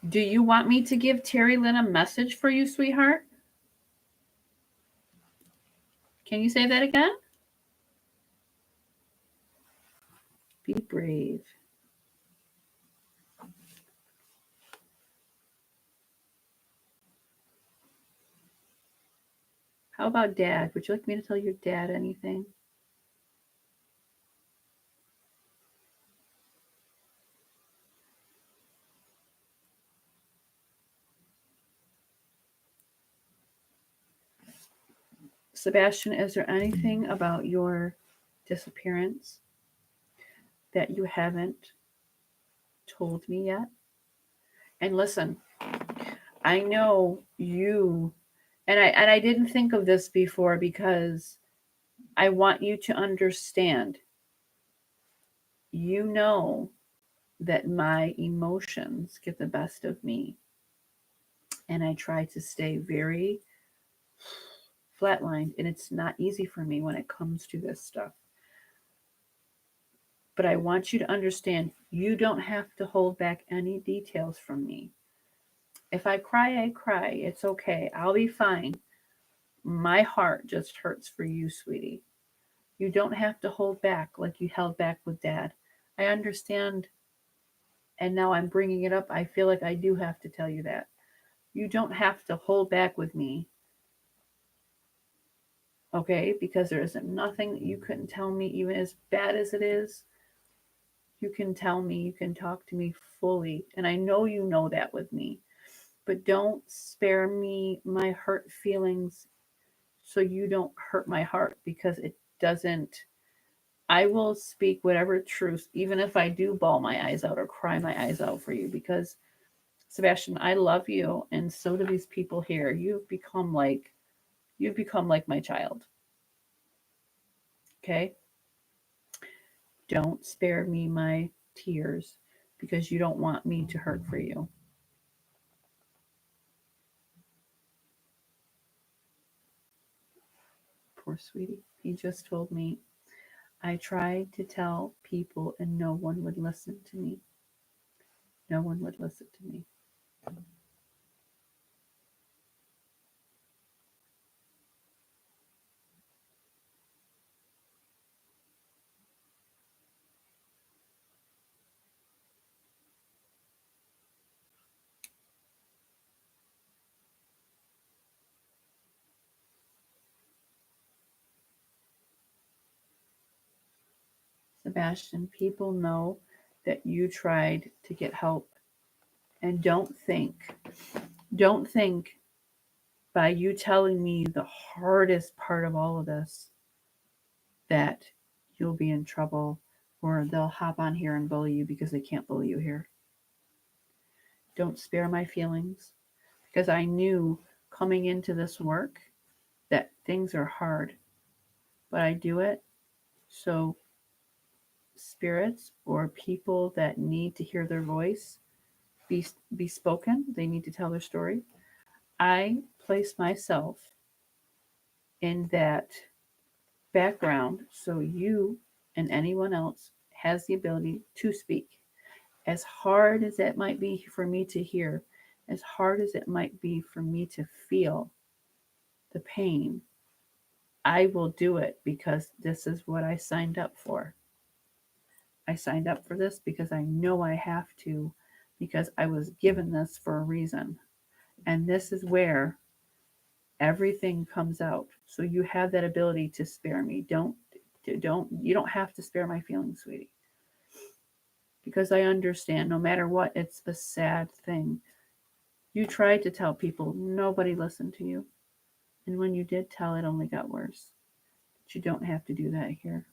S1: Do you want me to give Terry Lynn a message for you, sweetheart? Can you say that again? Be brave. How about dad? Would you like me to tell your dad anything? Sebastian, is there anything about your disappearance that you haven't told me yet? And listen, I know you, and I didn't think of this before because I want you to understand. You know that my emotions get the best of me, and I try to stay very flatlined, and it's not easy for me when it comes to this stuff. But I want you to understand you don't have to hold back any details from me. If I cry, I cry. It's okay. I'll be fine. My heart just hurts for you, sweetie. You don't have to hold back like you held back with dad. I understand, and now I'm bringing it up. I feel like I do have to tell you that. You don't have to hold back with me, okay? Because there isn't nothing that you couldn't tell me, even as bad as it is. You can tell me, you can talk to me fully. And I know you know that with me. But don't spare me my hurt feelings so you don't hurt my heart because it doesn't. I will speak whatever truth, even if I do bawl my eyes out or cry my eyes out for you, because Sebastian, I love you, and so do these people here. You've become like my child. Okay? Don't spare me my tears because you don't want me to hurt for you. Poor sweetie. He just told me I tried to tell people and no one would listen to me. No one would listen to me. Sebastian, people know that you tried to get help. And don't think by you telling me the hardest part of all of this that you'll be in trouble or they'll hop on here and bully you because they can't bully you here. Don't spare my feelings because I knew coming into this work that things are hard, but I do it so spirits or people that need to hear their voice be, be spoken, they need to tell their story. I place myself in that background so you and anyone else has the ability to speak. As hard as that might be for me to hear, as hard as it might be for me to feel the pain, I will do it because this is what I signed up for. I signed up for this because I know I have to, because I was given this for a reason. And this is where everything comes out. So you have that ability to spare me. You don't have to spare my feelings, sweetie. Because I understand no matter what, it's a sad thing. You tried to tell people, nobody listened to you. And when you did tell, it only got worse. But you don't have to do that here,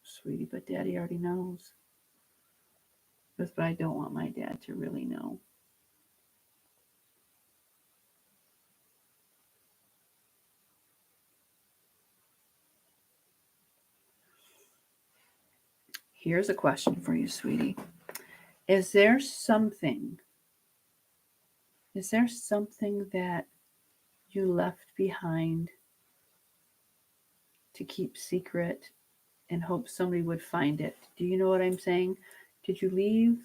S1: sweetie. But daddy already knows. But I don't want my dad to really know. Here's a question for you, sweetie. Is there something, is there something that you left behind to keep secret and hope somebody would find it? Do you know what I'm saying? Did you leave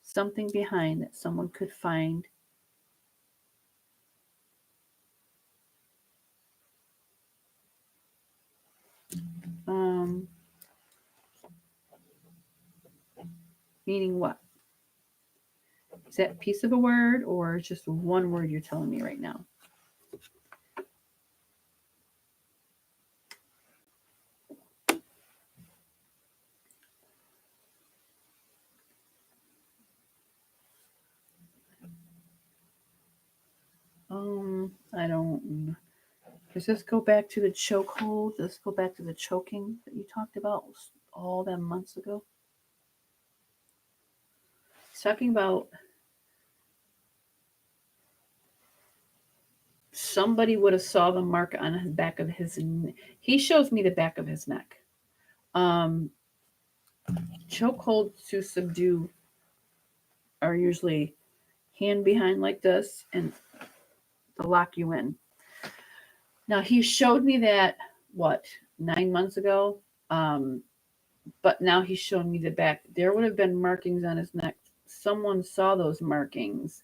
S1: something behind that someone could find? Um, Meaning what? Is that a piece of a word or just one word you're telling me right now? I don't. Does this go back to the chokehold? Does this go back to the choking that you talked about all them months ago? He's talking about somebody would have saw the mark on the back of his neck. He shows me the back of his neck. Um, Chokehold to subdue are usually hand behind like this and to lock you in. Now he showed me that what 9 months ago, but now he's showing me the back. There would have been markings on his neck. Someone saw those markings,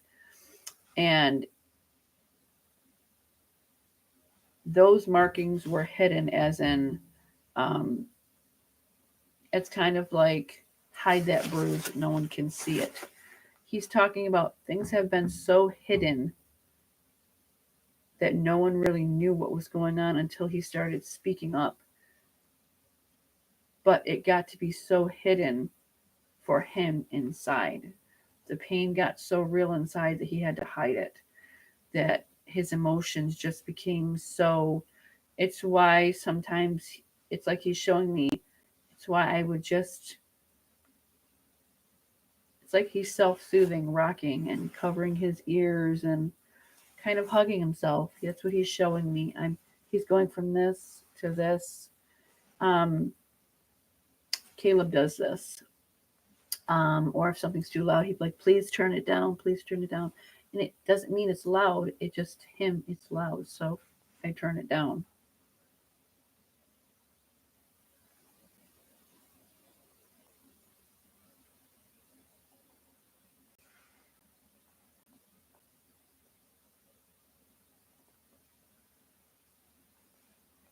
S1: and those markings were hidden, as in, um, it's kind of like hide that bruise, no one can see it. He's talking about things have been so hidden that no one really knew what was going on until he started speaking up. But it got to be so hidden for him inside. The pain got so real inside that he had to hide it, that his emotions just became so. It's why sometimes it's like he's showing me. It's why I would just. It's like he's self soothing, rocking and covering his ears and kind of hugging himself. That's what he's showing me. He's going from this to this. Um, Caleb does this. Or if something's too loud, he'd be like, please turn it down, please turn it down. And it doesn't mean it's loud, it just him, it's loud. So I turn it down.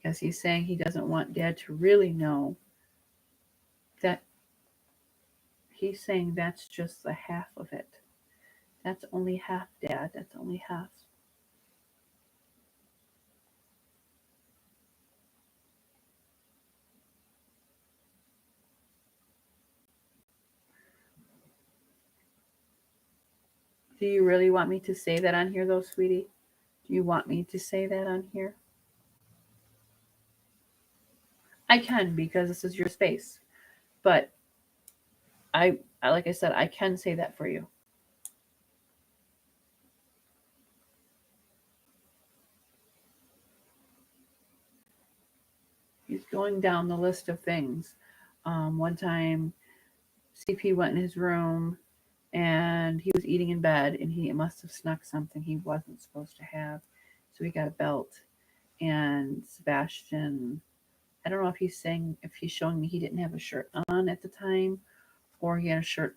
S1: Because he's saying he doesn't want dad to really know that. He's saying that's just the half of it. That's only half, dad. That's only half. Do you really want me to say that on here, though, sweetie? Do you want me to say that on here? I can, because this is your space. But I like I said, I can say that for you. He's going down the list of things. One time, CP went in his room and he was eating in bed and he must have snuck something he wasn't supposed to have. So he got a belt. And Sebastian, I don't know if he's saying, if he's showing me he didn't have a shirt on at the time or he had a shirt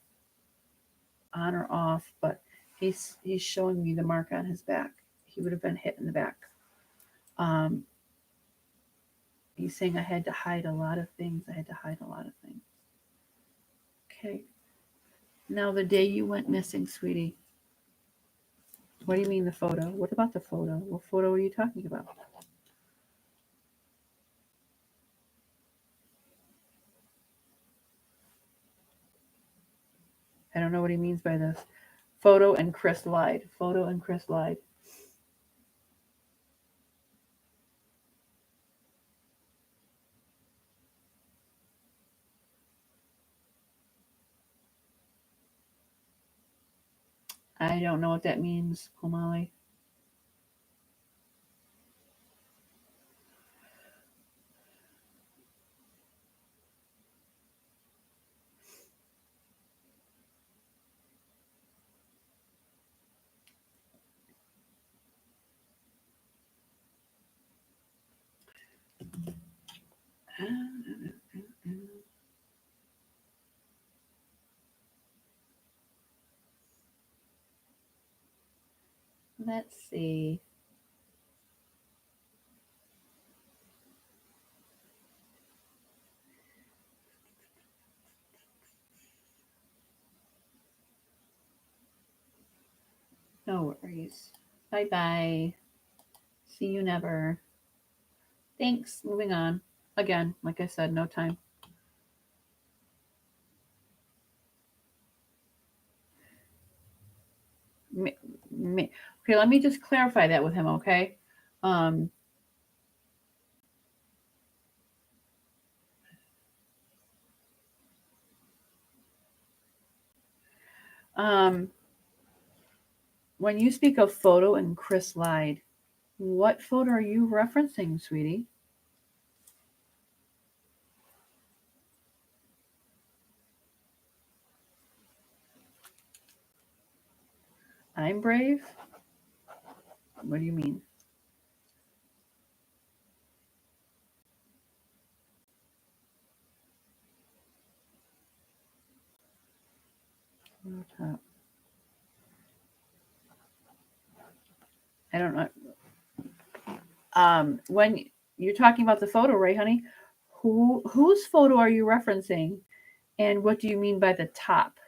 S1: on or off, but he's showing me the mark on his back. He would have been hit in the back. Um, he's saying I had to hide a lot of things. I had to hide a lot of things. Okay. Now, the day you went missing, sweetie, what do you mean the photo? What about the photo? What photo are you talking about? I don't know what he means by this. Photo and Chris lied. Photo and Chris lied. I don't know what that means, Komali. Let's see. No worries. Bye bye. See you never. Thanks. Moving on. Again, like I said, no time. Me, me. Okay, let me just clarify that with him, okay? Um, um, when you speak of photo and Chris lied, what photo are you referencing, sweetie? I'm brave? What do you mean? I don't know. When you're talking about the photo, right, honey? Whose photo are you referencing, and what do you mean by the top?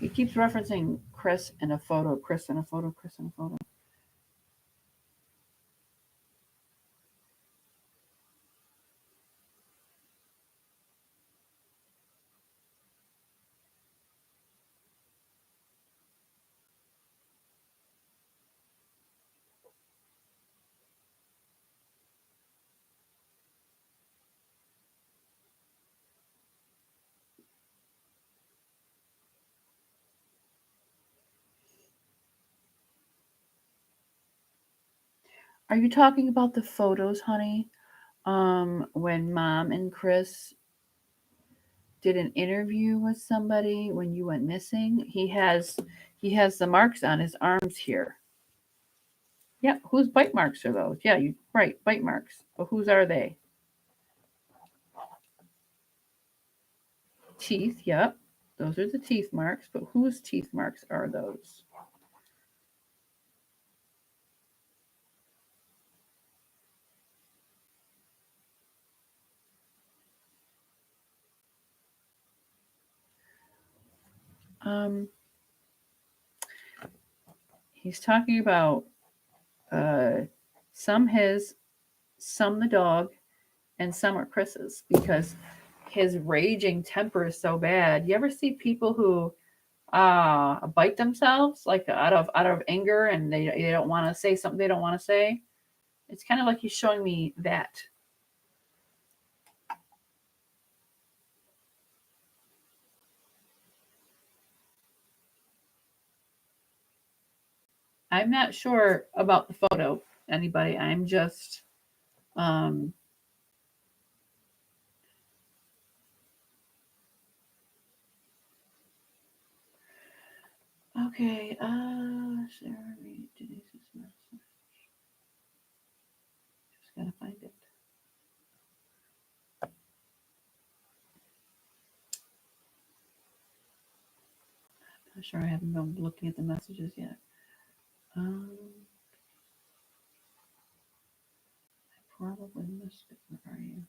S1: He keeps referencing Chris in a photo, Chris in a photo, Chris in a photo. Are you talking about the photos, honey? When Mom and Chris did an interview with somebody when you went missing, he has the marks on his arms here. Yeah, whose bite marks are those? Yeah, you right, bite marks. But whose are they? Teeth, yep. Those are the teeth marks, but whose teeth marks are those? Um, he's talking about uh, some his, some the dog, and some are Chris's because his raging temper is so bad. You ever see people who bite themselves like out of anger and they don't want to say something they don't want to say? It's kind of like he's showing me that. I'm not sure about the photo, anybody. I'm just um okay, Sarah Reed, Denise's message. Just gotta find it. I'm not sure I haven't been looking at the messages yet. Um Probably missed it. Where are you?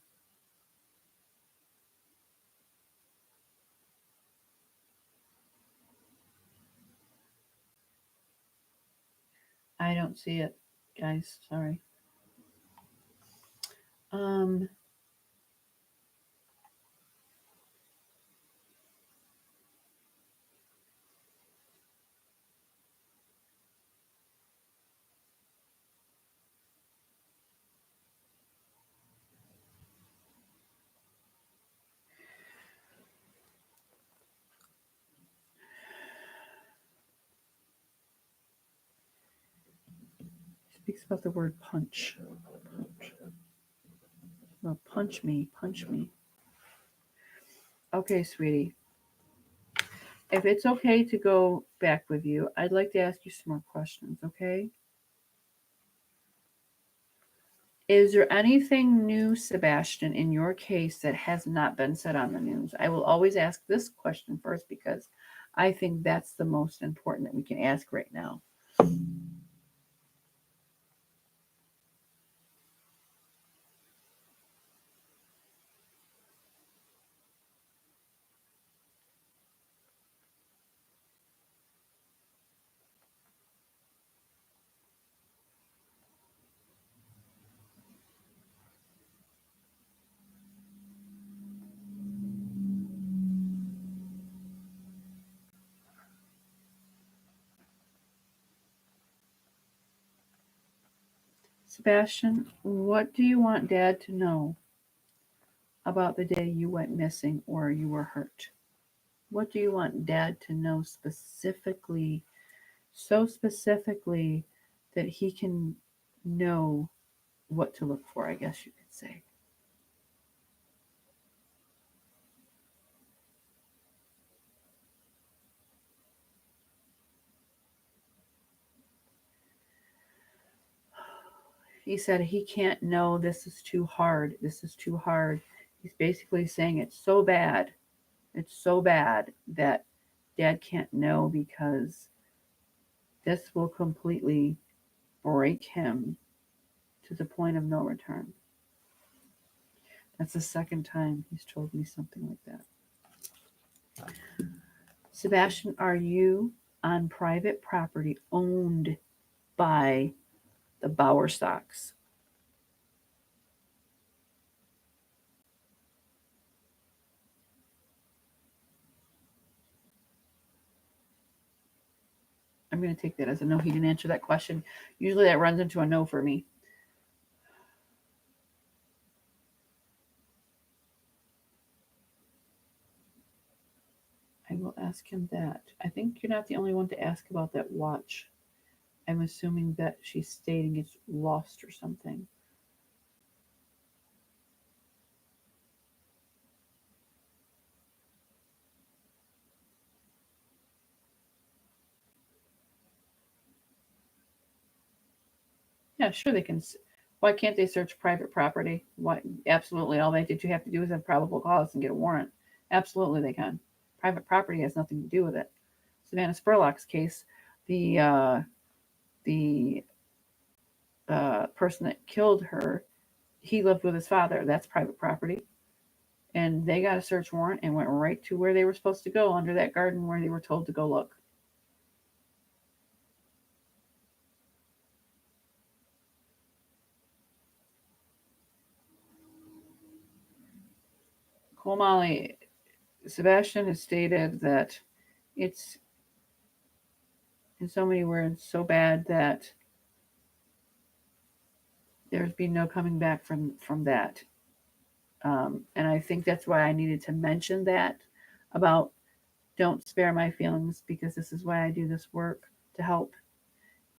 S1: I don't see it, guys. Sorry. Um Speaks about the word punch. Punch. No, punch me, punch me. Okay, sweetie. If it's okay to go back with you, I'd like to ask you some more questions, okay? Is there anything new, Sebastian, in your case that has not been said on the news? I will always ask this question first because I think that's the most important that we can ask right now. Sebastian, what do you want Dad to know about the day you went missing or you were hurt? What do you want Dad to know specifically, so specifically that he can know what to look for, I guess you could say? He said he can't know, this is too hard. This is too hard. He's basically saying it's so bad. It's so bad that Dad can't know because this will completely break him to the point of no return. That's the second time he's told me something like that. Sebastian, are you on private property owned by the Bowerstocks? I'm going to take that as a no. He didn't answer that question. Usually that runs into a no for me. I will ask him that. I think you're not the only one to ask about that watch. I'm assuming that she's stating it's lost or something. Yeah, sure they can. Why can't they search private property? Why? Absolutely. All you have to do is have probable cause and get a warrant. Absolutely, they can. Private property has nothing to do with it. Savannah Spurlock's case, the person that killed her, he lived with his father. That's private property, and they got a search warrant and went right to where they were supposed to go, under that garden where they were told to go look. Cool Molly, Sebastian has stated that it's, in so many words, so bad that there's been no coming back from that. And I think that's why I needed to mention that about don't spare my feelings, because this is why I do this work, to help.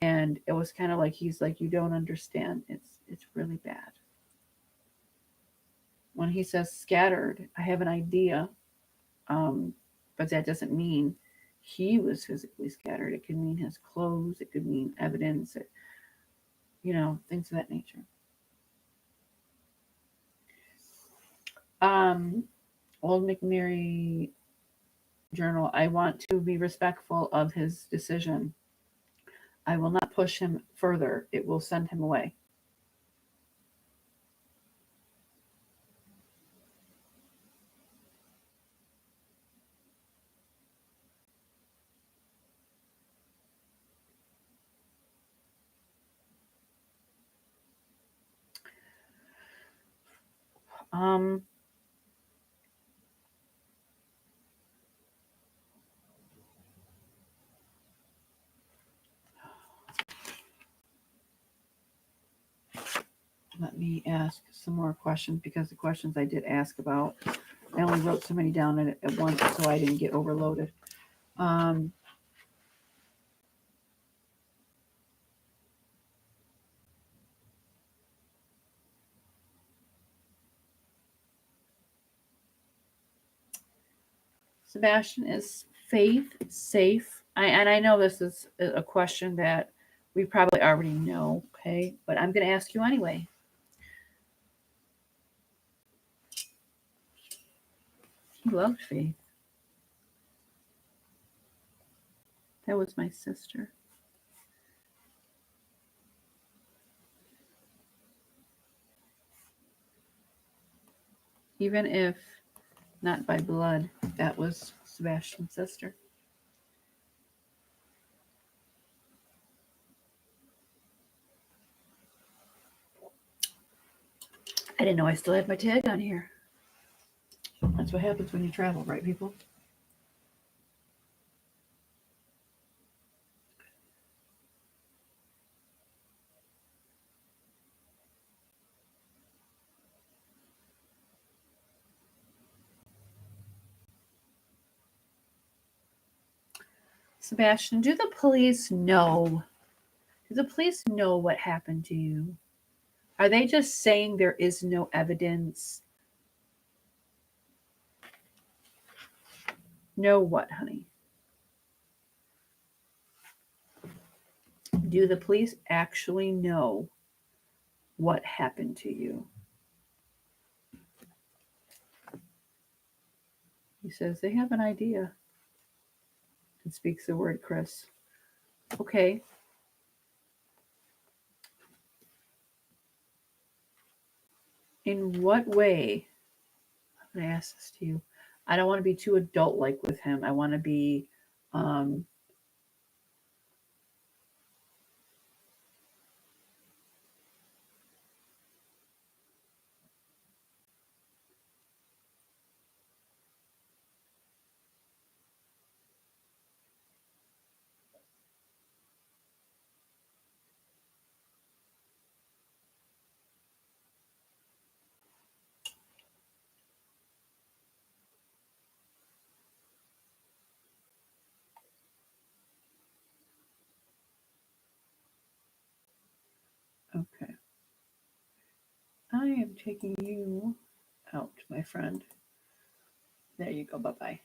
S1: And it was kind of like, he's like, you don't understand. It's really bad. When he says scattered, I have an idea, but that doesn't mean he was physically scattered. It could mean his clothes. It could mean evidence. Things of that nature. Old McMurray Journal. I want to be respectful of his decision. I will not push him further. It will send him away. Um, Let me ask some more questions, because the questions I did ask about, I only wrote so many down at once so I didn't get overloaded. Sebastian, is faith safe? I know this is a question that we probably already know, okay? But I'm going to ask you anyway. He loved faith. That was my sister. Even if not by blood, that was Sebastian's sister. I didn't know I still had my tag on here. That's what happens when you travel, right, people? Sebastian, do the police know? Do the police know what happened to you? Are they just saying there is no evidence? Know what, honey? Do the police actually know what happened to you? He says they have an idea and speaks the word Chris. Okay. In what way? I'm going to ask this to you. I don't want to be too adult like with him. I want to be um, okay. I am taking you out, my friend. There you go. Bye bye.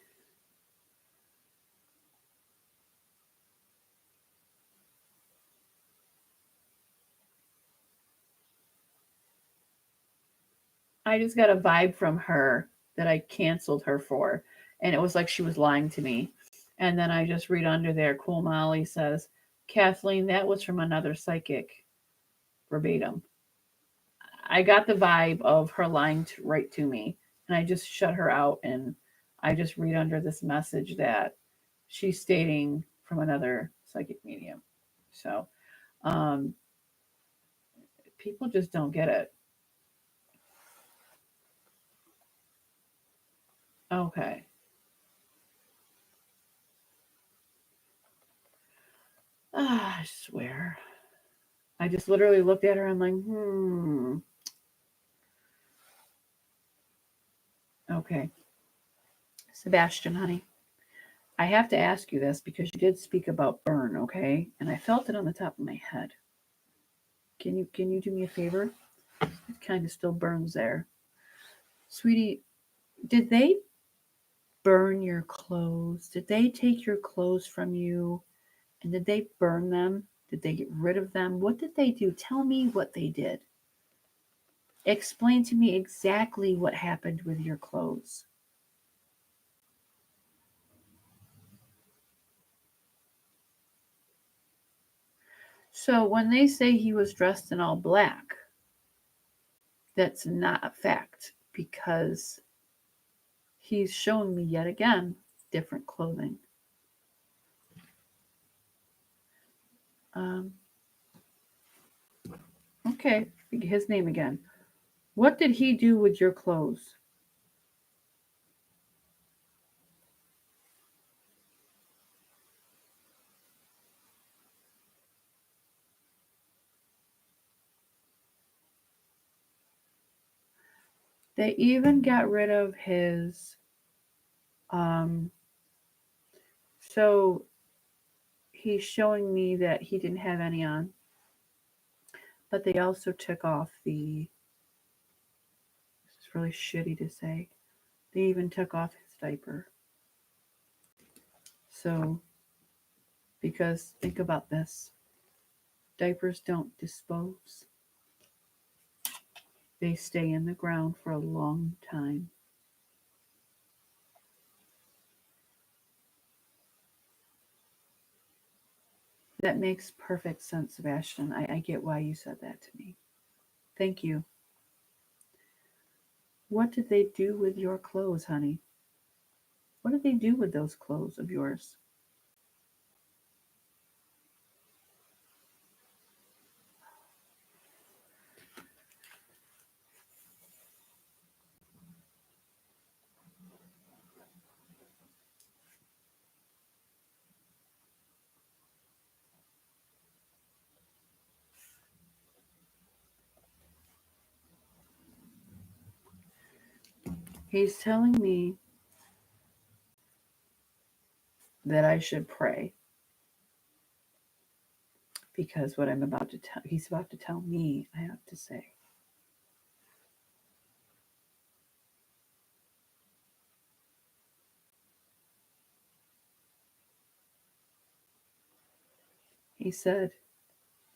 S1: I just got a vibe from her that I canceled her for. And it was like she was lying to me. And then I just read under there, Cool Molly says, Kathleen, that was from another psychic, verbatim. I got the vibe of her lying right to me. And I just shut her out. And I just read under this message that she's stating from another psychic medium. So um, people just don't get it. Okay. I swear. I just literally looked at her. I'm like, Okay. Sebastian, honey, I have to ask you this because you did speak about burn, okay? And I felt it on the top of my head. Can you do me a favor? It kind of still burns there. Sweetie, did they burn your clothes? Did they take your clothes from you? And did they burn them? Did they get rid of them? What did they do? Tell me what they did. Explain to me exactly what happened with your clothes. So when they say he was dressed in all black, that's not a fact because he's showing me yet again different clothing. Um, okay, his name again. What did he do with your clothes? They even got rid of his. Um, so he's showing me that he didn't have any on, but they also took off the. This is really shitty to say. They even took off his diaper. So, because think about this, diapers don't dispose, they stay in the ground for a long time. That makes perfect sense, Sebastian. I get why you said that to me. Thank you. What did they do with your clothes, honey? What did they do with those clothes of yours? He's telling me that I should pray. because what I'm about to tell, he's about to tell me, I have to say. He said,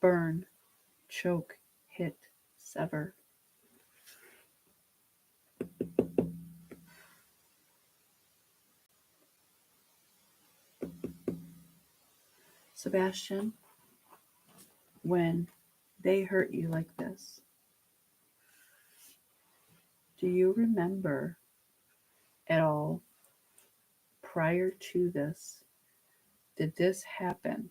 S1: burn, choke, hit, sever. Sebastian, when they hurt you like this, do you remember at all prior to this? Did this happen?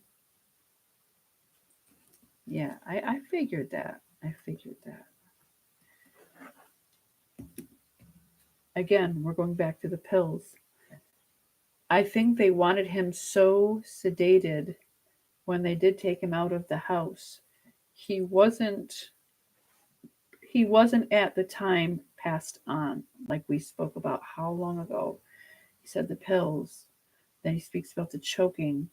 S1: Yeah, I figured that. I figured that. Again, we're going back to the pills. I think they wanted him so sedated when they did take him out of the house. He wasn't he wasn't at the time passed on, like we spoke about how long ago. He said the pills, then he speaks about the choking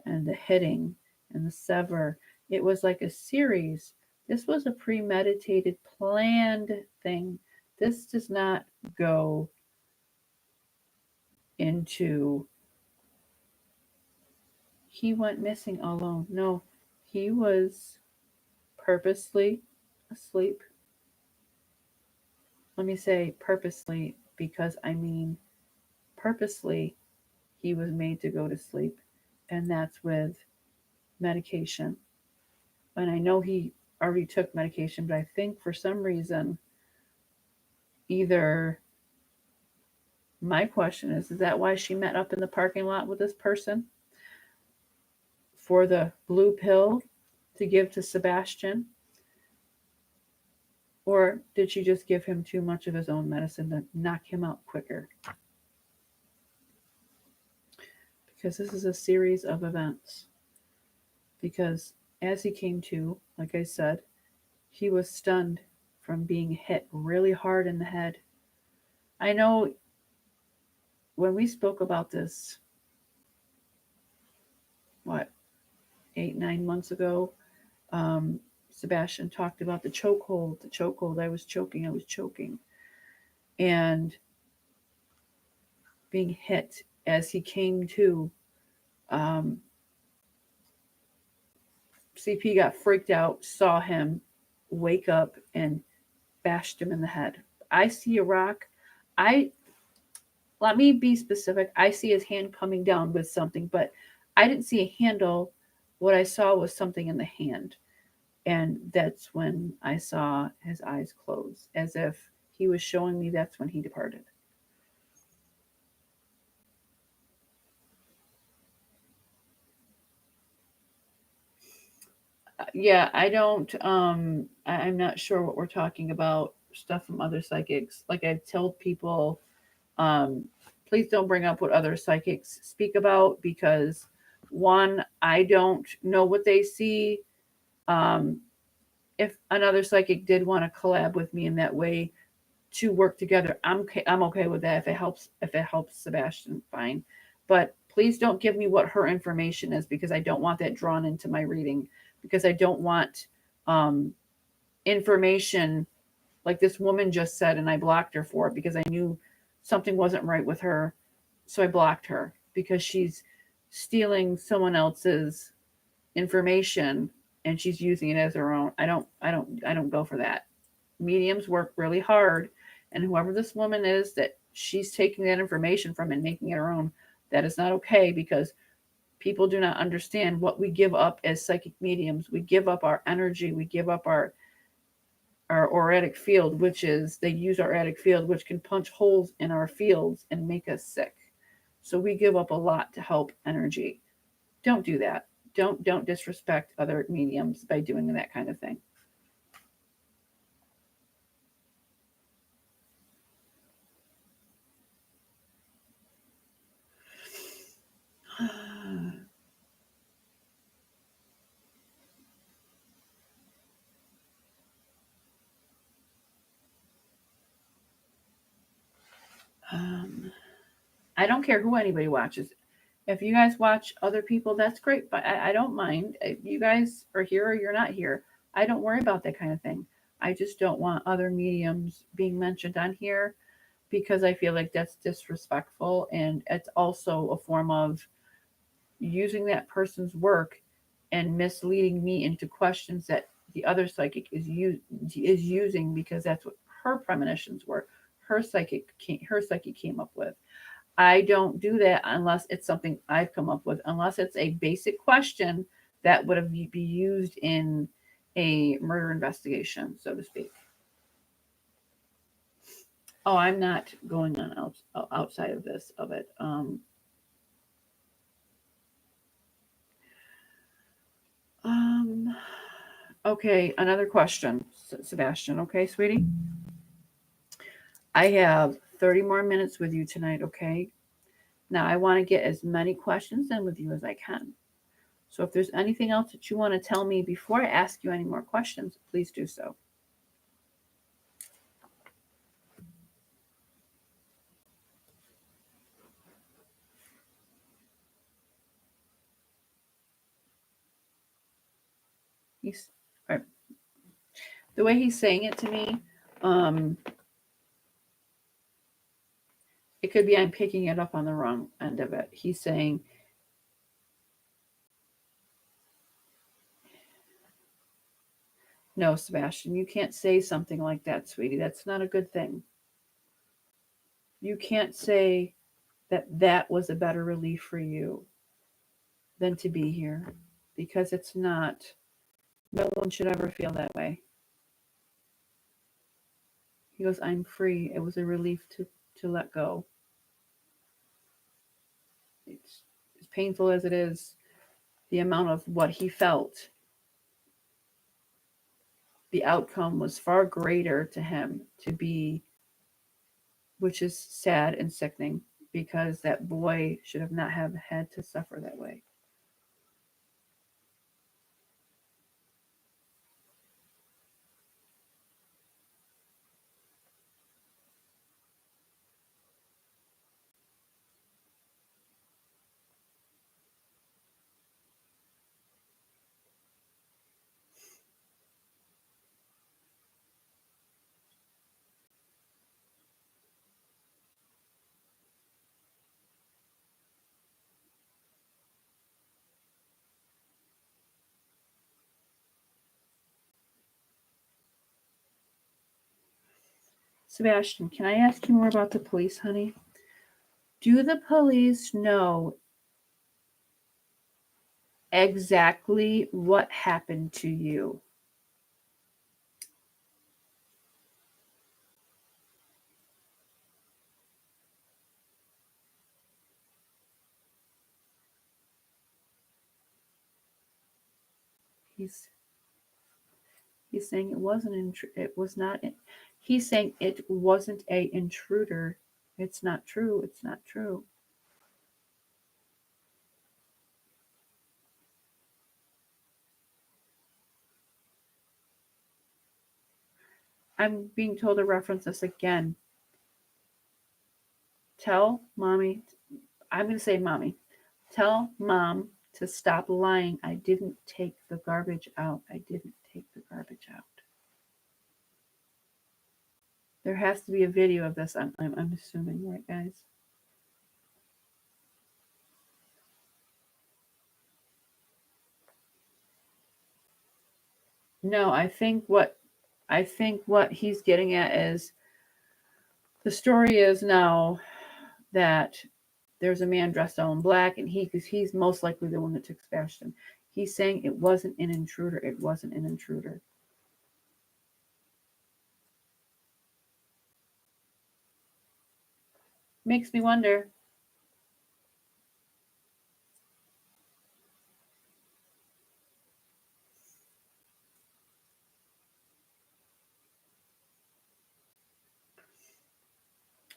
S1: and the hitting and the sever. It was like a series. This was a premeditated, planned thing. This does not go into he went missing alone. No, he was purposely asleep. Let me say purposely because I mean purposely he was made to go to sleep, and that's with medication. And I know he already took medication, but I think for some reason, either my question is that why she met up in the parking lot with this person for the blue pill to give to Sebastian? Or did she just give him too much of his own medicine to knock him out quicker? Because this is a series of events. Because as he came to, like I said, he was stunned from being hit really hard in the head. I know when we spoke about this, what, 8, 9 months ago, Sebastian talked about the chokehold. The chokehold. I was choking. And being hit as he came to. CP got freaked out, saw him wake up, and bashed him in the head. I see a rock. I Let me be specific. I see his hand coming down with something, but I didn't see a handle. What I saw was something in the hand. And that's when I saw his eyes close, as if he was showing me that's when he departed. Yeah, I don't, I'm not sure what we're talking about, stuff from other psychics. Like I've told people, um, please don't bring up what other psychics speak about because one, I don't know what they see. Um, if another psychic did want to collab with me in that way to work together, I'm okay with that. If it helps Sebastian, fine. But please don't give me what her information is because I don't want that drawn into my reading because I don't want um, information like this woman just said, and I blocked her for it because I knew something wasn't right with her. So I blocked her because she's stealing someone else's information and she's using it as her own. I don't go for that. Mediums work really hard, and whoever this woman is that she's taking that information from and making it her own, that is not okay because people do not understand what we give up as psychic mediums. We give up our energy, we give up our auritic field, which is they use our auric field, which can punch holes in our fields and make us sick. So we give up a lot to help energy. Don't do that. Don't disrespect other mediums by doing that kind of thing. um, I don't care who anybody watches. If you guys watch other people, that's great, but I don't mind. If you guys are here or you're not here, I don't worry about that kind of thing. I just don't want other mediums being mentioned on here because I feel like that's disrespectful, and it's also a form of using that person's work and misleading me into questions that the other psychic is using because that's what her premonitions were. Her psychic came up with. I don't do that unless it's something I've come up with, unless it's a basic question that would have be used in a murder investigation, so to speak. Oh, I'm not going on outside of this of it. Um, okay, another question, Sebastian. Okay, sweetie. I have 30 more minutes with you tonight, okay? Now, I want to get as many questions in with you as I can. So if there's anything else that you want to tell me before I ask you any more questions, please do so. He's, or, the way he's saying it to me, um, it could be I'm picking it up on the wrong end of it. He's saying, no, Sebastian, you can't say something like that, sweetie. That's not a good thing. You can't say that that was a better relief for you than to be here because it's not. No one should ever feel that way. He goes, I'm free. It was a relief to let go. It's as painful as it is, the amount of what he felt, the outcome was far greater to him to be, which is sad and sickening because that boy should have not have had to suffer that way. Sebastian, can I ask you more about the police, honey? Do the police know exactly what happened to you? He's he's saying it wasn't it was not he's saying it wasn't a intruder. It's not true. It's not true. I'm being told to reference this again. Tell mommy, I'm going to say mommy, tell mom to stop lying. I didn't take the garbage out. I didn't take the garbage out. There has to be a video of this. I'm assuming, right, guys? No, I think what he's getting at is the story is now that there's a man dressed all in black, and he's most likely the one that took Sebastian. He's saying it wasn't an intruder. It wasn't an intruder. Makes me wonder.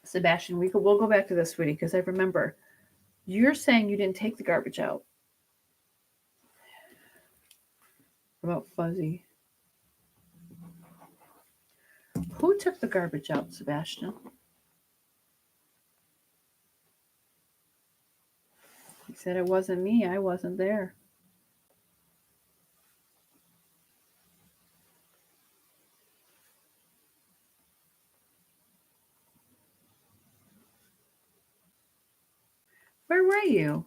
S1: Sebastian, we'll go back to this, sweetie, because I remember you're saying you didn't take the garbage out about Fuzzy. Who took the garbage out, Sebastian? said it wasn't me. I wasn't there. Where were you?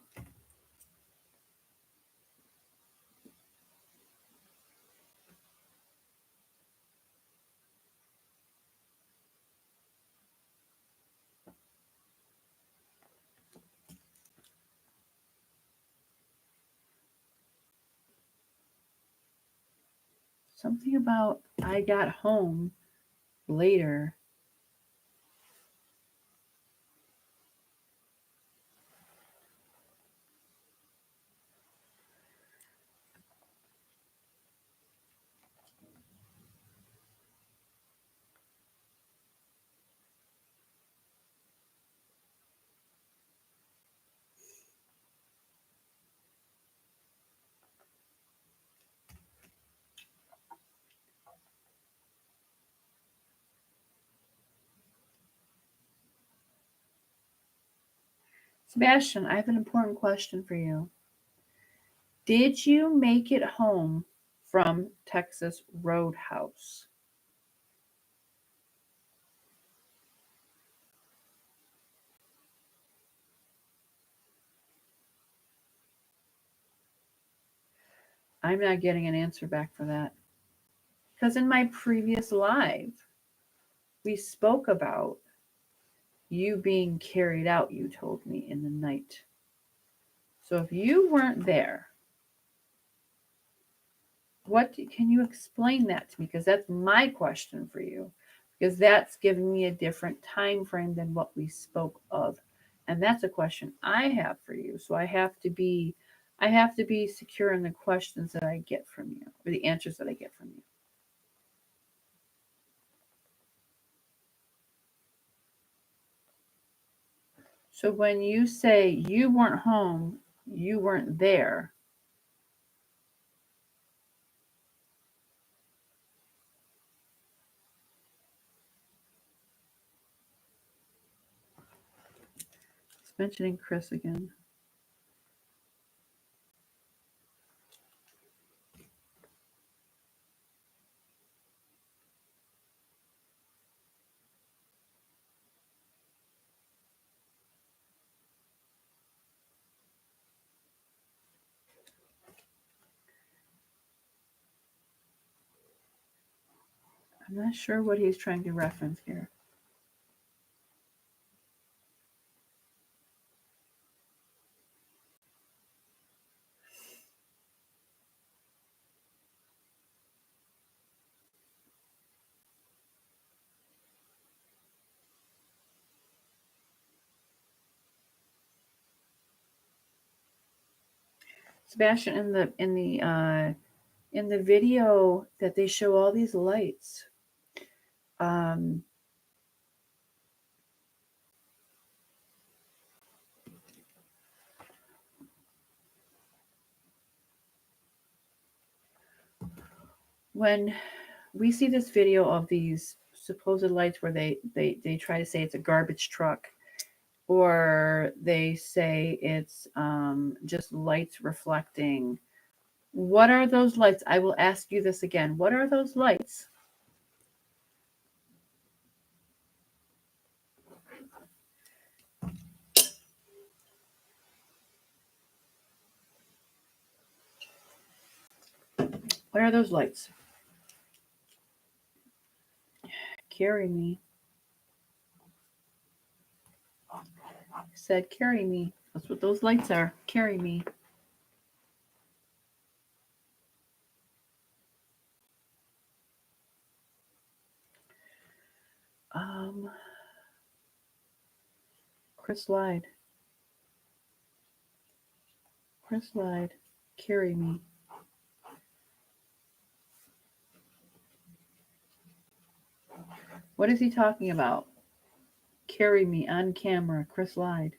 S1: Something about I got home later. Sebastian, I have an important question for you. Did you make it home from Texas Roadhouse? I'm not getting an answer back for that. Because in my previous live, we spoke about you being carried out, you told me, in the night. So if you weren't there, can you explain that to me? Because that's my question for you. Because that's giving me a different time frame than what we spoke of. And that's a question I have for you. So I have to be secure in the questions that I get from you, or the answers that I get from you. So when you say you weren't home, you weren't there. It's mentioning Chris again. I'm not sure what he's trying to reference here. Sebastian, in the video that they show all these lights, um, when we see this video of these supposed lights where they try to say it's a garbage truck, or they say it's just lights reflecting. What are those lights? I will ask you this again. What are those lights? What are those lights? Carry me. Said carry me. That's what those lights are. Carry me. Um, Chris lied. Chris lied. Carry me. What is he talking about? Carry me on camera. Chris lied.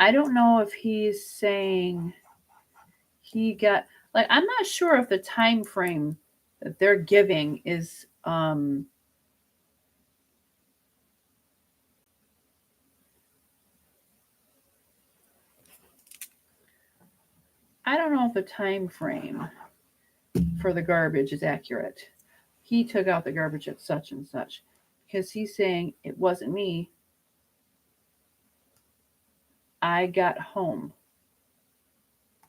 S1: I don't know if he's saying he got, like, I'm not sure if the time frame that they're giving is I don't know if the time frame for the garbage is accurate. He took out the garbage at such and such because he's saying it wasn't me. I got home.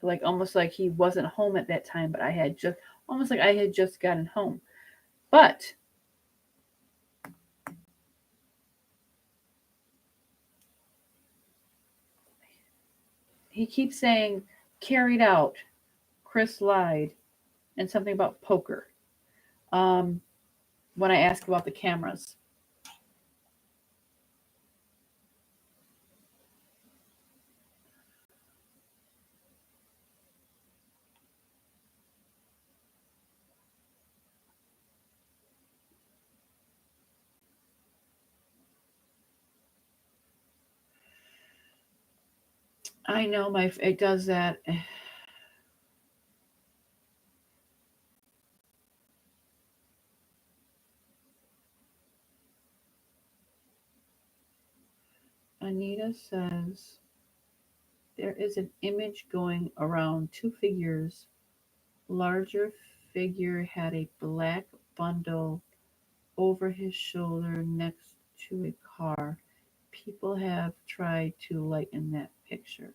S1: Like almost like he wasn't home at that time, but I had just almost like I had just gotten home. But he keeps saying carried out, Chris lied, and something about poker. Um, when I ask about the cameras, I know my it does that. Anita says there is an image going around two figures. Larger figure had a black bundle over his shoulder next to a car. People have tried to lighten that picture.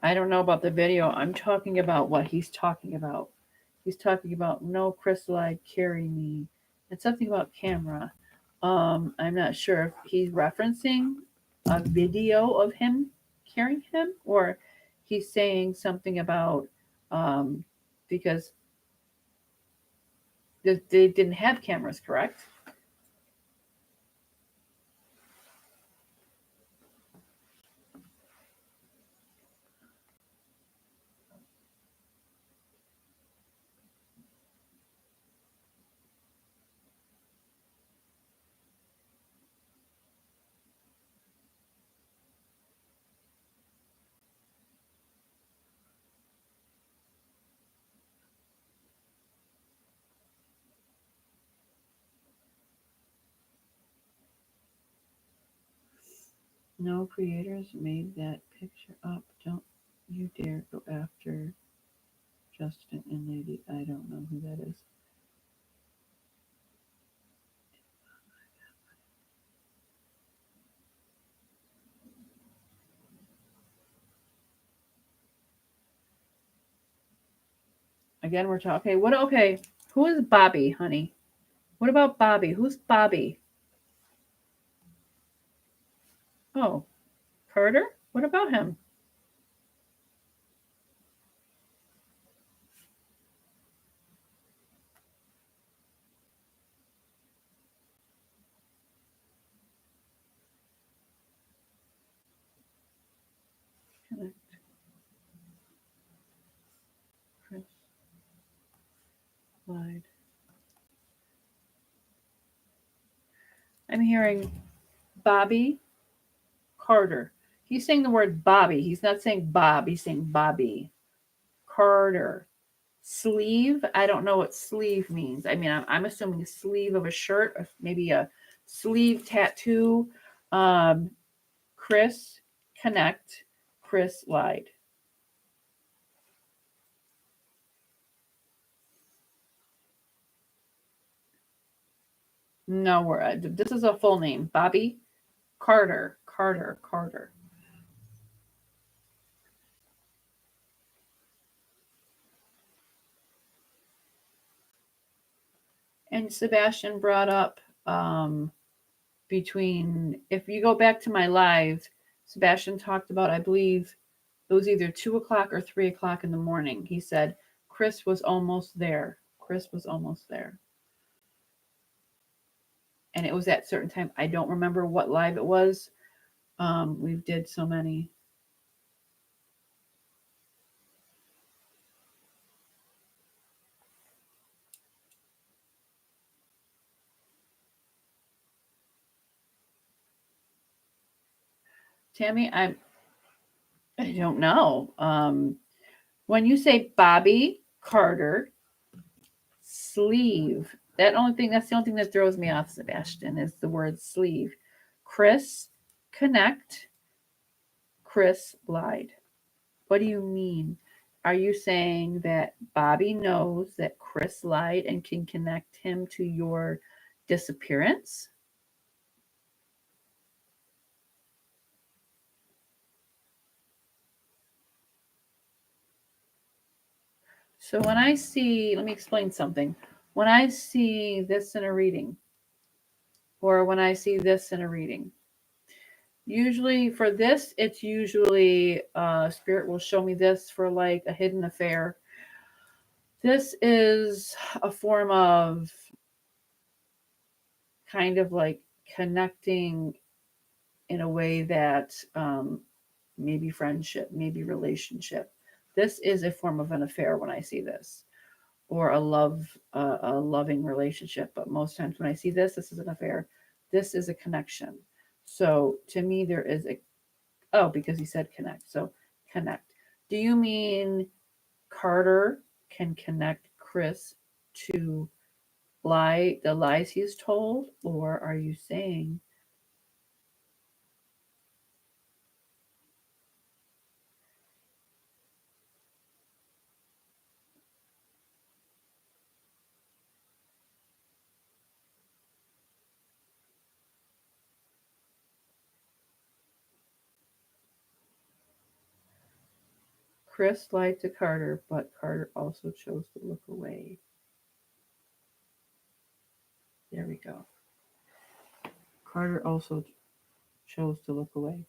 S1: I don't know about the video. I'm talking about what he's talking about. He's talking about no crystallite carry me and something about camera. I'm not sure if he's referencing a video of him carrying him or he's saying something about um, because they didn't have cameras, correct? No creators made that picture up. Don't you dare go after Justin and Lady. I don't know who that is. Again, we're talking. Okay, what? Okay, who is Bobby, honey? What about Bobby? Who's Bobby? Oh, Carter. What about him? Connect, Chris, Clyde. I'm hearing Bobby Carter. He's saying the word Bobby. He's not saying Bob. He's saying Bobby Carter. Sleeve. I don't know what sleeve means. I mean, I'm assuming sleeve of a shirt, or maybe a sleeve tattoo. Um, Chris, connect. Chris lied. No, this is a full name. Bobby Carter. Carter. Carter. And Sebastian brought up between, if you go back to my live, Sebastian talked about, I believe it was either 2 o'clock or 3 o'clock in the morning. He said, Chris was almost there. Chris was almost there. And it was at certain time. I don't remember what live it was. We did so many. Tammy, I don't know. When you say Bobby Carter sleeve, that's the only thing that throws me off, Sebastian, is the word sleeve. Chris connect. Chris lied. What do you mean? Are you saying that Bobby knows that Chris lied and can connect him to your disappearance? So when I see, let me explain something. When I see this in a reading, or when I see this in a reading, usually for this, it's usually spirit will show me this for like a hidden affair. This is a form of kind of like connecting in a way that maybe friendship, maybe relationship. This is a form of an affair when I see this, or a loving relationship. But most times when I see this, this is an affair. This is a connection. So to me, there is a, oh, because he said connect. So connect. Do you mean Carter can connect Chris to the lies he's told, or are you saying Chris lied to Carter, but Carter also chose to look away? There we go. Carter also chose to look away.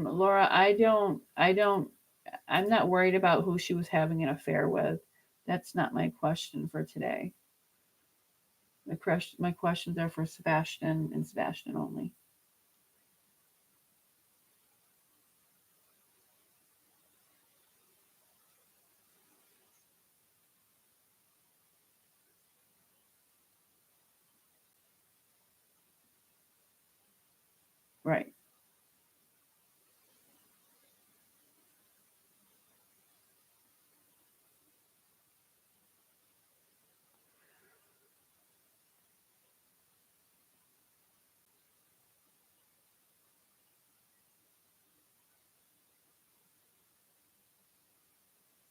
S1: Laura, I'm not worried about who she was having an affair with. That's not my question for today. My questions are for Sebastian and Sebastian only. Right.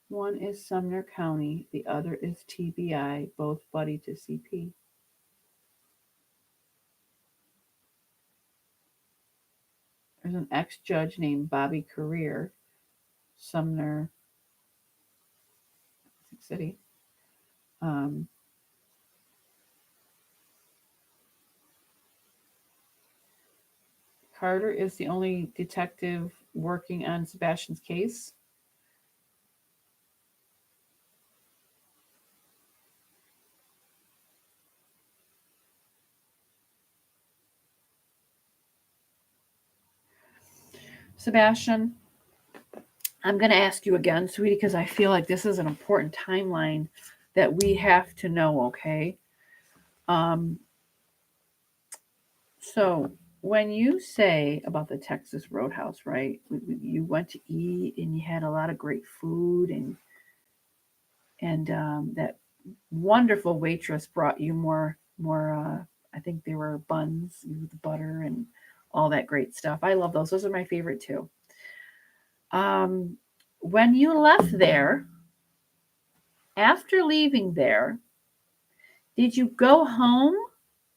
S1: One is Sumner County, the other is TBI, both buddy to CP. There's an ex-judge named Bobby Career, Sumner City. Um, Carter is the only detective working on Sebastian's case. Sebastian, I'm going to ask you again, sweetie, because I feel like this is an important timeline that we have to know, okay? Um, so, when you say about the Texas Roadhouse, right? You went to eat and you had a lot of great food, and that wonderful waitress brought you more. I think they were buns with butter and all that great stuff. I love those. Those are my favorite too. Um, when you left there, after leaving there, Did you go home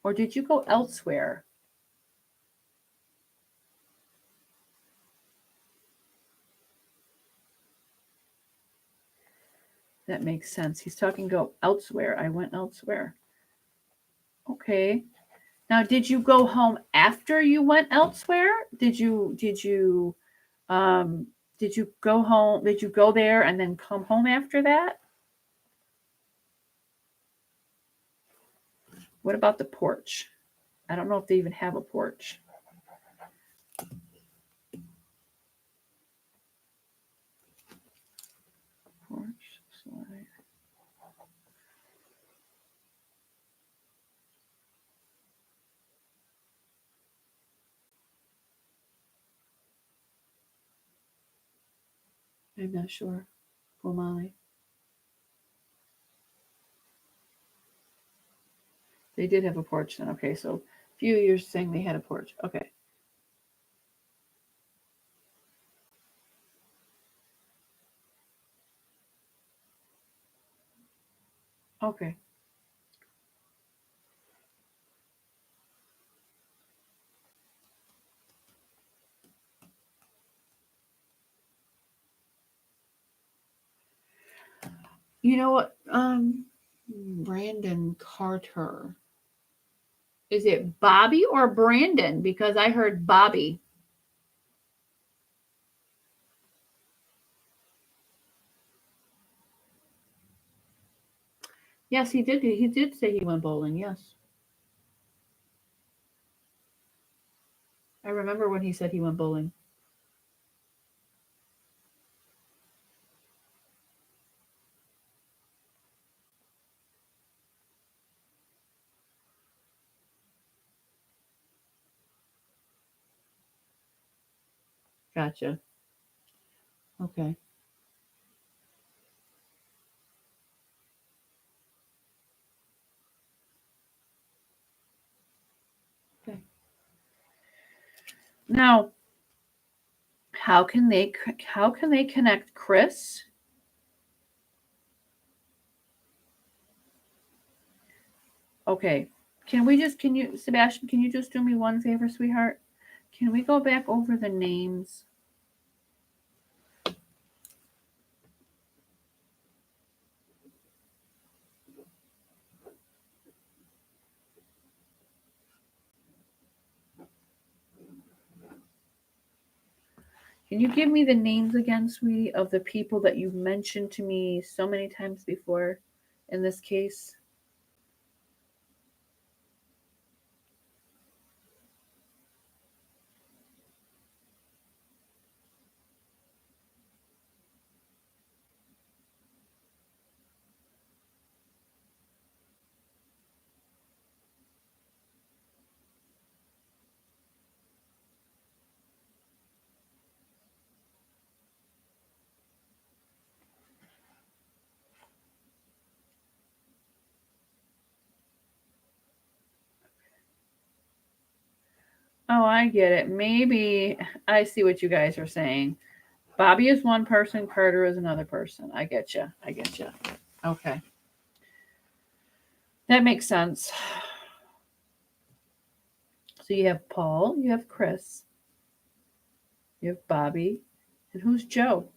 S1: or did you go elsewhere? That makes sense. He's talking go elsewhere. I went elsewhere. Okay. Now, did you go home after you went elsewhere? Um did you go home? Did you go there and then come home after that? What about the porch? I don't know if they even have a porch. Porch slide. I'm not sure. Well, Molly. They did have a porch then. Okay, so a few years saying they had a porch. Okay. Okay. You know what? Brandon Carter. Is it Bobby or Brandon? Because I heard Bobby. Yes, he did. He did say he went bowling. Yes. I remember when he said he went bowling. Gotcha. Okay. Okay. Now, how can they connect Chris? Okay. Can you, Sebastian, can you just do me one favor, sweetheart? Can we go back over the names? Can you give me the names again, sweetie, of the people that you mentioned to me so many times before in this case? Oh, I get it. Maybe I see what you guys are saying. Bobby is one person, Carter is another person. I get you. I get you. Okay. That makes sense. So you have Paul, you have Chris, you have Bobby, and who's Joe?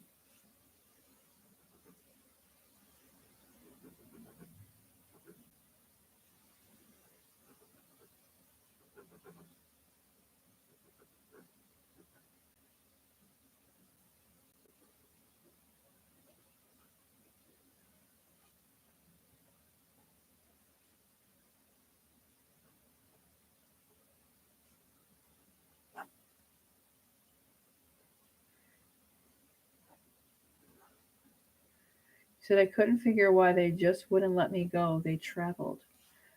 S1: He said I couldn't figure why they just wouldn't let me go. They traveled.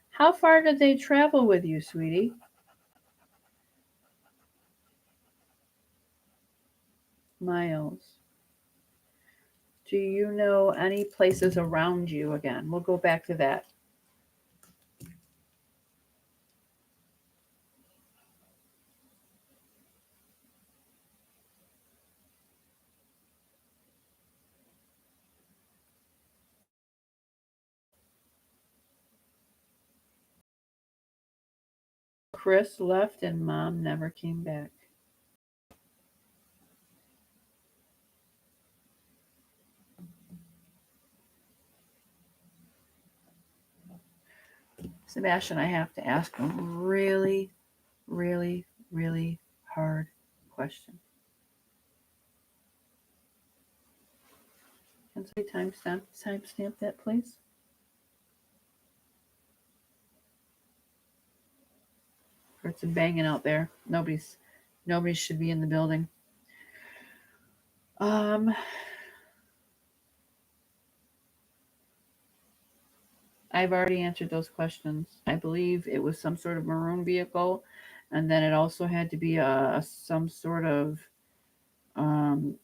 S1: How far did they travel with you, sweetie? Miles. Do you know any places around you again? We'll go back to that. Chris left and Mom never came back. Sebastian, I have to ask a really, really, really hard question. Can somebody timestamp that, please? Or it's banging out there. Nobody should be in the building. I've already answered those questions. I believe it was some sort of maroon vehicle, and then it also had to be some sort of um,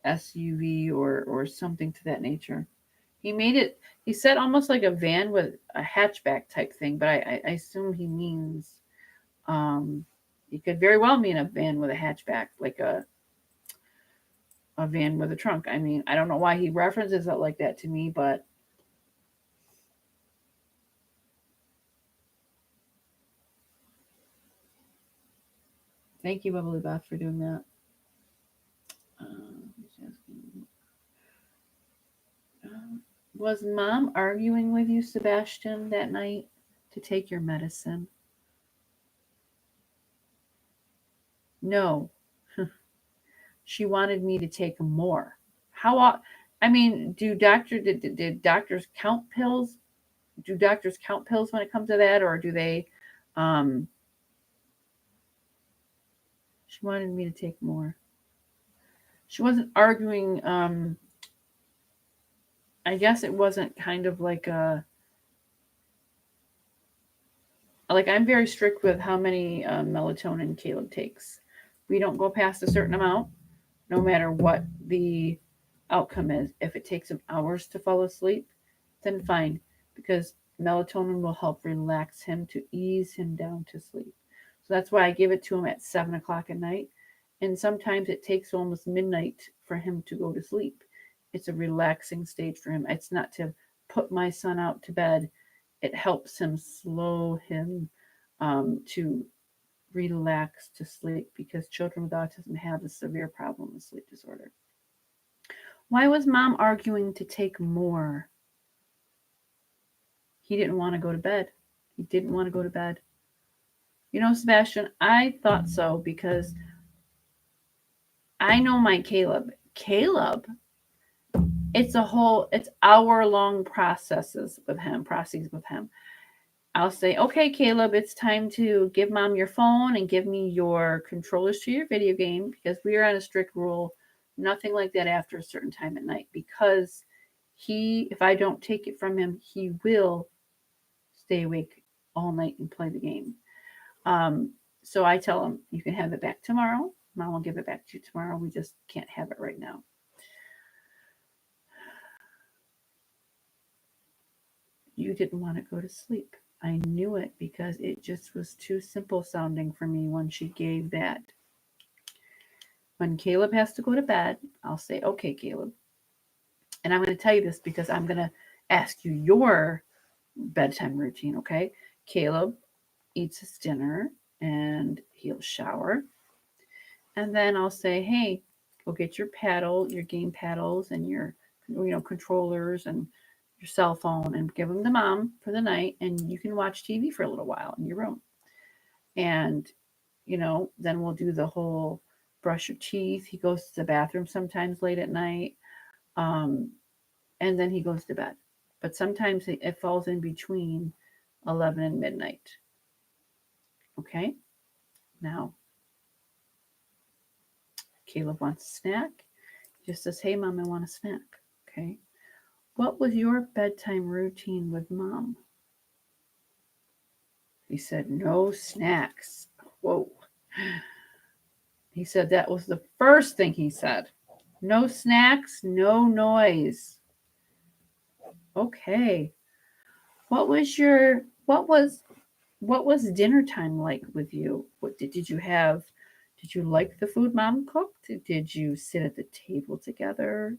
S1: SUV or something to that nature. He made it. He said almost like a van with a hatchback type thing, but I assume he means he could very well mean a van with a hatchback, like a van with a trunk. I mean, I don't know why he references it like that to me, but thank you, Bubbly Beth, for doing that. Was Mom arguing with you, Sebastian, that night to take your medicine? No. She wanted me to take more. I mean, did doctors count pills? Do doctors count pills when it comes to that, or do they? Um, she wanted me to take more. She wasn't arguing. I guess it wasn't kind of like I'm very strict with how many melatonin Caleb takes. We don't go past a certain amount, no matter what the outcome is. If it takes him hours to fall asleep, then fine, because melatonin will help relax him to ease him down to sleep. So that's why I give it to him at 7 o'clock at night. And sometimes it takes almost midnight for him to go to sleep. It's a relaxing stage for him. It's not to put my son out to bed. It helps him slow him to relax to sleep, because children with autism have a severe problem with sleep disorder. Why was Mom arguing to take more? He didn't want to go to bed. He didn't want to go to bed. You know, Sebastian, I thought so because I know my Caleb. Caleb, it's hour-long processes with him. I'll say, okay, Caleb, it's time to give Mom your phone and give me your controllers to your video game, because we are on a strict rule. Nothing like that after a certain time at night, because if I don't take it from him, he will stay awake all night and play the game. So I tell him, you can have it back tomorrow. Mom will give it back to you tomorrow. We just can't have it right now. You didn't want to go to sleep. I knew it, because it just was too simple sounding for me when she gave that. When Caleb has to go to bed, I'll say, okay, Caleb. And I'm going to tell you this because I'm going to ask you your bedtime routine, okay? Caleb eats his dinner and he'll shower. And then I'll say, hey, go get your game paddles and your controllers and your cell phone, and give them to Mom for the night, and you can watch TV for a little while in your room. And then we'll do the whole brush your teeth. He goes to the bathroom sometimes late at night, and then he goes to bed. But sometimes it falls in between 11 and midnight. Okay? Now, Caleb wants a snack. He just says, hey, Mom, I want a snack. Okay? What was your bedtime routine with Mom? He said, no snacks. Whoa. He said that was the first thing he said. No snacks, no noise. Okay. What was dinner time like with you? What did you have? Did you like the food Mom cooked? Did you sit at the table together?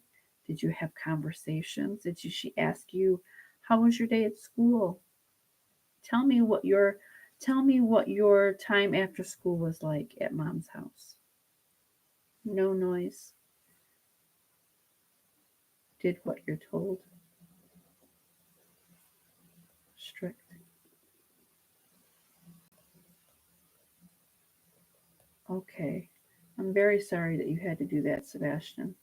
S1: Did you have conversations? She ask you, how was your day at school? Tell me what your time after school was like at mom's house. No noise. Did what you're told. Strict. Okay. I'm very sorry that you had to do that, Sebastian.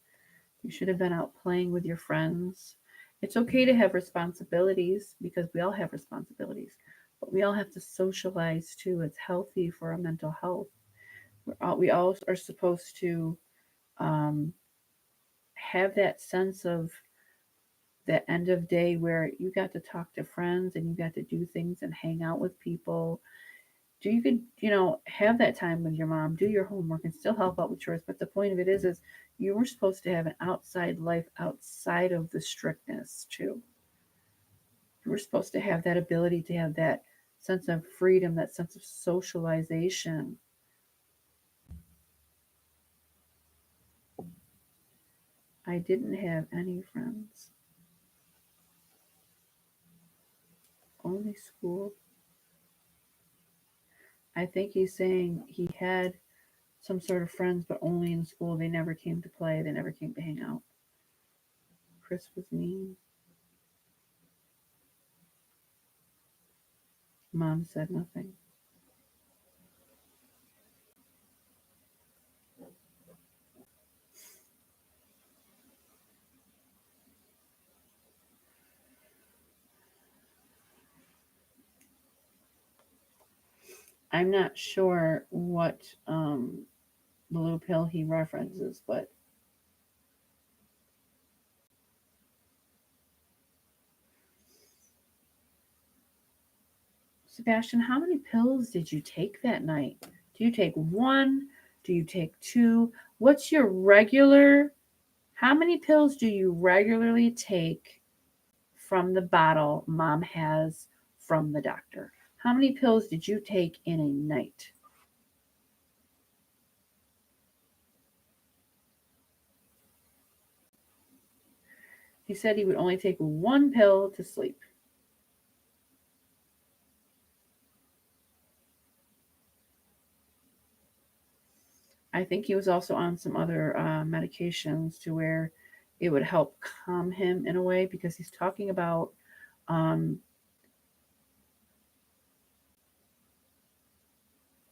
S1: You should have been out playing with your friends. It's okay to have responsibilities because we all have responsibilities, but we all have to socialize too. It's healthy for our mental health. We all are supposed to um, have that sense of that end of day where you got to talk to friends and you got to do things and hang out with people. Do you could have that time with your mom, do your homework, and still help out with chores. But the point of it is you were supposed to have an outside life outside of the strictness too. You were supposed to have that ability to have that sense of freedom, that sense of socialization. I didn't have any friends, only school. I think he's saying he had some sort of friends, but only in school. They never came to play, they never came to hang out. Chris was mean. Mom said nothing. I'm not sure what the little pill he references, but Sebastian, how many pills did you take that night? Do you take one? Do you take two? What's your regular? How many pills do you regularly take from the bottle mom has from the doctor? How many pills did you take in a night? He said he would only take one pill to sleep. I think he was also on some other medications to where it would help calm him in a way because he's talking about um,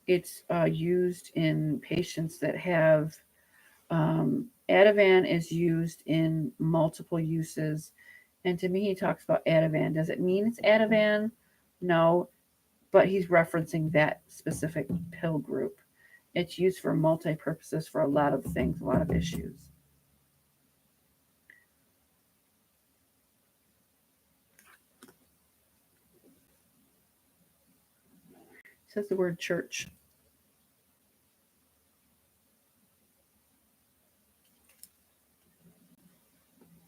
S1: it's used in patients that have Ativan is used in multiple uses. And to me, he talks about Ativan. Does it mean it's Ativan? No, but he's referencing that specific pill group. It's used for multi purposes for a lot of things, a lot of issues. It says the word church.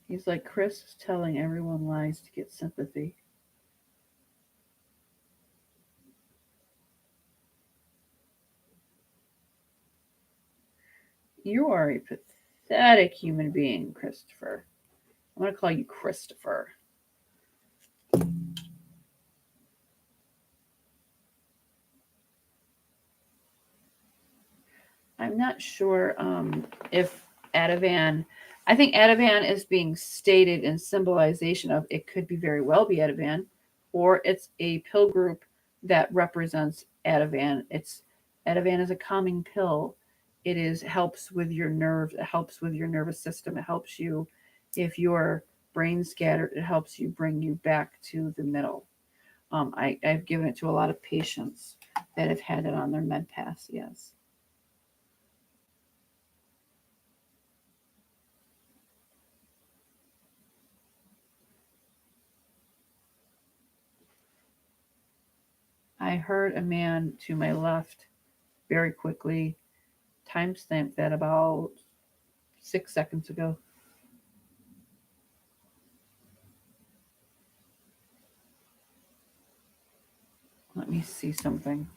S1: He's like Chris is telling everyone lies to get sympathy. You are a pathetic human being, Christopher. I'm going to call you Christopher. I'm not sure if Ativan. I think Ativan is being stated in symbolization of it could be very well be Ativan, or it's a pill group that represents Ativan. It's Ativan is a calming pill. It is helps with your nerves. It helps with your nervous system. It helps you if your brain scattered. It helps you bring you back to the middle. I've given it to a lot of patients that have had it on their med pass. Yes. I heard a man to my left very quickly timestamp that about 6 seconds ago. Let me see something.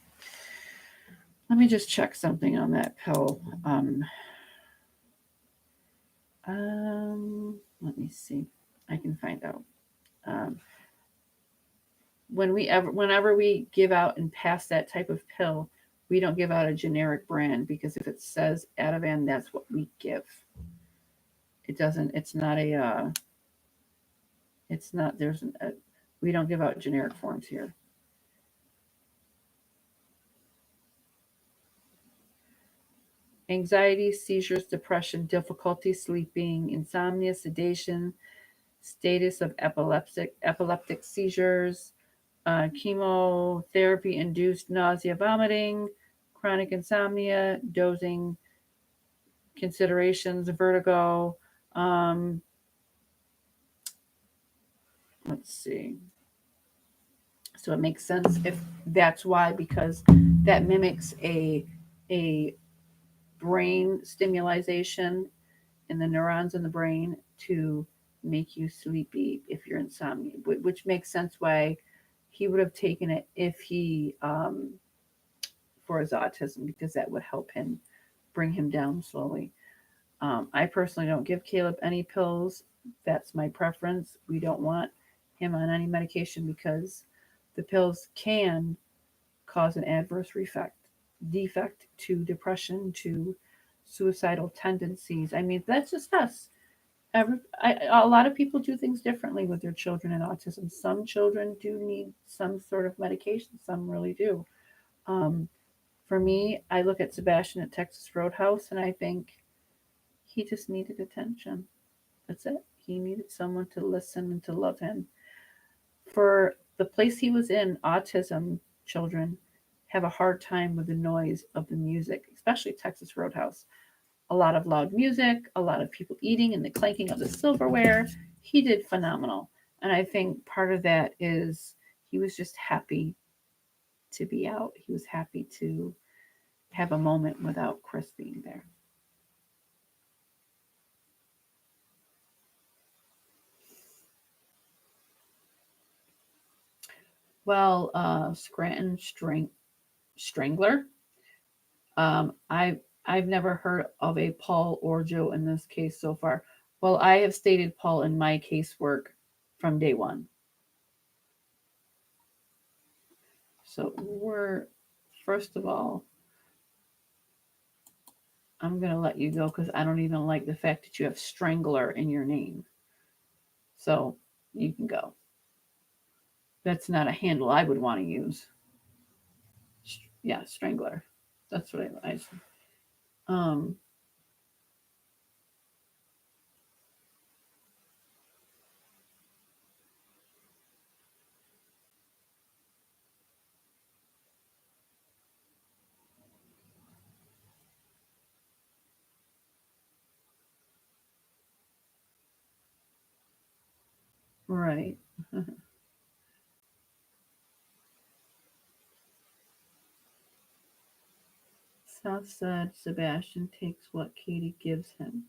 S1: Let me just check something on that pill. Let me see. I can find out. Um, whenever we give out and pass that type of pill, we don't give out a generic brand, because if it says Ativan, that's what we give. It doesn't. It's not a. It's not. We don't give out generic forms here. Anxiety, seizures, depression, difficulty sleeping, insomnia, sedation, status of epileptic seizures, chemotherapy-induced nausea, vomiting, chronic insomnia, dosing considerations, vertigo. Um, let's see. So it makes sense if that's why, because that mimics a brain stimulation in the neurons in the brain to make you sleepy if you're insomnia, which makes sense why he would have taken it if he for his autism, because that would help him bring him down slowly. I personally don't give Caleb any pills. That's my preference. We don't want him on any medication because the pills can cause an adverse defect to depression, to suicidal tendencies. I mean, that's just us. A lot of people do things differently with their children and autism. Some children do need some sort of medication, some really do. Um, for me, I look at Sebastian at Texas Roadhouse and I think he just needed attention. That's it. He needed someone to listen and to love him. For the place he was in, autism children have a hard time with the noise of the music, especially Texas Roadhouse. A lot of loud music, a lot of people eating and the clanking of the silverware. He did phenomenal. And I think part of that is he was just happy to be out. He was happy to have a moment without Chris being there. Well, Scranton Strangler. Um, I I've never heard of a Paul or Joe in this case so far. Well, I have stated Paul in my casework from day one. So we're first of all, I'm gonna let you go because I don't even like the fact that you have Strangler in your name. So you can go. That's not a handle I would want to use. Yeah, Strangler. That's what I um right. South said Sebastian takes what Katie gives him.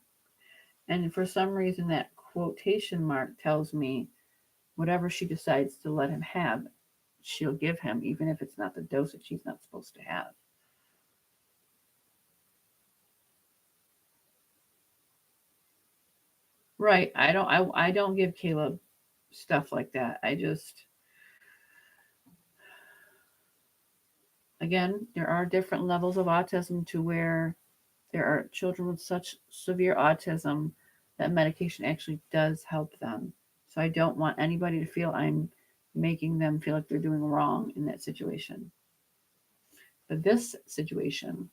S1: And for some reason, that quotation mark tells me whatever she decides to let him have, she'll give him, even if it's not the dosage he's not supposed to have. Right. I don't give Caleb stuff like that. I just again, there are different levels of autism to where there are children with such severe autism that medication actually does help them. So I don't want anybody to feel I'm making them feel like they're doing wrong in that situation. But this situation,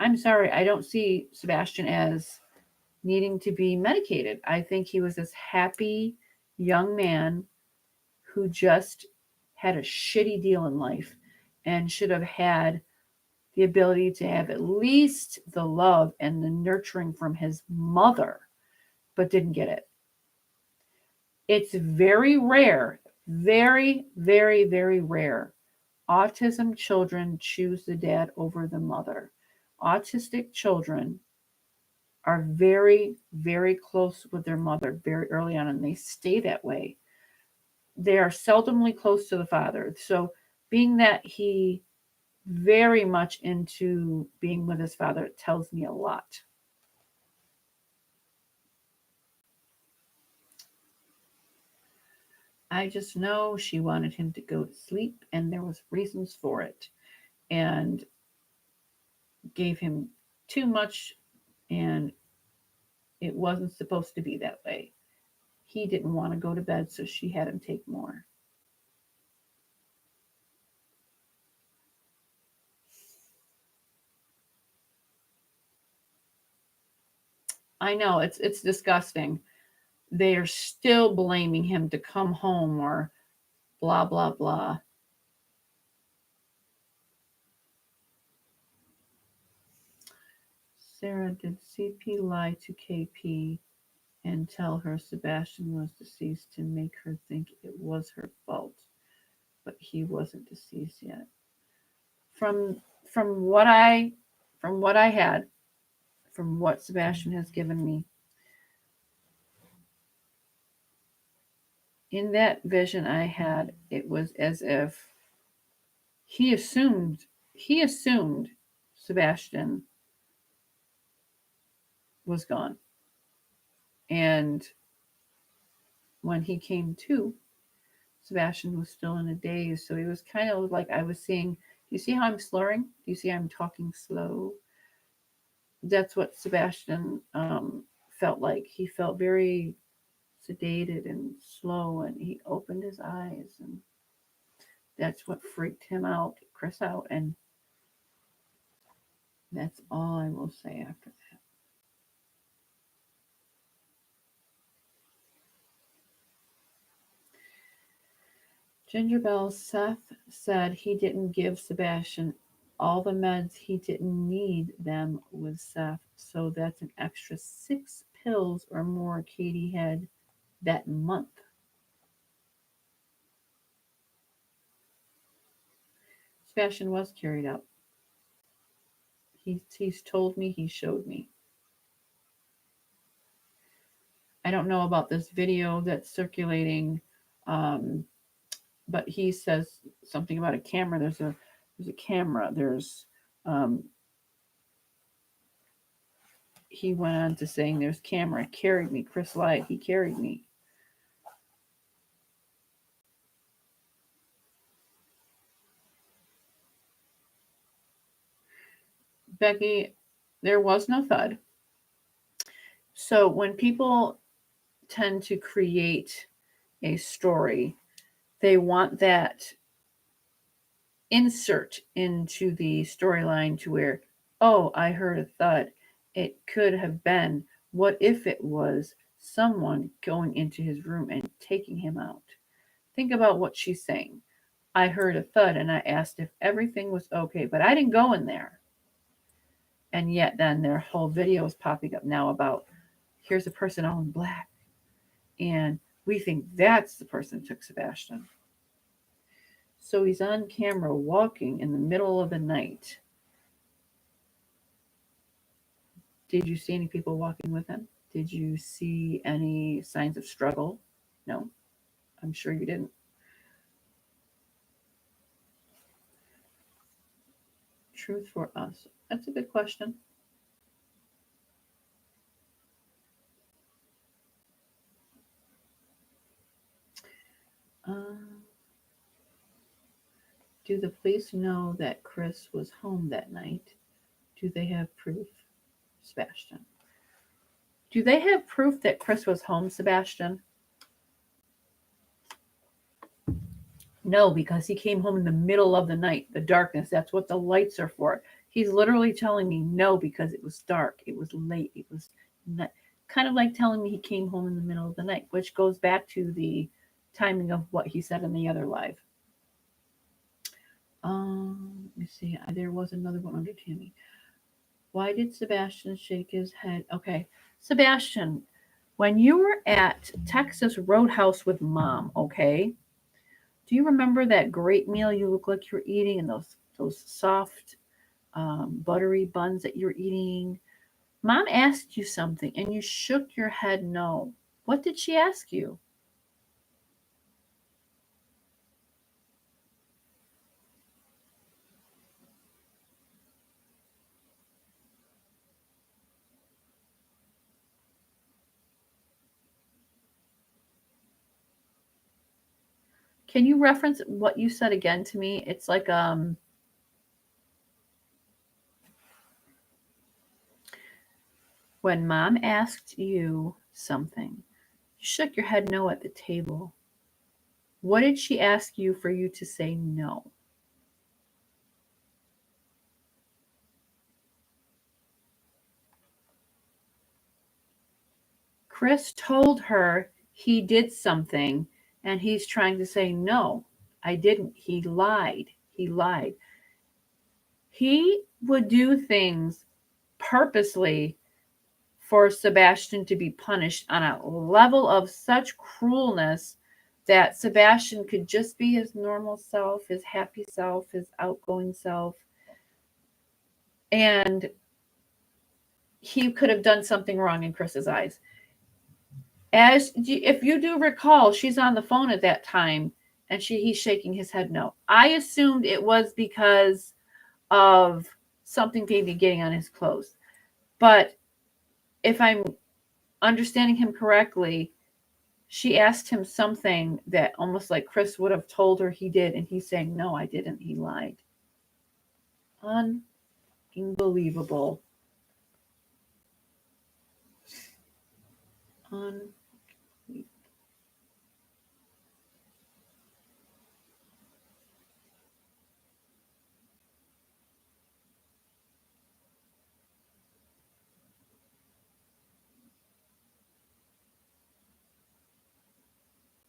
S1: I'm sorry, I don't see Sebastian as needing to be medicated. I think he was this happy young man who just had a shitty deal in life and should have had the ability to have at least the love and the nurturing from his mother, but didn't get it. It's very rare, very, very, very rare. Autism children choose the dad over the mother. Autistic children are very, very close with their mother very early on, and they stay that way. They are seldomly close to the father. So, being that he very much into being with his father, it tells me a lot. I just know she wanted him to go to sleep, and there was reasons for it, and gave him too much, and it wasn't supposed to be that way. He didn't want to go to bed, so she had him take more. I know it's disgusting. They are still blaming him to come home or blah blah blah. Sarah, did CP lie to KP and tell her Sebastian was deceased to make her think it was her fault, but he wasn't deceased yet? From from what I from what I had, from what Sebastian has given me, in that vision I had, it was as if he assumed he assumed Sebastian was gone. And when he came to, Sebastian was still in a daze. So he was kind of like I was seeing. Do you see how I'm slurring? Do you see I'm talking slow? That's what Sebastian felt like. He felt very sedated and slow, and he opened his eyes, and that's what freaked him out, Chris out, and that's all I will say after that. Ginger Bell Seth said he didn't give Sebastian all the meds. He didn't need them with Seth. So that's an extra 6 pills or more Katie had that month. Sebastian was carried out. He's told me, he showed me. I don't know about this video that's circulating, um, but he says something about a camera. There's a camera. Um, he went on to saying there's camera carried me. Chris lied. He carried me. Becky, there was no thud. So when people tend to create a story, they want that insert into the storyline to where, oh, I heard a thud. It could have been, what if it was someone going into his room and taking him out? Think about what she's saying. I heard a thud and I asked if everything was okay, but I didn't go in there. And yet, then their whole video is popping up now about here's a person all in black, and we think that's the person who took Sebastian. So he's on camera walking in the middle of the night. Did you see any people walking with him? Did you see any signs of struggle? No, I'm sure you didn't. Truth for us. That's a good question. Um, do the police know that Chris was home that night? Do they have proof, Sebastian? Do they have proof that Chris was home, Sebastian? No, because he came home in the middle of the night, the darkness. That's what the lights are for. He's literally telling me no because it was dark, it was late, it was not, kind of like telling me he came home in the middle of the night, which goes back to the timing of what he said in the other live. Let me see. There was another one under Tammy. Why did Sebastian shake his head? Okay, Sebastian, when you were at Texas Roadhouse with Mom, okay, do you remember that great meal you look like you're eating and those soft buttery buns that you're eating? Mom asked you something and you shook your head no. What did she ask you? Can you reference what you said again to me? It's like when mom asked you something, you shook your head no at the table. What did she ask you for you to say no? Chris told her he did something and he's trying to say, no, I didn't. He lied. He lied. He would do things purposely for Sebastian to be punished on a level of such cruelness that Sebastian could just be his normal self, his happy self, his outgoing self. And he could have done something wrong in Chris's eyes. As if you do recall, she's on the phone at that time and he's shaking his head no. I assumed it was because of something maybe getting on his clothes. But if I'm understanding him correctly, she asked him something that almost like Chris would have told her he did, and he's saying, no, I didn't. He lied. Unbelievable.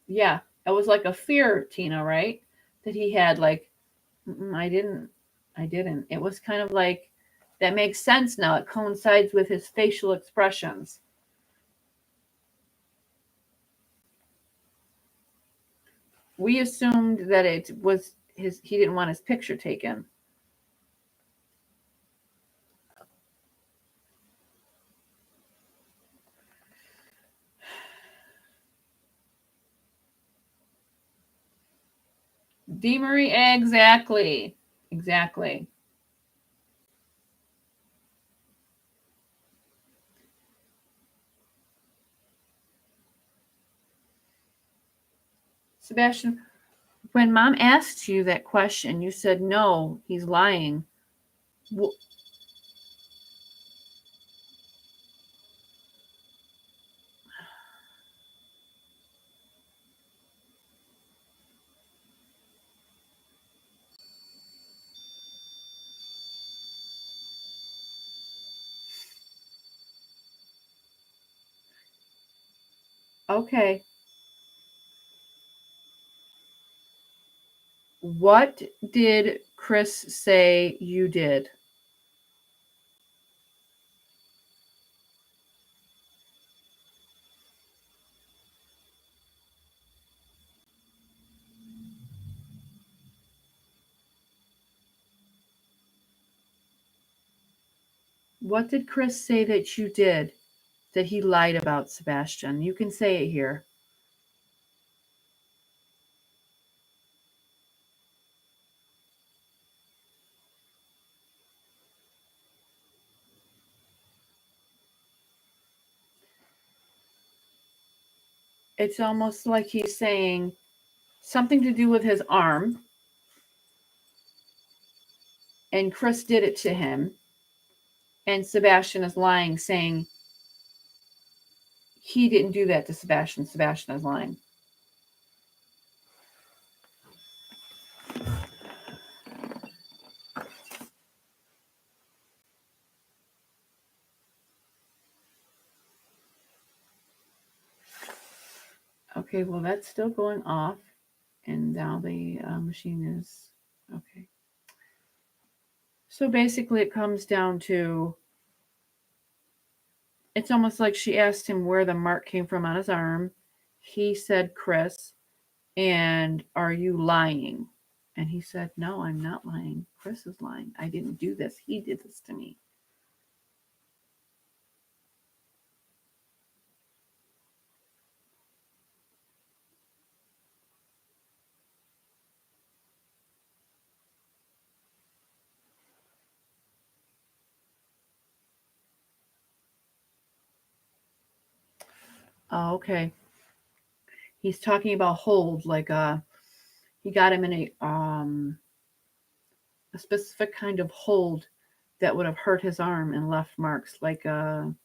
S1: Yeah, it was like a fear, Tina, right? That he had, like, I didn't. I didn't. It was kind of like, that makes sense now. It coincides with his facial expressions. We assumed that it was he didn't want his picture taken. Demery, exactly. Exactly. Sebastian, when mom asked you that question, you said, no, he's lying. Okay. What did Chris say you did? What did Chris say that you did that he lied about, Sebastian? You can say it here. It's almost like he's saying something to do with his arm, and Chris did it to him, and Sebastian is lying, saying he didn't do that to Sebastian. Sebastian is lying. Okay, well, that's still going off, and now the machine is okay. So basically, it comes down to, it's almost like she asked him where the mark came from on his arm. He said, Chris, and are you lying? And he said, no, I'm not lying. Chris is lying. I didn't do this. He did this to me. Oh, okay. He's talking about hold, like he got him in a specific kind of hold that would have hurt his arm and left marks. Like you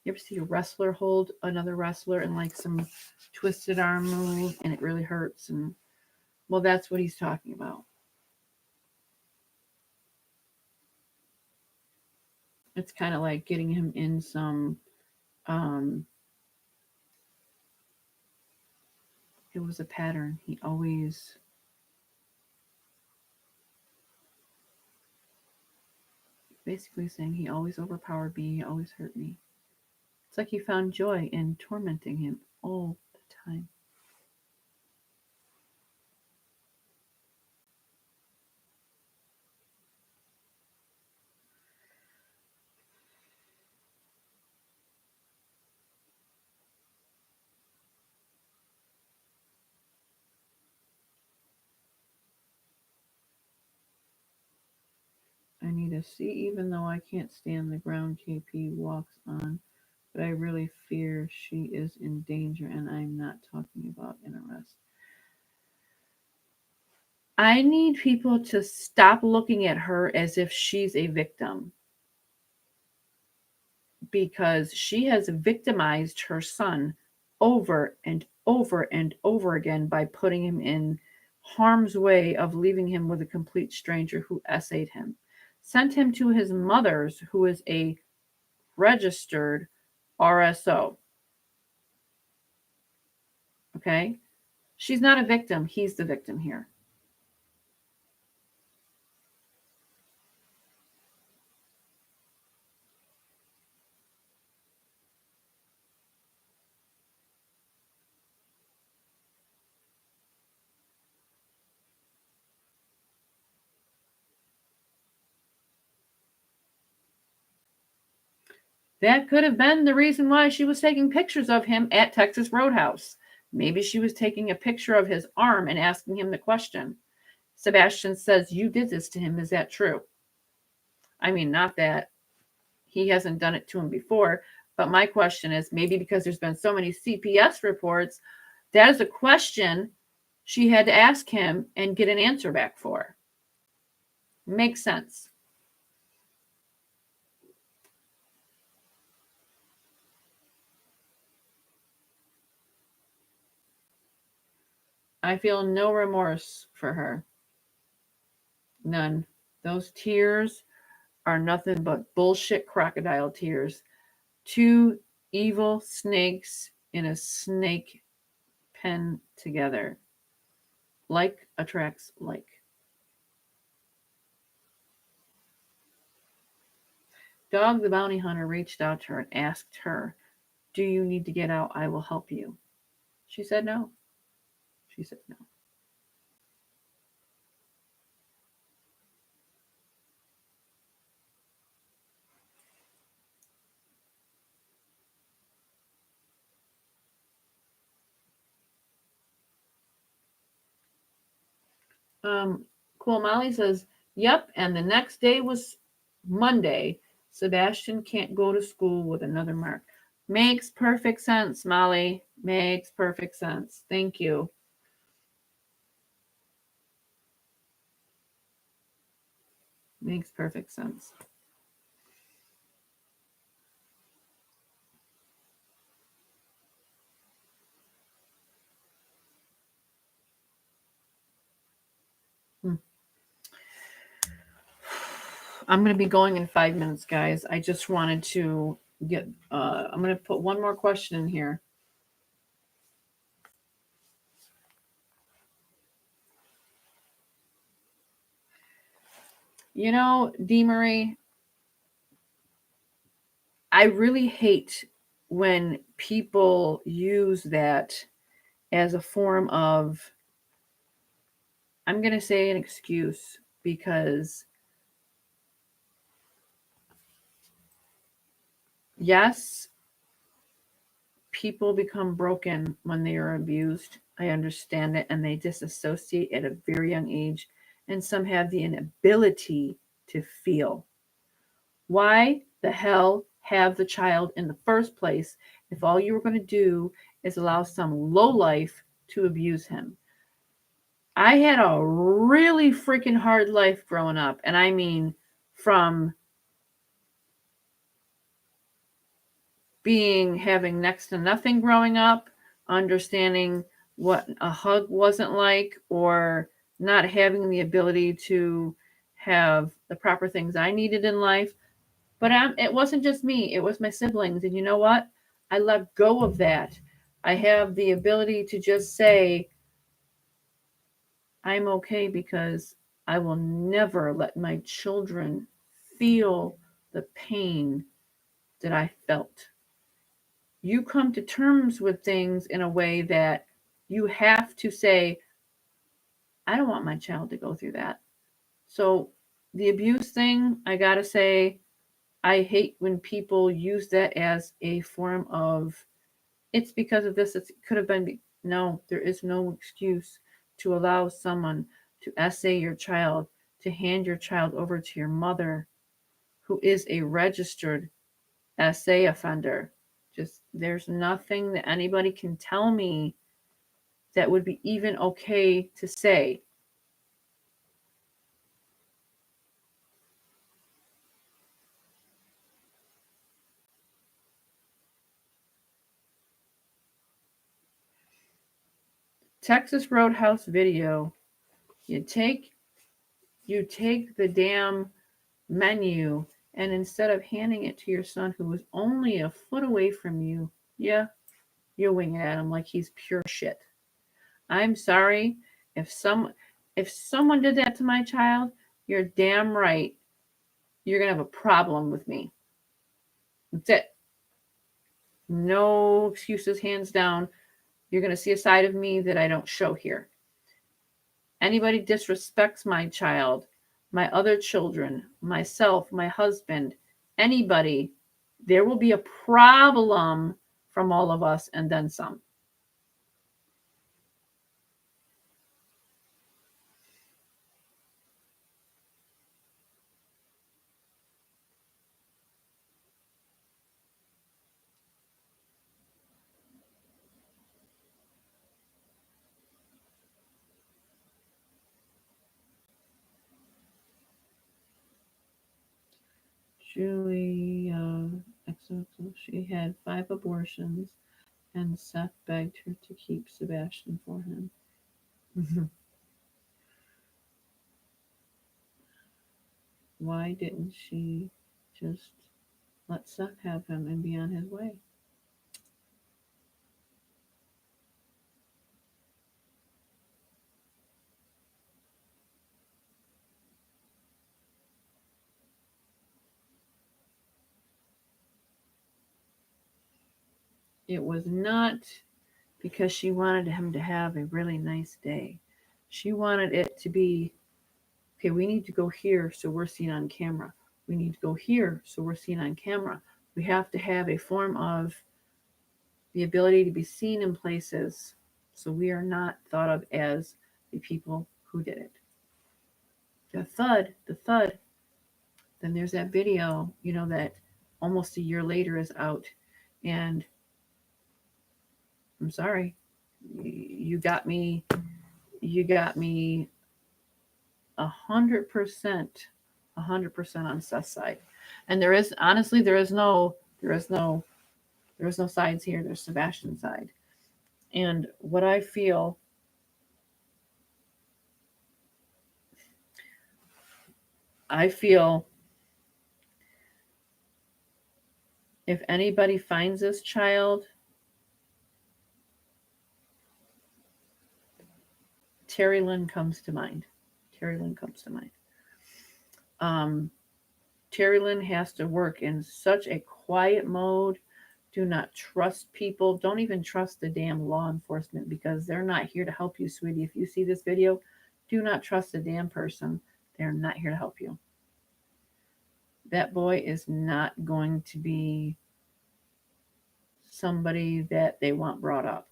S1: ever see a wrestler hold another wrestler in like some twisted arm move, and it really hurts? And well, that's what he's talking about. It's kind of like getting him in some. Um, it was a pattern. He always. Basically saying he always overpowered me, he always hurt me. It's like he found joy in tormenting him all the time. I need to see, even though I can't stand the ground KP walks on, but I really fear she is in danger, and I'm not talking about an arrest. I need people to stop looking at her as if she's a victim, because she has victimized her son over and over and over again by putting him in harm's way of leaving him with a complete stranger who essayed him, sent him to his mother's, who is a registered RSO. Okay? She's not a victim. He's the victim here. That could have been the reason why she was taking pictures of him at Texas Roadhouse. Maybe she was taking a picture of his arm and asking him the question. Sebastian says, "You did this to him. Is that true?" I mean, not that he hasn't done it to him before, but my question is, maybe because there's been so many CPS reports, that is a question she had to ask him and get an answer back for. Makes sense. I feel no remorse for her. None. Those tears are nothing but bullshit crocodile tears. Two evil snakes in a snake pen together. Like attracts like. Dog the bounty hunter reached out to her and asked her, "Do you need to get out? I will help you." She said no. She said no. Cool Molly says, "Yep, and the next day was Monday. Sebastian can't go to school with another mark." Makes perfect sense, Molly. Makes perfect sense. Thank you. Makes perfect sense. Hmm. I'm going to be going in 5 minutes, guys. I just wanted to get, I'm going to put one more question in here. You know, Dee Marie, I really hate when people use that as a form of, I'm going to say, an excuse, because yes, people become broken when they are abused. I understand it, and they disassociate at a very young age, and some have the inability to feel. Why the hell have the child in the first place if all you were going to do is allow some lowlife to abuse him? I had a really freaking hard life growing up. And I mean, from having next to nothing growing up, understanding what a hug wasn't like, or not having the ability to have the proper things I needed in life. But it wasn't just me, it was my siblings. And you know what? I let go of that. I have the ability to just say, I'm okay, because I will never let my children feel the pain that I felt. You come to terms with things in a way that you have to say, I don't want my child to go through that. So, the abuse thing, I gotta say, I hate when people use that as a form of, it's because of this, it could have been. No, there is no excuse to allow someone to essay your child, to hand your child over to your mother, who is a registered essay offender. Just, there's nothing that anybody can tell me that would be even okay to say. Texas Roadhouse video. You take the damn menu, and instead of handing it to your son who was only a foot away from you, yeah, you wing it at him like he's pure shit. I'm sorry, if someone did that to my child, you're damn right. You're gonna have a problem with me. That's it. No excuses, hands down. You're gonna see a side of me that I don't show here. Anybody disrespects my child, my other children, myself, my husband, anybody, there will be a problem from all of us and then some. Julie, she had 5 abortions, and Seth begged her to keep Sebastian for him. Why didn't she just let Seth have him and be on his way? It was not because she wanted him to have a really nice day. She wanted it to be, okay, we need to go here so we're seen on camera. We need to go here so we're seen on camera. We have to have a form of the ability to be seen in places so we are not thought of as the people who did it. The thud. Then there's that video, that almost a year later is out. And I'm sorry, you got me 100%, 100% on Seth's side. And there is, honestly, there is no sides here. There's Sebastian's side. And what I feel if anybody finds this child, Terry Lynn comes to mind. Terry Lynn comes to mind. Um, Terry Lynn has to work in such a quiet mode. Do not trust people. Don't even trust the damn law enforcement, because they're not here to help you, sweetie. If you see this video, do not trust a damn person. They're not here to help you. That boy is not going to be somebody that they want brought up.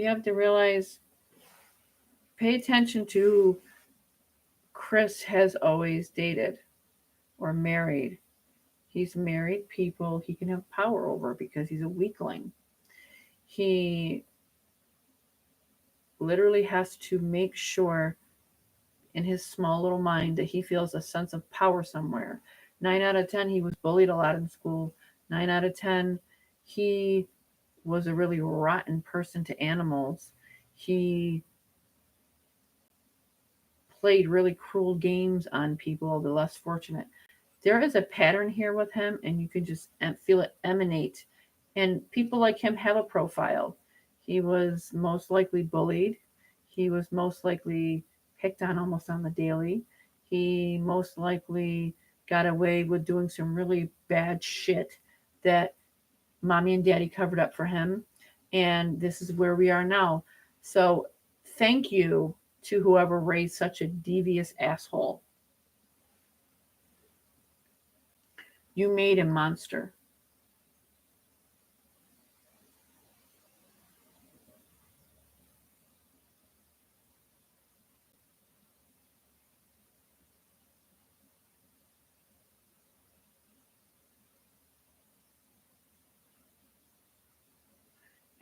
S1: You have to realize, pay attention to who Chris has always dated or married. He's married people he can have power over because he's a weakling. He literally has to make sure in his small little mind that he feels a sense of power somewhere. 9 out of 10, he was bullied a lot in school. 9 out of 10, he was a really rotten person to animals. He played really cruel games on people, the less fortunate. There is a pattern here with him, and you can just feel it emanate. And people like him have a profile. He was most likely bullied. He was most likely picked on almost on the daily. He most likely got away with doing some really bad shit that mommy and daddy covered up for him. And this is where we are now. So thank you to whoever raised such a devious asshole. You made a monster.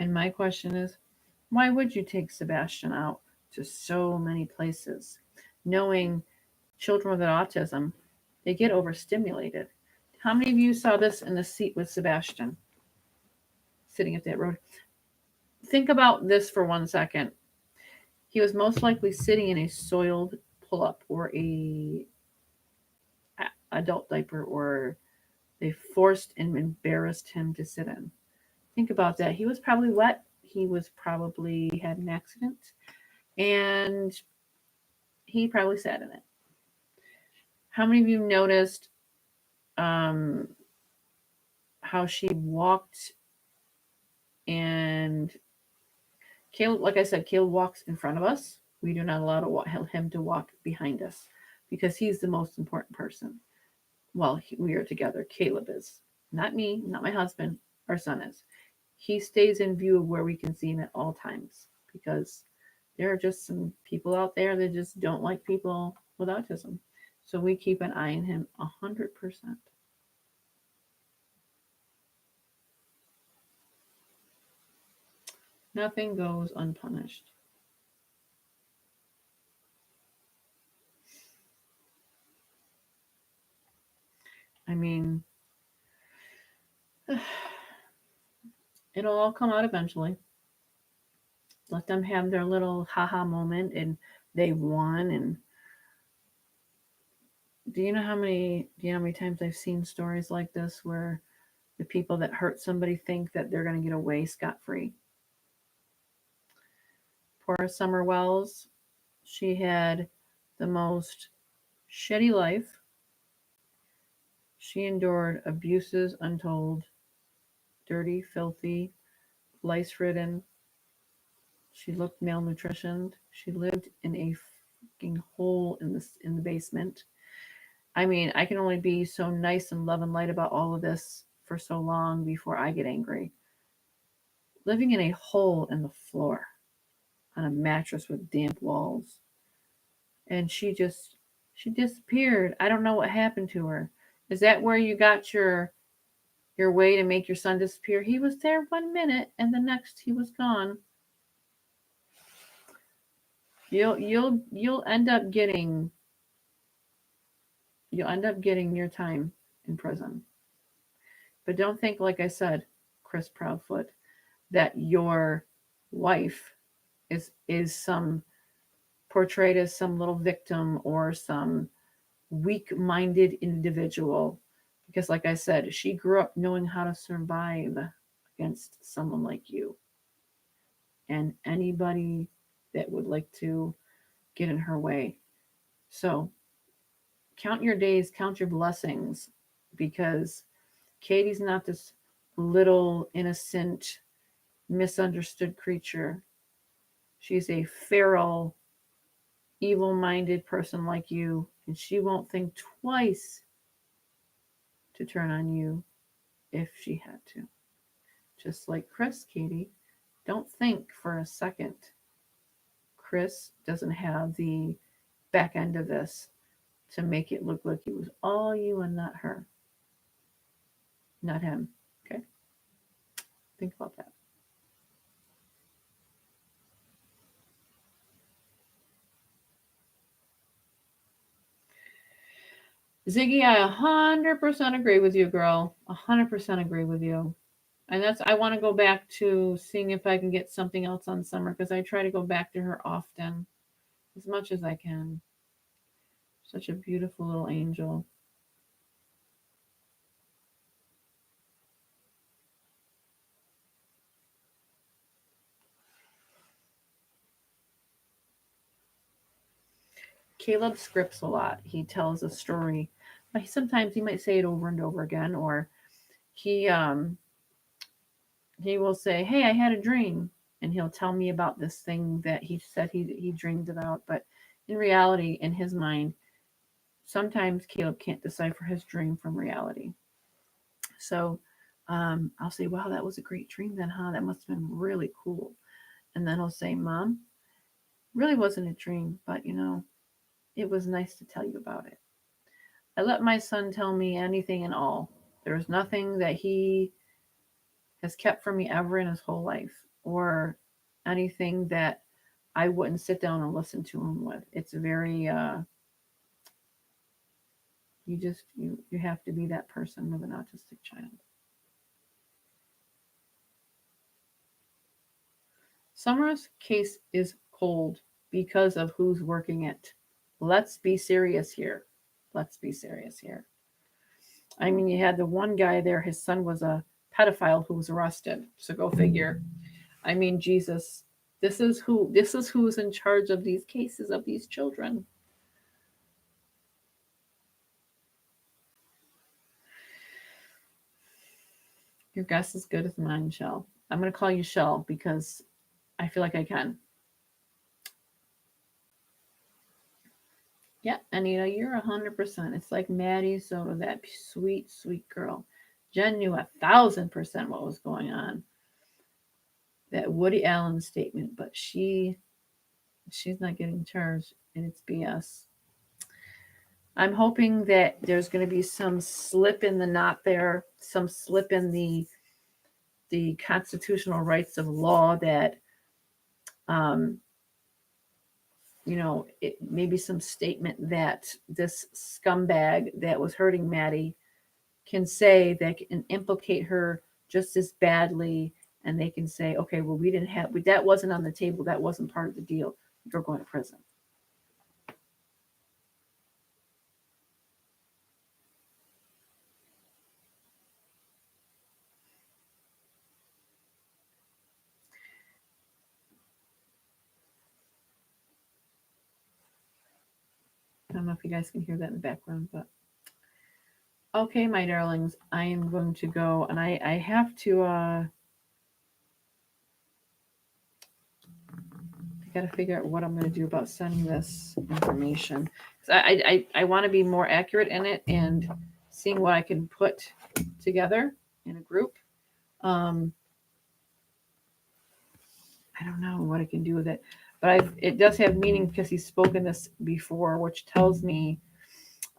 S1: And my question is, why would you take Sebastian out to so many places, knowing children with autism, they get overstimulated? How many of you saw this in the seat with Sebastian sitting at that road? Think about this for 1 second. He was most likely sitting in a soiled pull-up or a adult diaper, or they forced and embarrassed him to sit in. Think about that. He was probably wet. He was probably had an accident, and he probably sat in it. How many of you noticed um, how she walked? And Caleb, like I said, Caleb walks in front of us. We do not allow him to walk behind us because he's the most important person. Well, we are together. Caleb is. Not me, not my husband. Our son is. He stays in view of where we can see him at all times because there are just some people out there that just don't like people with autism. So we keep an eye on him 100%. Nothing goes unpunished. I mean, it'll all come out eventually. Let them have their little haha moment and they won. And do you know how many times I've seen stories like this where the people that hurt somebody think that they're going to get away scot free? Poor Summer Wells, she had the most shitty life. She endured abuses untold, dirty, filthy, lice ridden. She looked malnutritioned. She lived in a fucking hole in the basement. I mean, I can only be so nice and love and light about all of this for so long before I get angry. Living in a hole in the floor on a mattress with damp walls. And she disappeared. I don't know what happened to her. Is that where you got your way to make your son disappear? He was there 1 minute and the next he was gone. You'll end up getting your time in prison. But don't think, like I said, Chris Proudfoot, that your wife is some portrayed as some little victim or some weak-minded individual. Because like I said, she grew up knowing how to survive against someone like you. And anybody that would like to get in her way. So count your days, count your blessings, because Katie's not this little innocent, misunderstood creature. She's a feral, evil minded person like you, and she won't think twice to turn on you if she had to. Just like Chris, Katie, don't think for a second Chris doesn't have the back end of this to make it look like it was all you and not her, not him. Okay? Think about that. Ziggy, I 100% agree with you, girl. 100% agree with you. And that's, I want to go back to seeing if I can get something else on Summer because I try to go back to her often as much as I can. Such a beautiful little angel. Caleb scripts a lot. He tells a story. Sometimes he might say it over and over again, or he he will say, "Hey, I had a dream," and he'll tell me about this thing that he said he dreamed about. But in reality, in his mind, sometimes Caleb can't decipher his dream from reality. So I'll say, "Wow, that was a great dream, then, huh? That must have been really cool." And then he'll say, "Mom, really wasn't a dream, but it was nice to tell you about it." I let my son tell me anything and all. There's nothing that he has kept from me ever in his whole life, or anything that I wouldn't sit down and listen to him with. It's very you have to be that person with an autistic child. Summer's case is cold because of who's working it. Let's be serious here. Let's be serious here. I mean, you had the one guy there, his son was a pedophile who was arrested. So go figure. I mean, Jesus, this is who's in charge of these cases of these children. Your guess is good as mine, Shell. I'm going to call you Shell because I feel like I can. Yeah, Anita, you're 100%. It's like Maddie Soto, that sweet, sweet girl. Jen knew 1,000% what was going on. That Woody Allen statement, but she's not getting charged, and it's BS. I'm hoping that there's going to be some slip in the knot there, some slip in the constitutional rights of law that um, it maybe some statement that this scumbag that was hurting Maddie can say that can implicate her just as badly, and they can say, okay, well, we didn't have that wasn't on the table, that wasn't part of the deal. You're going to prison. I don't know if you guys can hear that in the background, but okay, my darlings, I am going to go, and I have to. I got to figure out what I'm going to do about sending this information. I want to be more accurate in it and seeing what I can put together in a group. Um, I don't know what I can do with it, but it does have meaning because he's spoken this before, which tells me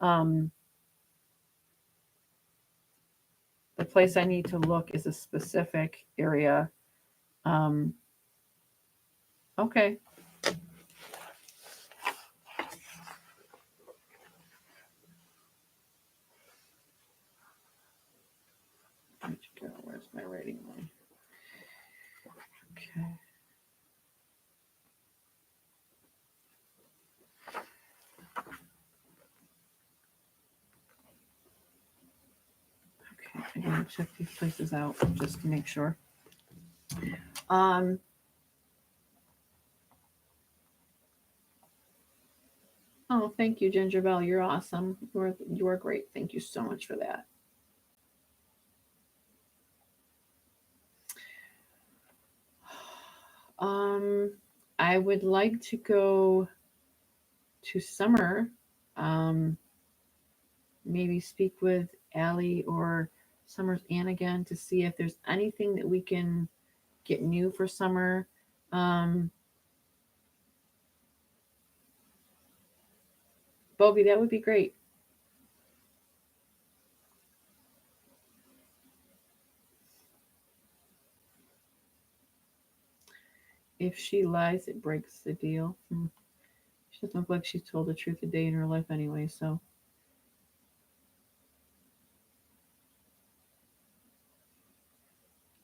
S1: um, the place I need to look is a specific area. Um, okay. Where'd you go? Where's my writing line? Okay. Okay, I gotta check these places out just to make sure. Um, oh, thank you, Ginger Bell. You're awesome. You are great. Thank you so much for that. Um, I would like to go to Summer. Um, maybe speak with Allie or Summer's Ann again to see if there's anything that we can get new for summer. Um, Bogey, that would be great. If she lies, it breaks the deal. She doesn't look like she's told the truth a day in her life anyway, so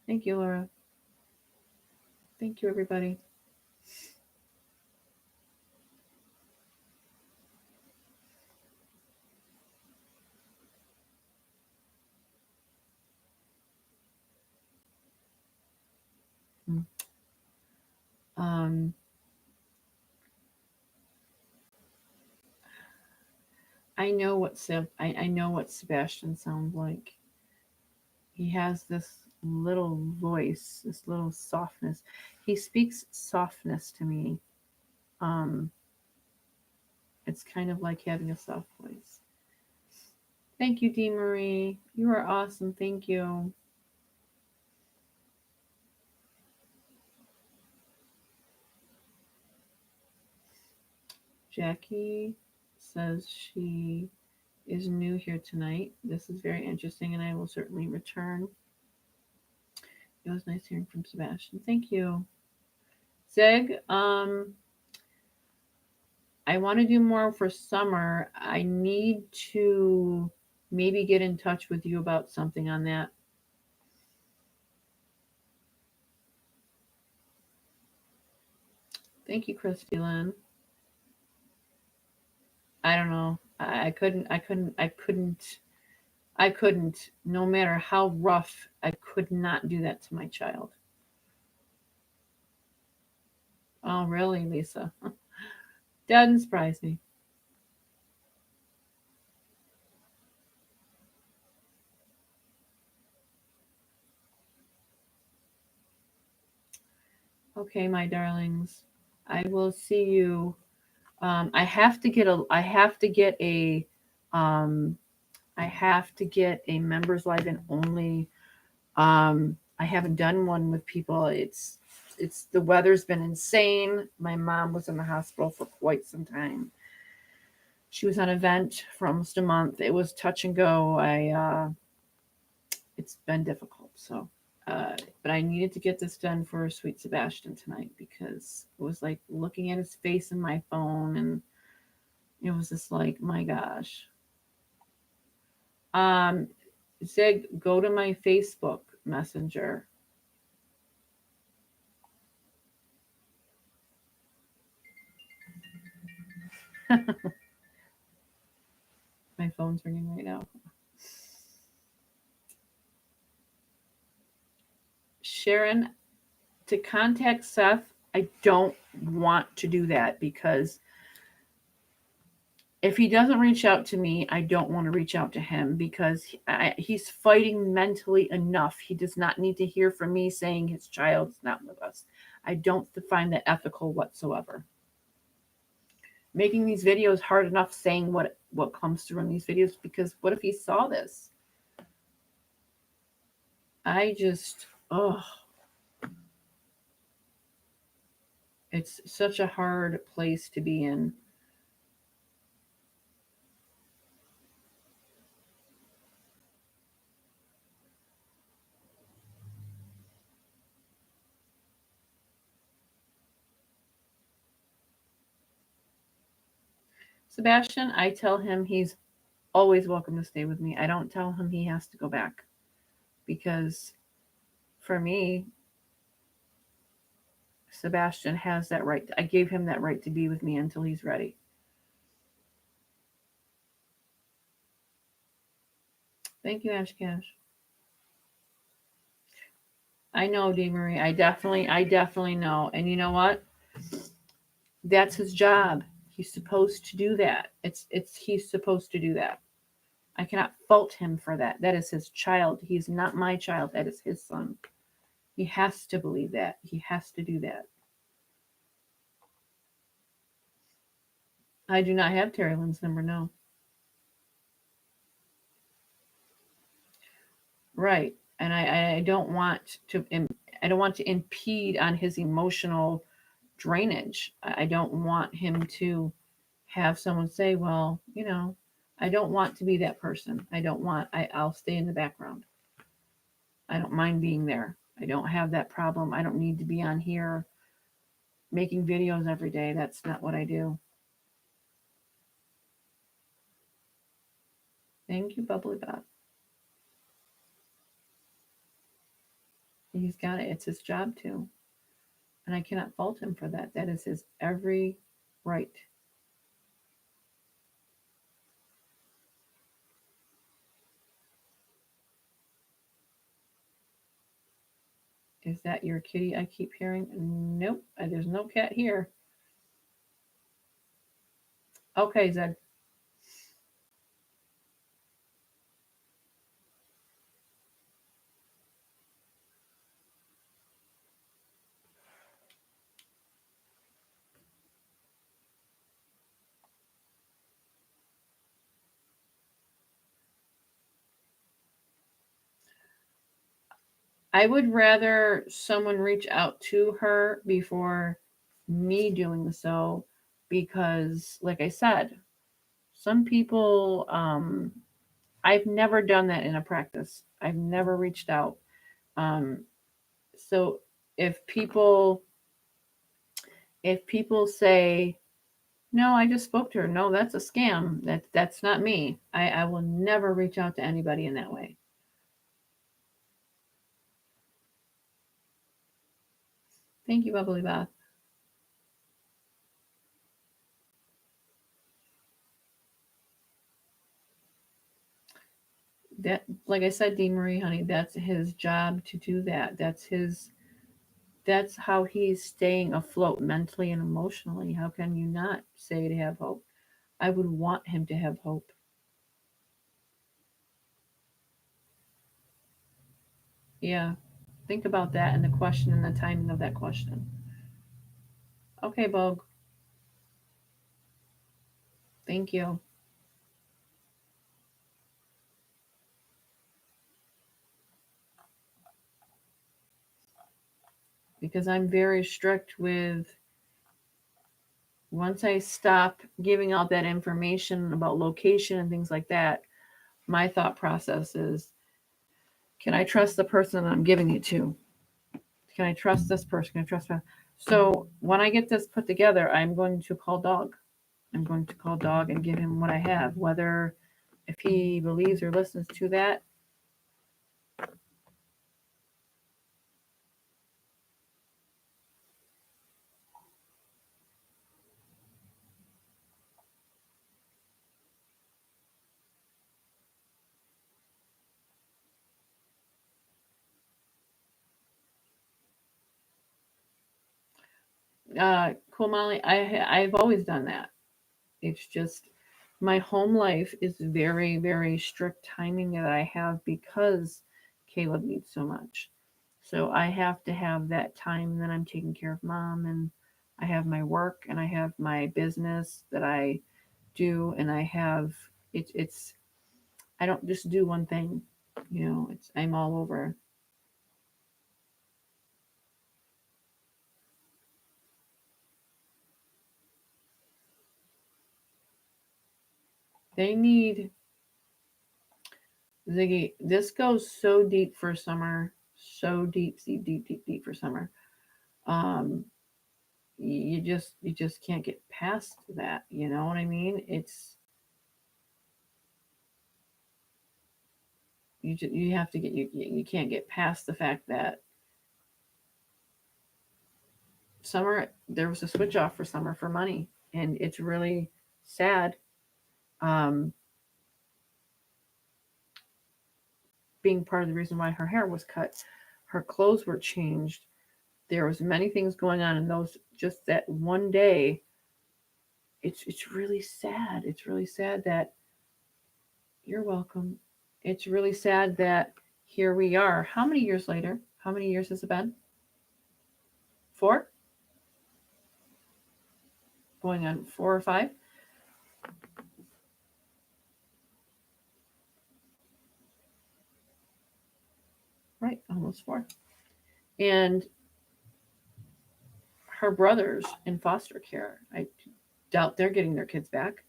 S1: thank you, Laura. Thank you, everybody. Mm. Um, I know what Sebastian sounds like. He has this little voice, this little softness. He speaks softness to me. Um, it's kind of like having a soft voice. Thank you, Dee Marie. You are awesome. Thank you. Jackie says she is new here tonight. This is very interesting, and I will certainly return. It was nice hearing from Sebastian. Thank you. Zeg, I want to do more for summer. I need to maybe get in touch with you about something on that. Thank you, Christy Lynn. I don't know. I couldn't, no matter how rough, I could not do that to my child. Oh, really, Lisa? Doesn't surprise me. Okay, my darlings. I will see you. I have to get um, I have to get a members live and only. I haven't done one with people. It's the weather's been insane. My mom was in the hospital for quite some time. She was on a vent for almost a month. It was touch and go. It's been difficult. So, but I needed to get this done for Sweet Sebastian tonight because it was like looking at his face in my phone, and it was just like, my gosh. Um, Zig, go to my Facebook Messenger. My phone's ringing right now. Sharon, to contact Seth, I don't want to do that because if he doesn't reach out to me, I don't want to reach out to him because he's fighting mentally enough. He does not need to hear from me saying his child's not with us. I don't find that ethical whatsoever. Making these videos hard enough saying what comes through in these videos because what if he saw this? I just oh, it's such a hard place to be in. Sebastian, I tell him he's always welcome to stay with me. I don't tell him he has to go back because for me, Sebastian has that right. I gave him that right to be with me until he's ready. Thank you, Ash Cash. I know, Dee Marie. I definitely know. And you know what? That's his job. He's supposed to do that. He's supposed to do that. I cannot fault him for that. That is his child. He's not my child. That is his son. He has to believe that. He has to do that. I do not have Terry Lynn's number, no. Right. And I don't want to I don't want to impede on his emotional drainage. I don't want him to have someone say, well, I don't want to be that person. I'll stay in the background. I don't mind being there. I don't have that problem. I don't need to be on here making videos every day. That's not what I do. Thank you, Bubbly Bob. He's got it. It's his job too. And I cannot fault him for that. That is his every right. Is that your kitty I keep hearing? Nope. There's no cat here. Okay, Zed. I would rather someone reach out to her before me doing so because, like I said, some people, I've never done that in a practice. I've never reached out. Um, so if people if people say, no, I just spoke to her, no, that's a scam. That's not me. I will never reach out to anybody in that way. Thank you, Bubbly Bath. That, like I said, Dee Marie, honey, that's his job to do that. That's how he's staying afloat mentally and emotionally. How can you not say to have hope? I would want him to have hope. Yeah. Think about that and the question and the timing of that question. Okay, Bogue. Thank you. Because I'm very strict with once I stop giving out that information about location and things like that, my thought process is, can I trust the person that I'm giving it to? Can I trust this person? Can I trust her? So when I get this put together, I'm going to call Dog. I'm going to call Dog and give him what I have. Whether if he believes or listens to that, cool, Molly. I've always done that. It's just my home life is very, very strict timing that I have because Caleb needs so much. So I have to have that time, and then I'm taking care of mom, and I have my work, and I have my business that I do, and I have it's I don't just do one thing, it's I'm all over. They need Ziggy. This goes so deep for summer, so deep, deep, deep, deep, deep for summer. Um, you just can't get past that. You know what I mean? You have to get you can't get past the fact that summer there was a switch off for summer for money, and it's really sad. Um, being part of the reason why her hair was cut, her clothes were changed. There was many things going on in those just that one day. It's really sad. It's really sad that you're welcome. It's really sad that here we are. How many years later? How many years has it been? 4? Going on 4 or 5? Right, almost 4. And her brothers in foster care, I doubt they're getting their kids back.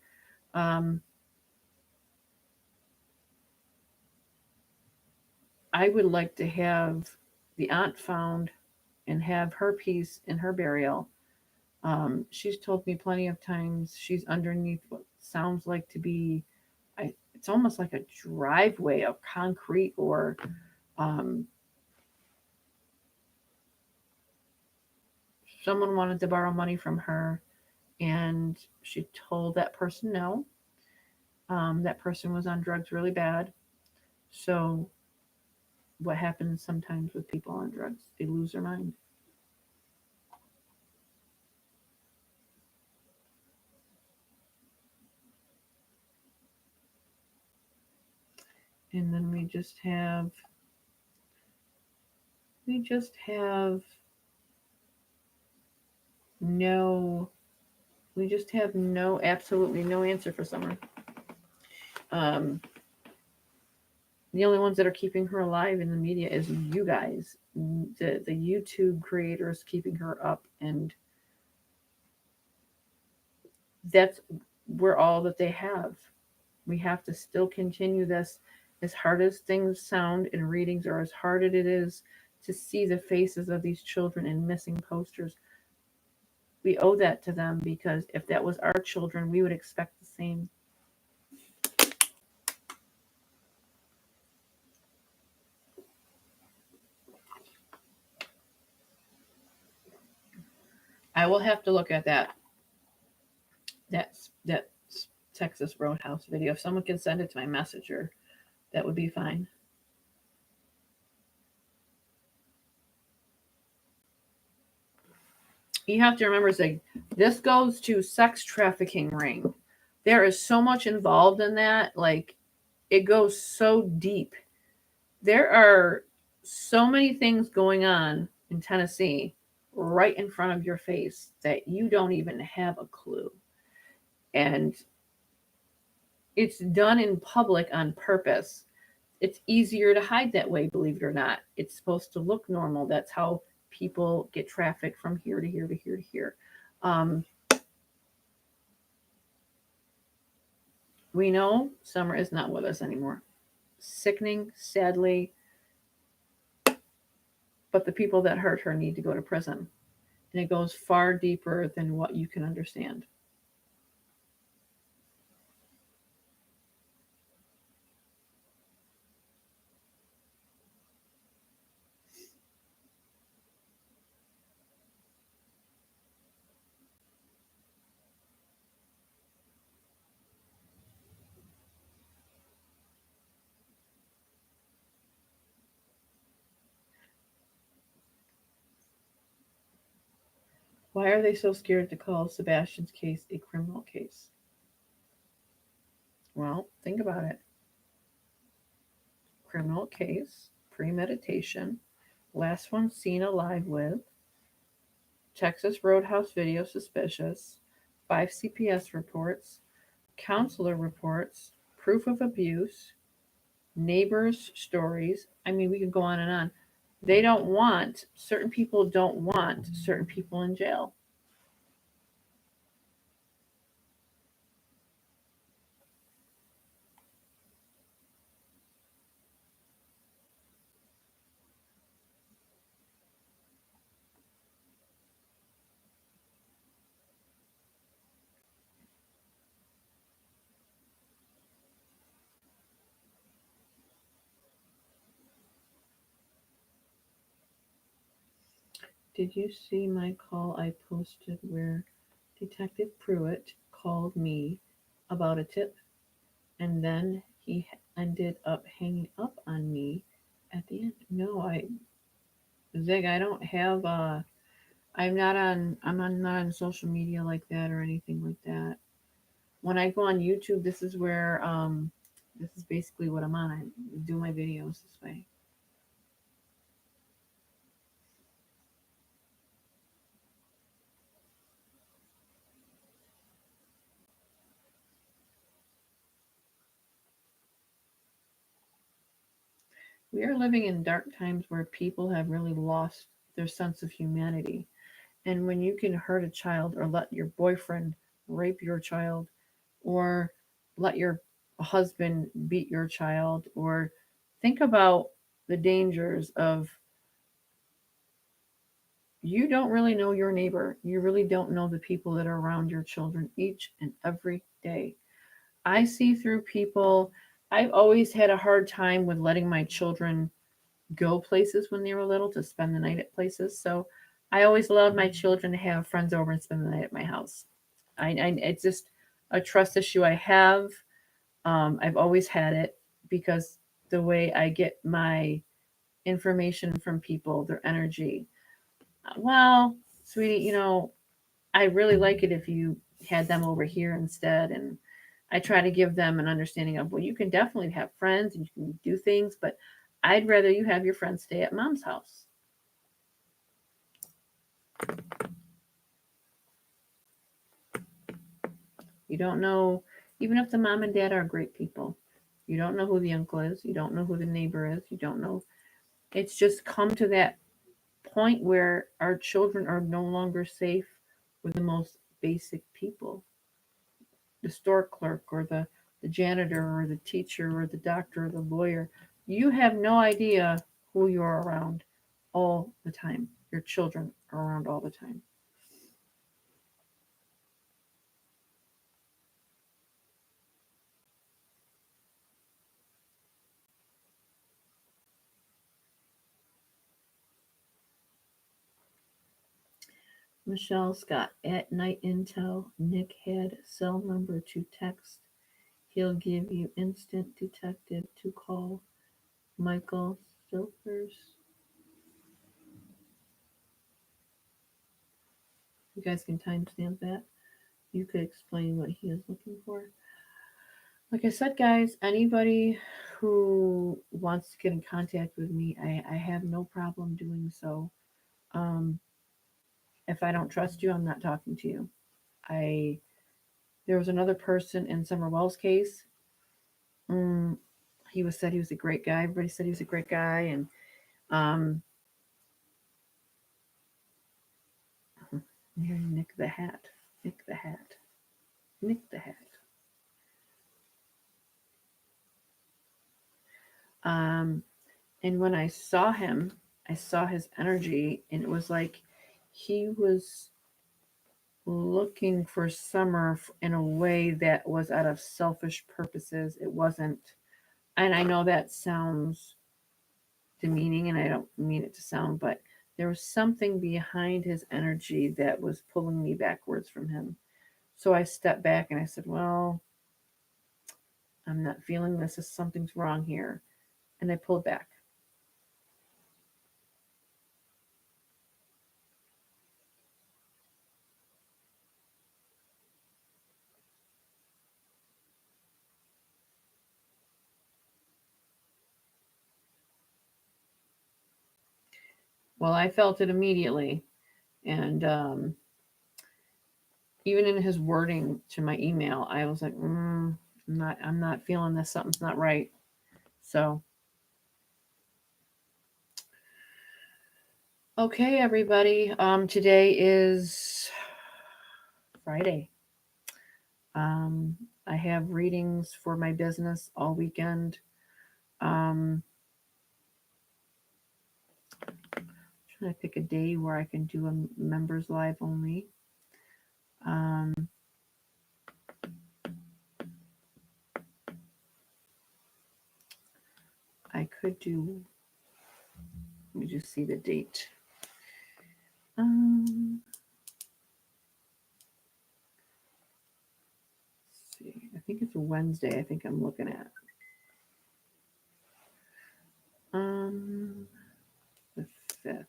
S1: Um, I would like to have the aunt found and have her piece in her burial. She's told me plenty of times she's underneath what sounds like to be, it's almost like a driveway of concrete, or um, someone wanted to borrow money from her, and she told that person no. That person was on drugs really bad. So, what happens sometimes with people on drugs? They lose their mind. And then we just have no, we just have no, absolutely no answer for Summer. Um, the only ones that are keeping her alive in the media is you guys, the YouTube creators keeping her up, and that's, we're all that they have. We have to still continue this, as hard as things sound in readings, or as hard as it is to see the faces of these children in missing posters. We owe that to them, because if that was our children, we would expect the same. I will have to look at that Texas Roadhouse video. If someone can send it to my messenger, that would be fine. You have to remember, say, this goes to sex trafficking ring. There is so much involved in that. Like, it goes so deep. There are so many things going on in Tennessee right in front of your face that you don't even have a clue. And it's done in public on purpose. It's easier to hide that way, believe it or not. It's supposed to look normal. That's how people get trafficked from here to here to here to here. Um, we know Summer is not with us anymore. Sickening, sadly, but the people that hurt her need to go to prison. And it goes far deeper than what you can understand. Why are they so scared to call Sebastian's case a criminal case? Well, think about it. Criminal case, premeditation, last one seen alive with, Texas Roadhouse video suspicious, 5 CPS reports, counselor reports, proof of abuse, neighbors' stories. I mean, we could go on and on. They don't want, certain people don't want certain people in jail. Did you see my call I posted where Detective Pruitt called me about a tip, and then he ended up hanging up on me at the end? No, Zig, I don't have I'm not on social media like that or anything like that. When I go on YouTube, this is where this is basically what I'm on. I do my videos this way. We are living in dark times where people have really lost their sense of humanity. And when you can hurt a child or let your boyfriend rape your child or let your husband beat your child, or think about the dangers of you don't really know your neighbor. You really don't know the people that are around your children each and every day. I see through people. I've always had a hard time with letting my children go places when they were little to spend the night at places. So I always allowed my children to have friends over and spend the night at my house. It's just a trust issue I have. I've always had it because the way I get my information from people, their energy. Well, sweetie, I really like it if you had them over here instead. And I try to give them an understanding of, well, you can definitely have friends and you can do things, but I'd rather you have your friends stay at mom's house. You don't know, even if the mom and dad are great people, you don't know who the uncle is, you don't know who the neighbor is, you don't know. It's just come to that point where our children are no longer safe with the most basic people, the store clerk or the janitor or the teacher or the doctor or the lawyer. You have no idea who you're around all the time. Your children are around all the time. Michelle Scott at Night Intel. Nick had cell number to text. He'll give you instant detective to call. Michael Silvers. You guys can timestamp that. You could explain what he is looking for. Like I said, guys, anybody who wants to get in contact with me, I have no problem doing so. Um, if I don't trust you, I'm not talking to you. I There was another person in Summer Wells' case. Mm, he was said he was a great guy. Everybody said he was a great guy, and um, here, Nick the Hat, Nick the Hat, Nick the Hat. Um, and when I saw him, I saw his energy, and it was like he was looking for Summer in a way that was out of selfish purposes. It wasn't, and I know that sounds demeaning, and I don't mean it to sound, but there was something behind his energy that was pulling me backwards from him. So I stepped back and I said, well, I'm not feeling this. Something's wrong here. And I pulled back. Well, I felt it immediately. And even in his wording to my email, I was like, I'm not feeling this. Something's not right. So, okay, everybody. Today is Friday. Um, I have readings for my business all weekend. Um, trying to pick a day where I can do a members live only. Um, I could do. Let me just see the date. Um, let's see. I think it's a Wednesday. I think I'm looking at. Um, the 5th.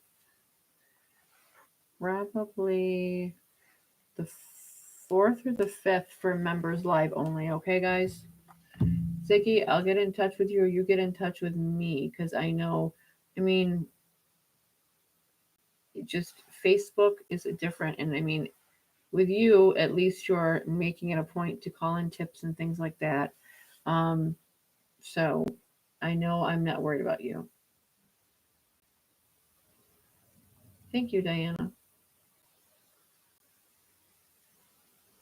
S1: Probably the 4th or the 5th for members live only. Okay, guys. Ziggy, I'll get in touch with you, or you get in touch with me, because I know. I mean, just Facebook is a different, and I mean, with you, at least you're making it a point to call in tips and things like that. Um, so I know I'm not worried about you. Thank you, Diana.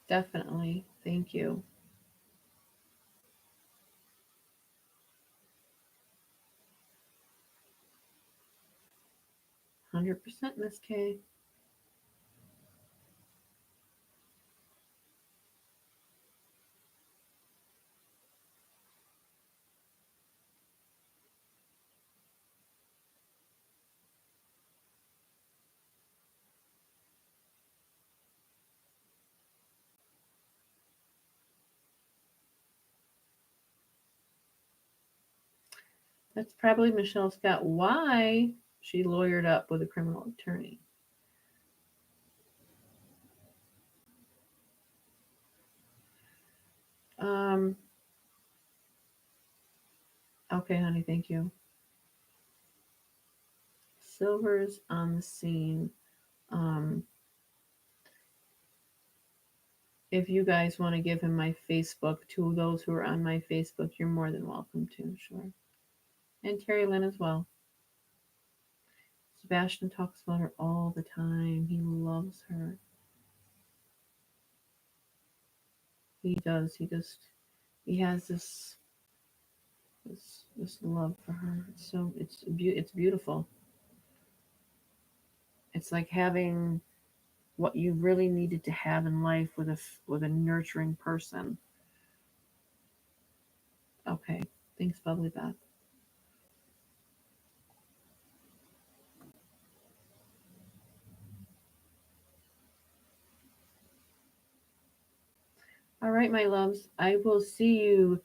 S1: Definitely. Thank you. 100% Miss K. That's probably Michelle Scott. Why she lawyered up with a criminal attorney. Um, okay, honey, thank you. Silver's on the scene. Um, if you guys want to give him my Facebook, to those who are on my Facebook, you're more than welcome to, sure. And Terry Lynn as well. Sebastian talks about her all the time. He loves her. He does. He has this love for her. It's beautiful. It's like having what you really needed to have in life with a nurturing person. Okay, thanks, Bubbly Beth. All right, my loves. I will see you,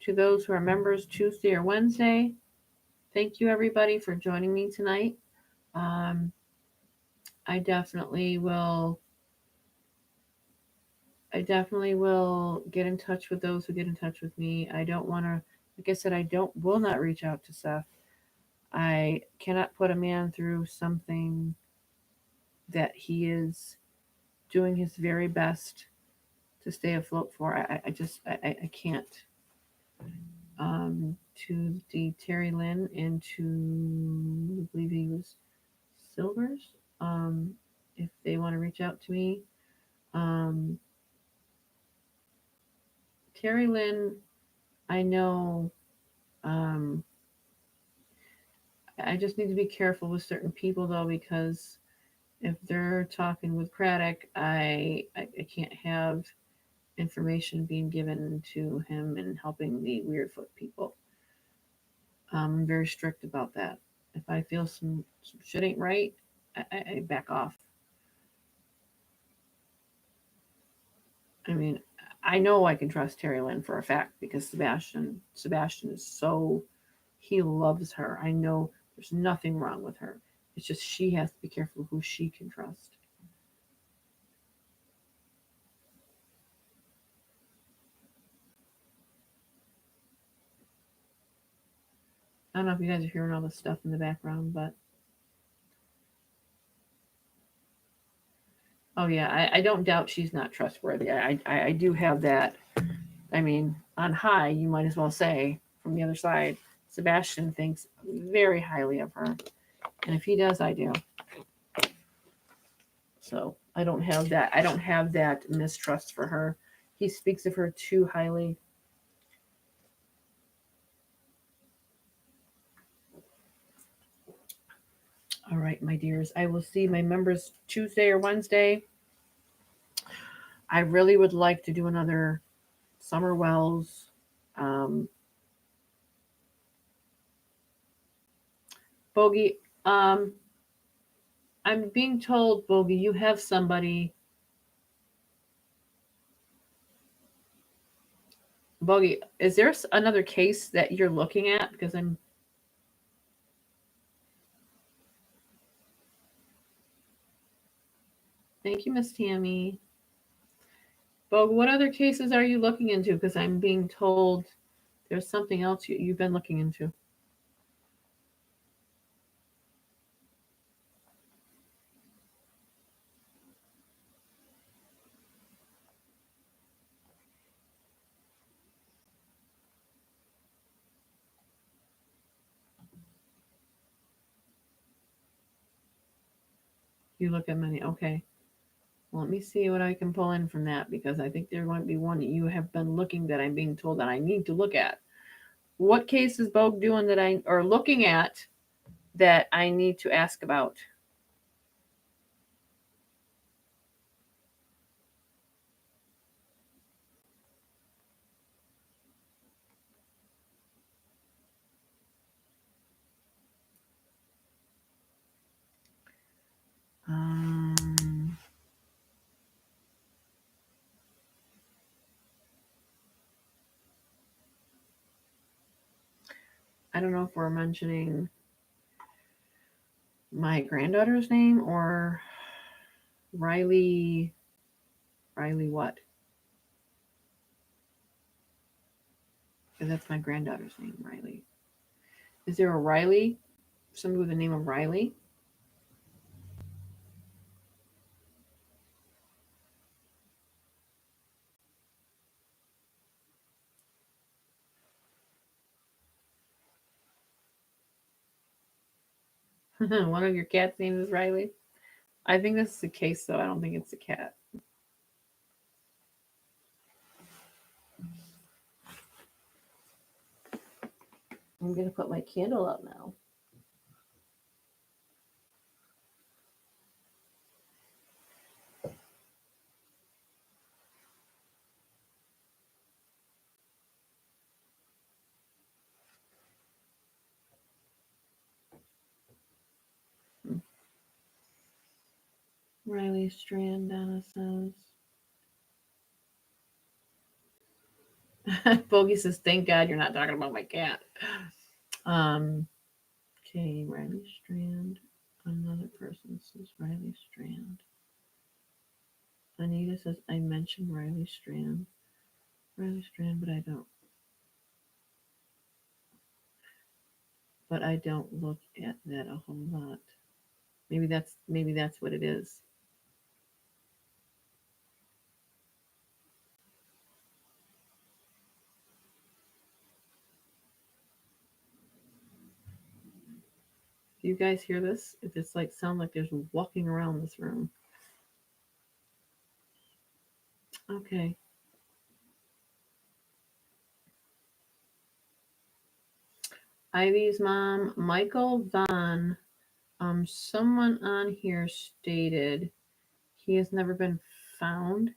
S1: to those who are members, Tuesday or Wednesday. Thank you, everybody, for joining me tonight. Um, I definitely will. I definitely will get in touch with those who get in touch with me. I don't want to, like I said, will not reach out to Seth. I cannot put a man through something that he is doing his very best to stay afloat for. I can't. To the Terry Lynn and to, I believe he was Silvers. If they want to reach out to me, um, Terry Lynn, I know. Um, I just need to be careful with certain people though, because if they're talking with Craddock, I can't have information being given to him and helping the Weirdfoot people. I'm very strict about that. If I feel some shit ain't right, I back off. I mean, I know I can trust Terry Lynn for a fact because Sebastian is so, he loves her. I know there's nothing wrong with her. It's just she has to be careful who she can trust. I don't know if you guys are hearing all this stuff in the background, but oh yeah, I don't doubt she's not trustworthy. I do have that. I mean, on high, you might as well say from the other side, Sebastian thinks very highly of her, and if he does, I do. So I don't have that. I don't have that mistrust for her. He speaks of her too highly. All right, my dears. I will see my members Tuesday or Wednesday. I really would like to do another Summer Wells. Um, Bogey, I'm being told, Bogey, you have somebody. Bogey, is there another case that you're looking at? Because I'm. Thank you, Miss Tammy. Bogey, what other cases are you looking into? Because I'm being told there's something else you've been looking into. You look at many. Okay. Well, let me see what I can pull in from that because I think there might be one that you have been looking that I'm being told that I need to look at. What case is Bogue doing that I or looking at that I need to ask about? Um, I don't know if we're mentioning my granddaughter's name or Riley. Riley what? Because that's my granddaughter's name, Riley. Is there a Riley? Somebody with the name of Riley? One of your cat's name is Riley? I think this is the case, though. I don't think it's a cat. I'm going to put my candle up now. Riley Strand, Donna says. Bogey says, thank God you're not talking about my cat. Okay, Riley Strand. Another person says Riley Strand. Anita says, I mentioned Riley Strand. Riley Strand, but I don't look at that a whole lot. Maybe that's what it is. Do you guys hear this? It's like sound like there's walking around this room. Okay. Ivy's mom, Michael Vaughn. Someone on here stated he has never been found,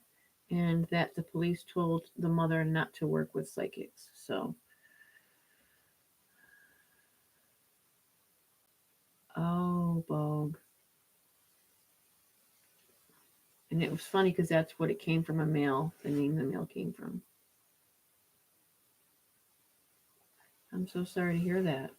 S1: and that the police told the mother not to work with psychics. So, oh, Bogue. And it was funny because that's what it came from a mail, the name the mail came from. I'm so sorry to hear that.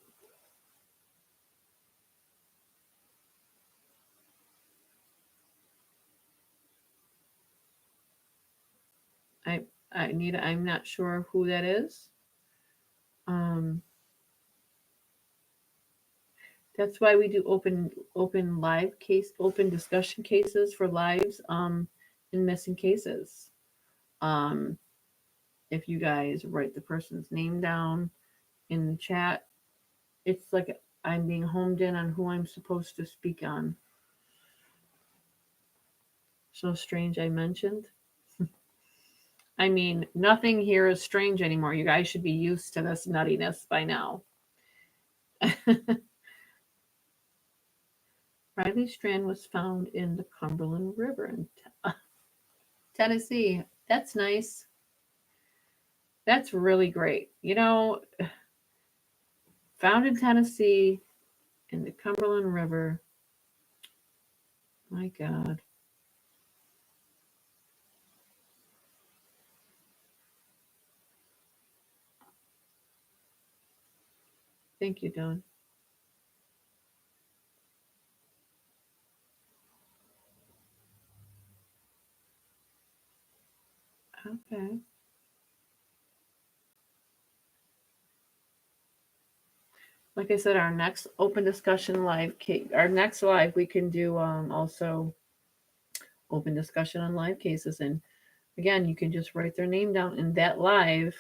S1: I, I'm not sure who that is. Um, that's why we do open discussion cases for lives in missing cases. Um, if you guys write the person's name down in the chat, it's like I'm being homed in on who I'm supposed to speak on. So strange I mentioned. I mean, nothing here is strange anymore. You guys should be used to this nuttiness by now. Riley Strand was found in the Cumberland River in Tennessee. That's nice. That's really great. Found in Tennessee in the Cumberland River. My God. Thank you, Dawn. Okay. Like I said, our next open discussion live, our next live, we can do also open discussion on live cases. And again, you can just write their name down in that live.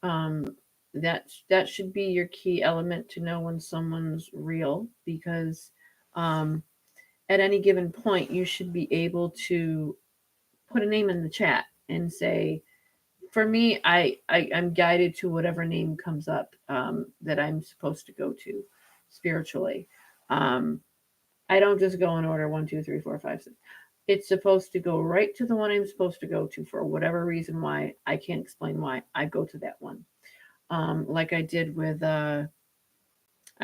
S1: Um, that should be your key element to know when someone's real because um, at any given point, you should be able to put a name in the chat and say, for me, I'm guided to whatever name comes up that I'm supposed to go to spiritually. Um, I don't just go in order 1, 2, 3, 4, 5, 6. It's supposed to go right to the one I'm supposed to go to for whatever reason why. I can't explain why. I go to that one. Like I did with I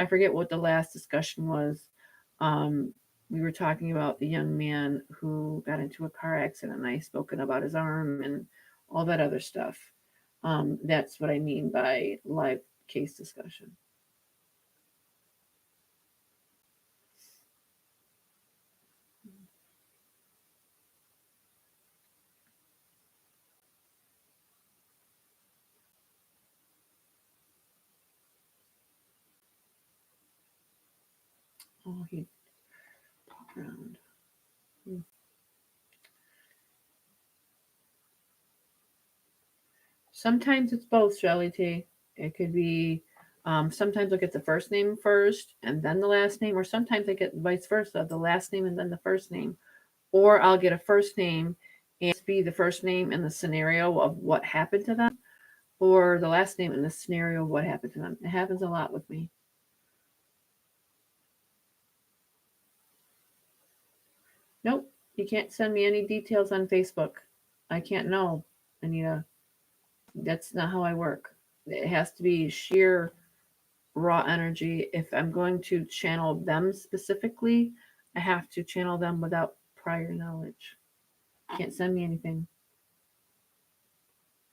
S1: forget what the last discussion was. Um, we were talking about the young man who got into a car accident, and I spoken about his arm and all that other stuff. That's what I mean by live case discussion. Oh, he drowned. Hmm. Sometimes it's both, Shelly T. It could be sometimes I get the first name first and then the last name, or sometimes I get vice versa, the last name and then the first name. Or I'll get a first name and be the first name in the scenario of what happened to them, or the last name in the scenario of what happened to them. It happens a lot with me. Nope, you can't send me any details on Facebook. I can't know, Anita. That's not how I work. It has to be sheer raw energy. If I'm going to channel them specifically, I have to channel them without prior knowledge. Can't send me anything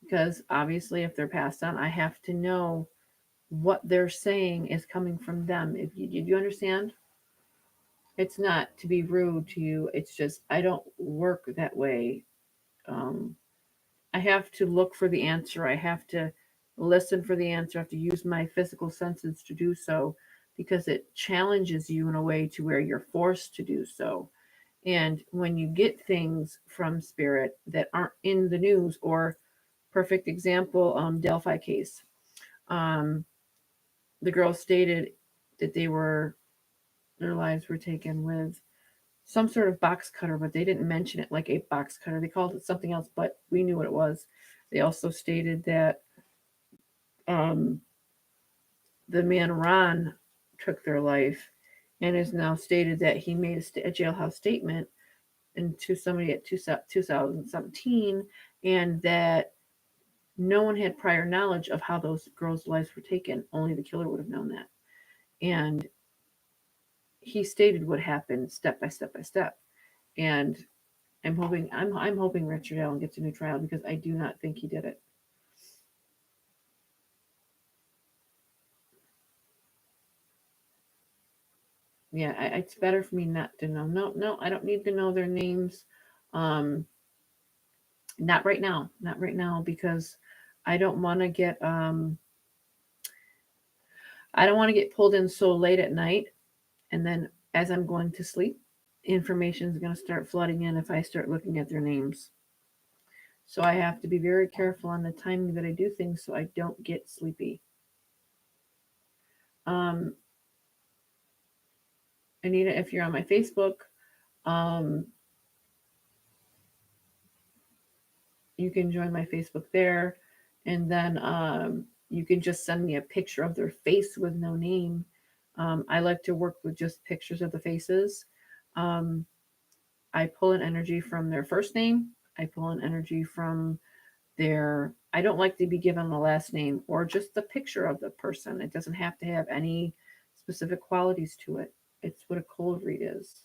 S1: because obviously, if they're passed on, I have to know what they're saying is coming from them. If you understand, it's not to be rude to you. It's just I don't work that way. Um, I have to look for the answer. I have to listen for the answer. I have to use my physical senses to do so because it challenges you in a way to where you're forced to do so. And when you get things from spirit that aren't in the news, or perfect example, Delphi case, um, the girl stated that their lives were taken with some sort of box cutter, but they didn't mention it like a box cutter. They called it something else, but we knew what it was. They also stated that um, the man Ron took their life, and is now stated that he made a jailhouse statement to somebody at 2017, and that no one had prior knowledge of how those girls' lives were taken. Only the killer would have known that. And he stated what happened step by step by step. And I'm hoping Richard Allen gets a new trial because I do not think he did it. Yeah, it's better for me not to know. No, no, I don't need to know their names. Um, not right now. Not right now because I don't want to get I don't want to get pulled in so late at night, and then as I'm going to sleep, information is going to start flooding in if I start looking at their names. So I have to be very careful on the timing that I do things so I don't get sleepy. Um, Anita, if you're on my Facebook, um, you can join my Facebook there, and then you can just send me a picture of their face with no name. I like to work with just pictures of the faces. Um, I pull an energy from their first name. I pull an energy from their. I don't like to be given the last name or just the picture of the person. It doesn't have to have any specific qualities to it. It's what a cold read is.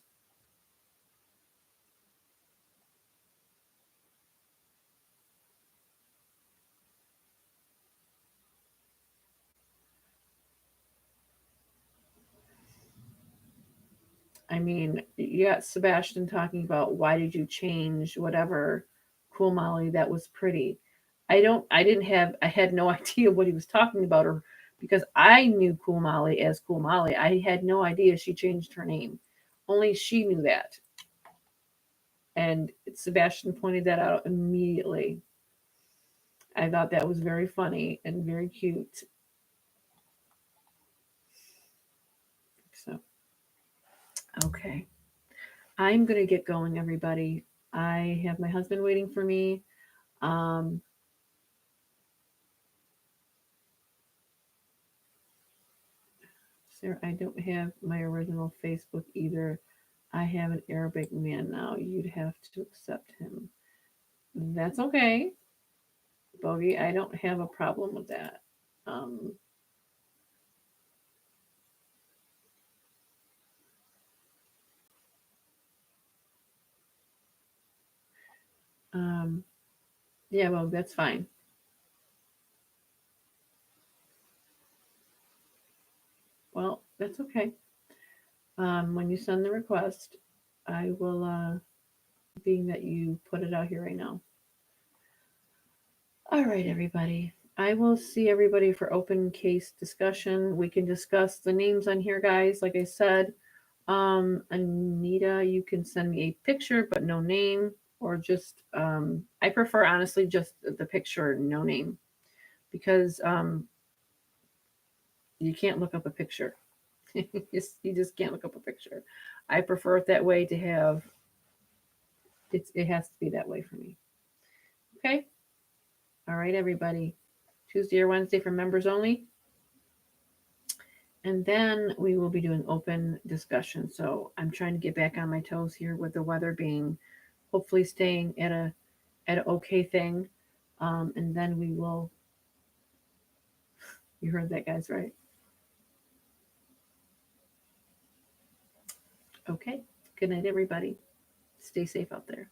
S1: I mean, you got Sebastian talking about why did you change whatever, cool Molly, that was pretty. I didn't have I had no idea what he was talking about, or because I knew Cool Molly as Cool Molly. I had no idea she changed her name. Only she knew that. And Sebastian pointed that out immediately. I thought that was very funny and very cute. So, okay. I'm going to get going, everybody. I have my husband waiting for me. Um, Sarah, I don't have my original Facebook either. I have an Arabic man now. You'd have to accept him. That's okay, Bogey. I don't have a problem with that. Um, um, yeah, well, that's fine. Well, that's okay. When you send the request, I will, being that you put it out here right now. All right, everybody. I will see everybody for open case discussion. We can discuss the names on here, guys. Like I said, Anita, you can send me a picture but no name, or just I prefer honestly just the picture, no name, because you can't look up a picture. You just can't look up a picture. I prefer it that way to have it has to be that way for me. Okay? All right, everybody. Tuesday or Wednesday for members only. And then we will be doing open discussion. So I'm trying to get back on my toes here with the weather being hopefully staying at an okay thing. And then we will, you heard that, guys, right? Okay. Good night, everybody. Stay safe out there.